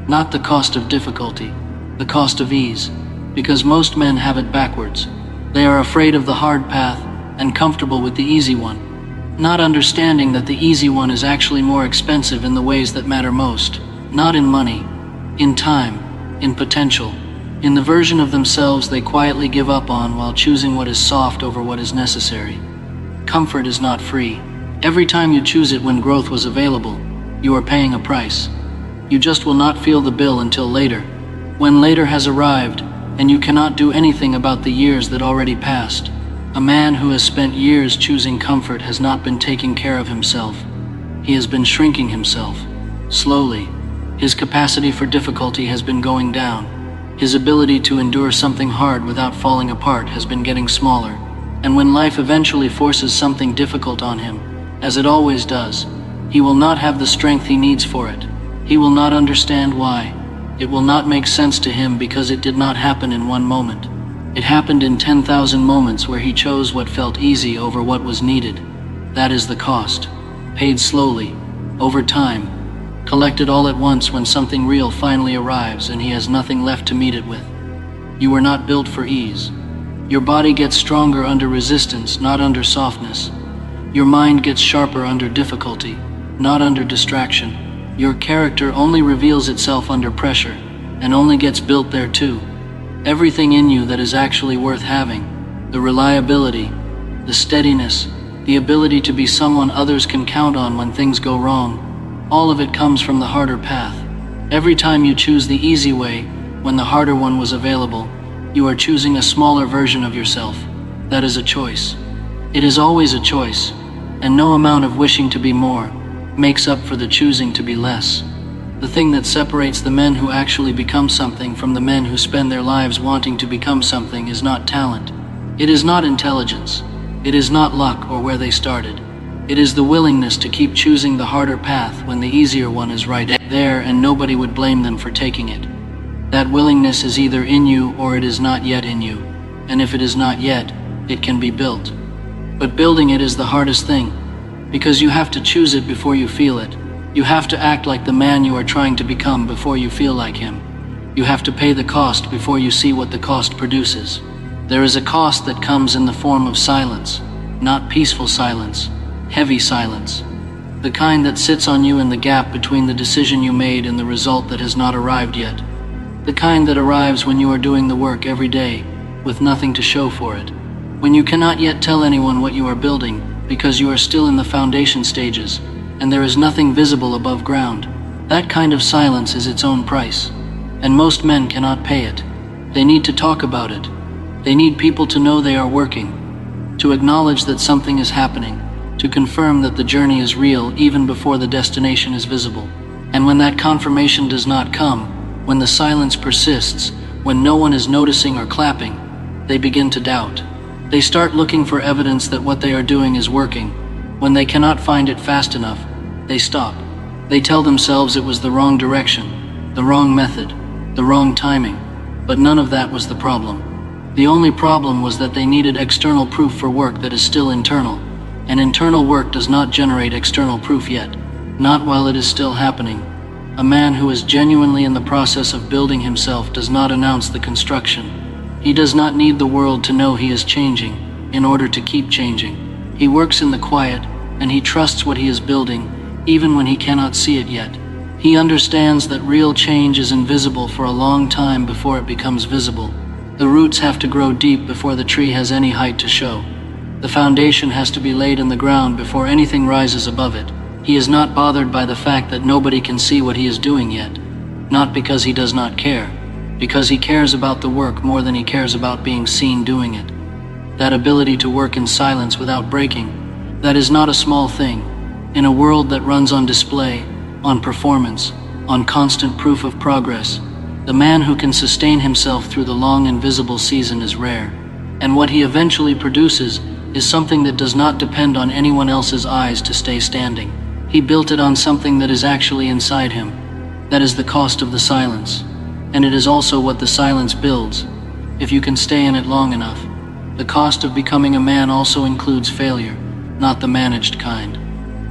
B: not the cost of difficulty, the cost of ease, because most men have it backwards. They are afraid of the hard path and comfortable with the easy one, not understanding that the easy one is actually more expensive in the ways that matter most, not in money, in time, in potential, in the version of themselves they quietly give up on while choosing what is soft over what is necessary. Comfort is not free. Every time you choose it when growth was available, you are paying a price. You just will not feel the bill until later, when later has arrived and you cannot do anything about the years that already passed. A man who has spent years choosing comfort has not been taking care of himself. He has been shrinking himself. Slowly, his capacity for difficulty has been going down. His ability to endure something hard without falling apart has been getting smaller. And when life eventually forces something difficult on him, as it always does, he will not have the strength he needs for it. He will not understand why. It will not make sense to him because it did not happen in one moment. It happened in 10,000 moments where he chose what felt easy over what was needed. That is the cost. Paid slowly, over time, collected all at once when something real finally arrives and he has nothing left to meet it with. You were not built for ease. Your body gets stronger under resistance, not under softness. Your mind gets sharper under difficulty, not under distraction. Your character only reveals itself under pressure, and only gets built there too. Everything in you that is actually worth having, the reliability, the steadiness, the ability to be someone others can count on when things go wrong, all of it comes from the harder path. Every time you choose the easy way, when the harder one was available, you are choosing a smaller version of yourself. That is a choice. It is always a choice, and no amount of wishing to be more makes up for the choosing to be less. The thing that separates the men who actually become something from the men who spend their lives wanting to become something is not talent. It is not intelligence. It is not luck or where they started. It is the willingness to keep choosing the harder path when the easier one is right there and nobody would blame them for taking it. That willingness is either in you or it is not yet in you. And if it is not yet, it can be built. But building it is the hardest thing, because you have to choose it before you feel it. You have to act like the man you are trying to become before you feel like him. You have to pay the cost before you see what the cost produces. There is a cost that comes in the form of silence, not peaceful silence, heavy silence. The kind that sits on you in the gap between the decision you made and the result that has not arrived yet. The kind that arrives when you are doing the work every day, with nothing to show for it. When you cannot yet tell anyone what you are building, because you are still in the foundation stages, and there is nothing visible above ground. That kind of silence is its own price, and most men cannot pay it. They need to talk about it. They need people to know they are working, to acknowledge that something is happening, to confirm that the journey is real even before the destination is visible. And when that confirmation does not come, when the silence persists, when no one is noticing or clapping, they begin to doubt. They start looking for evidence that what they are doing is working. When they cannot find it fast enough, they stop. They tell themselves it was the wrong direction, the wrong method, the wrong timing, but none of that was the problem. The only problem was that they needed external proof for work that is still internal, and internal work does not generate external proof yet, not while it is still happening. A man who is genuinely in the process of building himself does not announce the construction. He does not need the world to know he is changing in order to keep changing. He works in the quiet, and he trusts what he is building, even when he cannot see it yet. He understands that real change is invisible for a long time before it becomes visible. The roots have to grow deep before the tree has any height to show. The foundation has to be laid in the ground before anything rises above it. He is not bothered by the fact that nobody can see what he is doing yet, not because he does not care, because he cares about the work more than he cares about being seen doing it. That ability to work in silence without breaking, that is not a small thing. In a world that runs on display, on performance, on constant proof of progress, the man who can sustain himself through the long invisible season is rare. And what he eventually produces is something that does not depend on anyone else's eyes to stay standing. He built it on something that is actually inside him. That is the cost of the silence. And it is also what the silence builds, if you can stay in it long enough. The cost of becoming a man also includes failure, not the managed kind.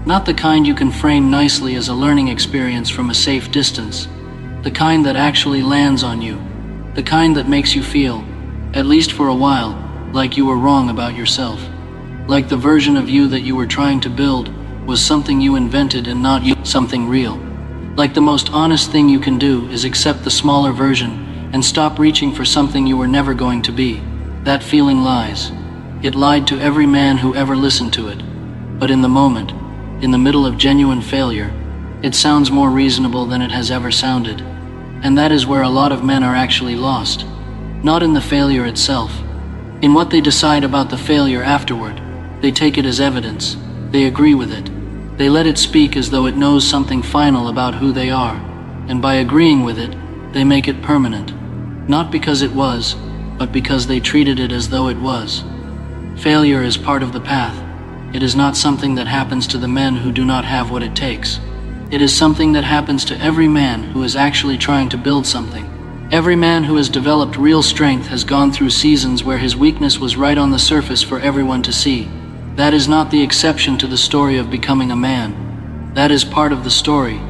B: Not the kind you can frame nicely as a learning experience from a safe distance. The kind that actually lands on you. The kind that makes you feel, at least for a while, like you were wrong about yourself. Like the version of you that you were trying to build was something you invented and not you, something real. Like the most honest thing you can do is accept the smaller version and stop reaching for something you were never going to be. That feeling lies. It lied to every man who ever listened to it. But in the moment, in the middle of genuine failure, it sounds more reasonable than it has ever sounded. And that is where a lot of men are actually lost. Not in the failure itself. In what they decide about the failure afterward. They take it as evidence. They agree with it. They let it speak as though it knows something final about who they are. And by agreeing with it, they make it permanent. Not because it was, but because they treated it as though it was. Failure is part of the path. It is not something that happens to the men who do not have what it takes. It is something that happens to every man who is actually trying to build something. Every man who has developed real strength has gone through seasons where his weakness was right on the surface for everyone to see. That is not the exception to the story of becoming a man. That is part of the story.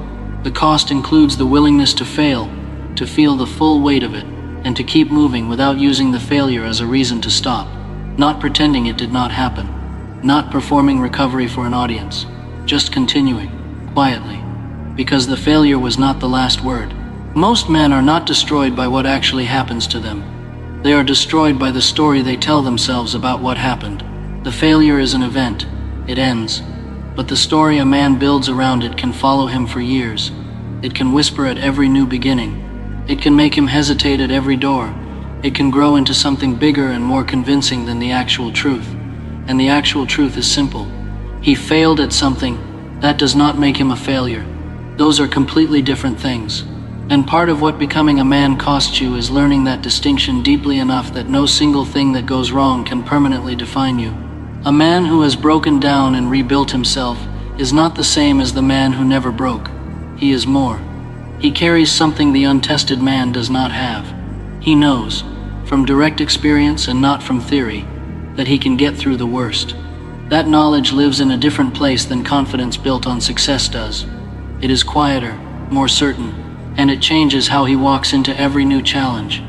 B: The cost includes the willingness to fail, to feel the full weight of it, and to keep moving without using the failure as a reason to stop. Not pretending it did not happen. Not performing recovery for an audience. Just continuing, quietly. Because the failure was not the last word. Most men are not destroyed by what actually happens to them. They are destroyed by the story they tell themselves about what happened. The failure is an event. It ends. But the story a man builds around it can follow him for years. It can whisper at every new beginning. It can make him hesitate at every door. It can grow into something bigger and more convincing than the actual truth. And the actual truth is simple. He failed at something. That does not make him a failure. Those are completely different things. And part of what becoming a man costs you is learning that distinction deeply enough that no single thing that goes wrong can permanently define you. A man who has broken down and rebuilt himself is not the same as the man who never broke. He is more. He carries something the untested man does not have. He knows, from direct experience and not from theory, that he can get through the worst. That knowledge lives in a different place than confidence built on success does. It is quieter, more certain, and it changes how he walks into every new challenge.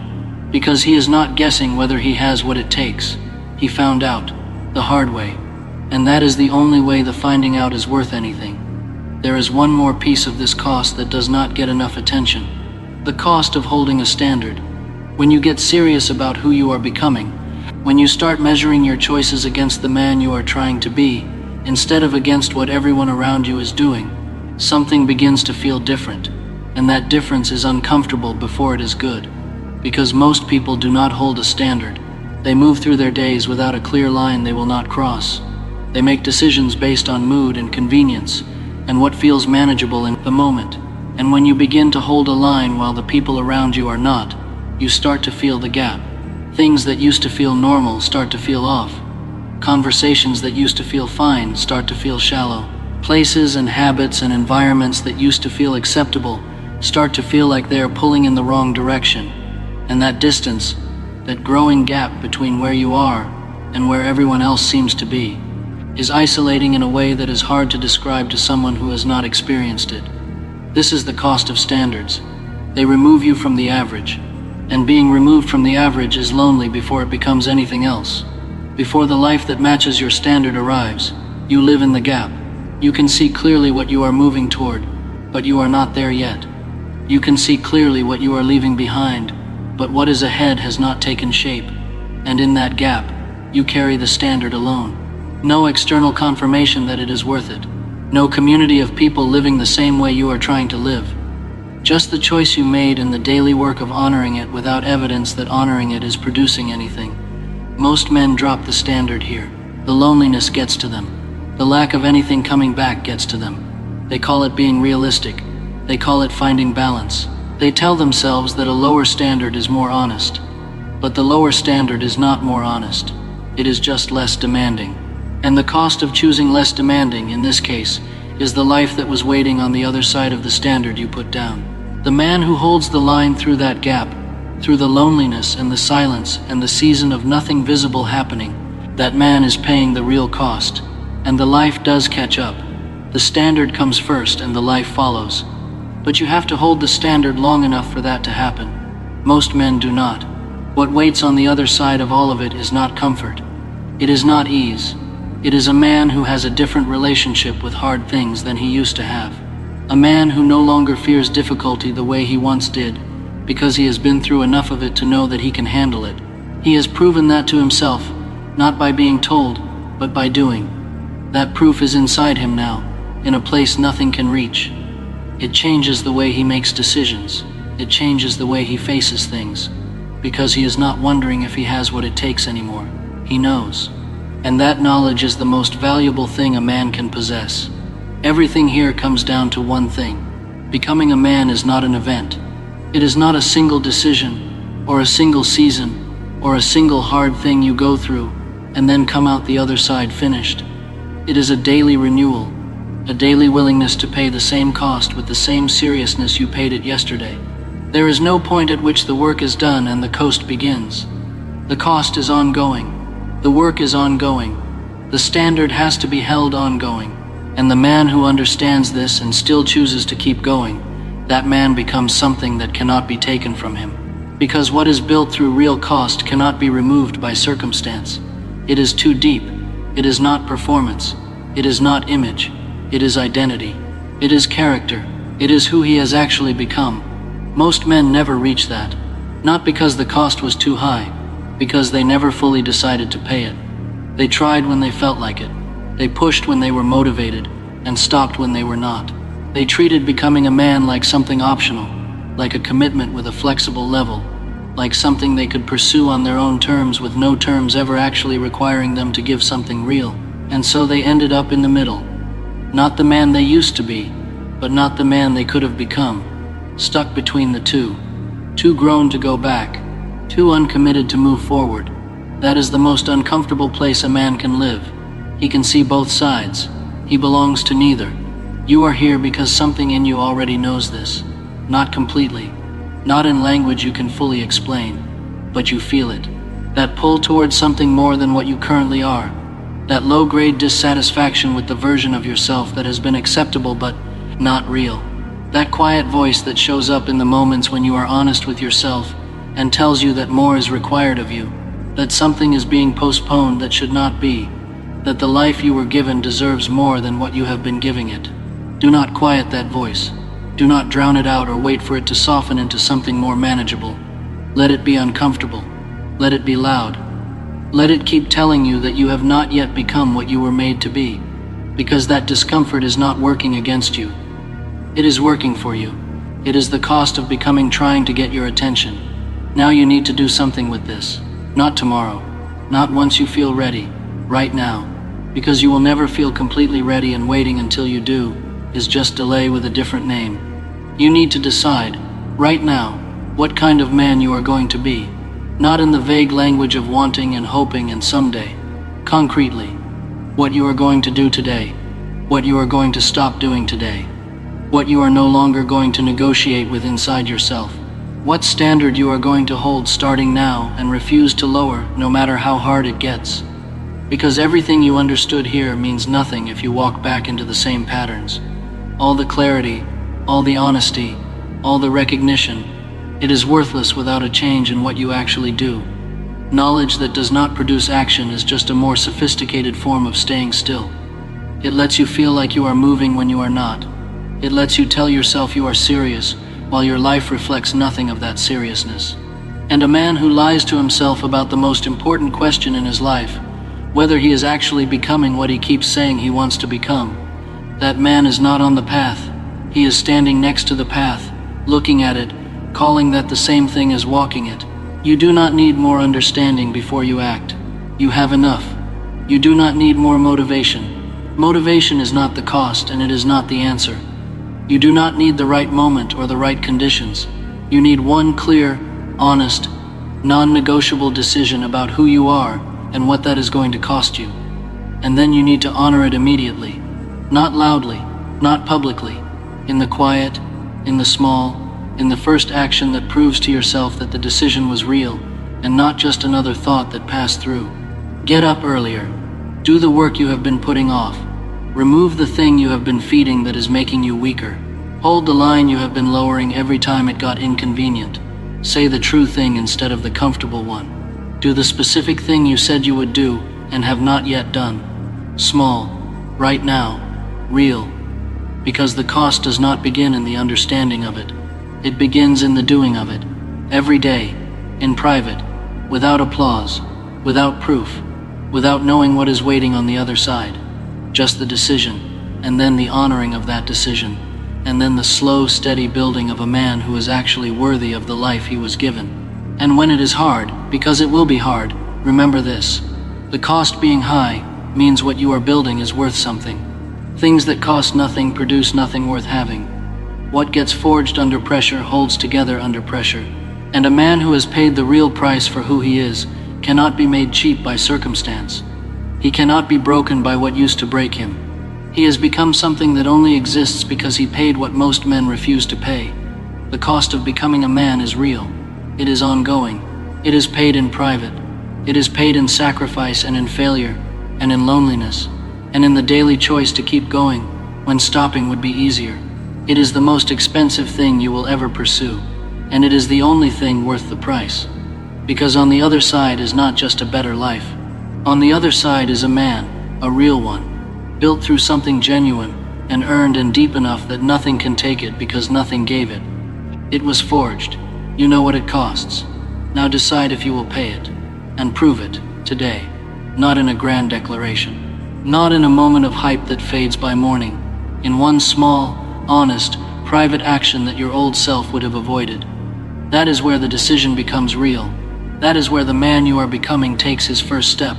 B: Because he is not guessing whether he has what it takes. He found out, the hard way. And that is the only way the finding out is worth anything. There is one more piece of this cost that does not get enough attention. The cost of holding a standard. When you get serious about who you are becoming, when you start measuring your choices against the man you are trying to be, instead of against what everyone around you is doing, something begins to feel different. And that difference is uncomfortable before it is good. Because most people do not hold a standard. They move through their days without a clear line they will not cross. They make decisions based on mood and convenience, and what feels manageable in the moment. And when you begin to hold a line while the people around you are not, you start to feel the gap. Things that used to feel normal start to feel off. Conversations that used to feel fine start to feel shallow. Places and habits and environments that used to feel acceptable start to feel like they are pulling in the wrong direction. And that distance, that growing gap between where you are and where everyone else seems to be, is isolating in a way that is hard to describe to someone who has not experienced it. This is the cost of standards. They remove you from the average. And being removed from the average is lonely before it becomes anything else. Before the life that matches your standard arrives, you live in the gap. You can see clearly what you are moving toward, but you are not there yet. You can see clearly what you are leaving behind, but what is ahead has not taken shape. And in that gap, you carry the standard alone. No external confirmation that it is worth it. No community of people living the same way you are trying to live. Just the choice you made and the daily work of honoring it without evidence that honoring it is producing anything. Most men drop the standard here. The loneliness gets to them. The lack of anything coming back gets to them. They call it being realistic. They call it finding balance. They tell themselves that a lower standard is more honest. But the lower standard is not more honest. It is just less demanding. And the cost of choosing less demanding, in this case, is the life that was waiting on the other side of the standard you put down. The man who holds the line through that gap, through the loneliness and the silence and the season of nothing visible happening, that man is paying the real cost. And the life does catch up. The standard comes first and the life follows. But you have to hold the standard long enough for that to happen. Most men do not. What waits on the other side of all of it is not comfort. It is not ease. It is a man who has a different relationship with hard things than he used to have. A man who no longer fears difficulty the way he once did, because he has been through enough of it to know that he can handle it. He has proven that to himself, not by being told, but by doing. That proof is inside him now, in a place nothing can reach. It changes the way he makes decisions. It changes the way he faces things, because he is not wondering if he has what it takes anymore. He knows. And that knowledge is the most valuable thing a man can possess. Everything here comes down to one thing. Becoming a man is not an event. It is not a single decision, or a single season, or a single hard thing you go through, and then come out the other side finished. It is a daily renewal, a daily willingness to pay the same cost with the same seriousness you paid it yesterday. There is no point at which the work is done and the coast begins. The cost is ongoing. The work is ongoing. The standard has to be held ongoing. And the man who understands this and still chooses to keep going, that man becomes something that cannot be taken from him. Because what is built through real cost cannot be removed by circumstance. It is too deep. It is not performance. It is not image. It is identity. It is character. It is who he has actually become. Most men never reach that. Not because the cost was too high, because they never fully decided to pay it. They tried when they felt like it. They pushed when they were motivated, and stopped when they were not. They treated becoming a man like something optional, like a commitment with a flexible level, like something they could pursue on their own terms with no terms ever actually requiring them to give something real. And so they ended up in the middle. Not the man they used to be, but not the man they could have become. Stuck between the two. Too grown to go back. Too uncommitted to move forward. That is the most uncomfortable place a man can live. He can see both sides. He belongs to neither. You are here because something in you already knows this. Not completely. Not in language you can fully explain. But you feel it. That pull towards something more than what you currently are. That low-grade dissatisfaction with the version of yourself that has been acceptable but not real. That quiet voice that shows up in the moments when you are honest with yourself and tells you that more is required of you. That something is being postponed that should not be. That the life you were given deserves more than what you have been giving it. Do not quiet that voice. Do not drown it out or wait for it to soften into something more manageable. Let it be uncomfortable. Let it be loud. Let it keep telling you that you have not yet become what you were made to be, because that discomfort is not working against you. It is working for you. It is the cost of becoming trying to get your attention. Now you need to do something with this. Not tomorrow. Not once you feel ready. Right now. Because you will never feel completely ready, and waiting until you do is just delay with a different name. You need to decide, right now, what kind of man you are going to be. Not in the vague language of wanting and hoping and someday. Concretely, what you are going to do today. What you are going to stop doing today. What you are no longer going to negotiate with inside yourself. What standard you are going to hold starting now and refuse to lower no matter how hard it gets. Because everything you understood here means nothing if you walk back into the same patterns. All the clarity, all the honesty, all the recognition, it is worthless without a change in what you actually do. Knowledge that does not produce action is just a more sophisticated form of staying still. It lets you feel like you are moving when you are not. It lets you tell yourself you are serious, while your life reflects nothing of that seriousness. And a man who lies to himself about the most important question in his life, whether he is actually becoming what he keeps saying he wants to become, that man is not on the path. He is standing next to the path, looking at it, calling that the same thing as walking it. You do not need more understanding before you act. You have enough. You do not need more motivation. Motivation is not the cost, and it is not the answer. You do not need the right moment or the right conditions. You need one clear, honest, non-negotiable decision about who you are and what that is going to cost you. And then you need to honor it immediately. Not loudly, not publicly. In the quiet, in the small, in the first action that proves to yourself that the decision was real and not just another thought that passed through. Get up earlier. Do the work you have been putting off. Remove the thing you have been feeding that is making you weaker. Hold the line you have been lowering every time it got inconvenient. Say the true thing instead of the comfortable one. Do the specific thing you said you would do and have not yet done. Small, right now, real. Because the cost does not begin in the understanding of it. It begins in the doing of it. Every day, in private, without applause, without proof, without knowing what is waiting on the other side. Just the decision, and then the honoring of that decision, and then the slow, steady building of a man who is actually worthy of the life he was given. And when it is hard, because it will be hard, remember this. The cost being high means what you are building is worth something. Things that cost nothing produce nothing worth having. What gets forged under pressure holds together under pressure. And a man who has paid the real price for who he is cannot be made cheap by circumstance. He cannot be broken by what used to break him. He has become something that only exists because he paid what most men refuse to pay. The cost of becoming a man is real. It is ongoing. It is paid in private. It is paid in sacrifice and in failure, and in loneliness, and in the daily choice to keep going when stopping would be easier. It is the most expensive thing you will ever pursue, and it is the only thing worth the price. Because on the other side is not just a better life. On the other side is a man, a real one, built through something genuine and earned and deep enough that nothing can take it because nothing gave it. It was forged. You know what it costs. Now decide if you will pay it, and prove it, today. Not in a grand declaration. Not in a moment of hype that fades by morning. In one small, honest, private action that your old self would have avoided. That is where the decision becomes real. That is where the man you are becoming takes his first step.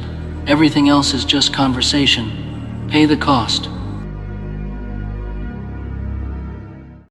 B: Everything else is just conversation. Pay the cost.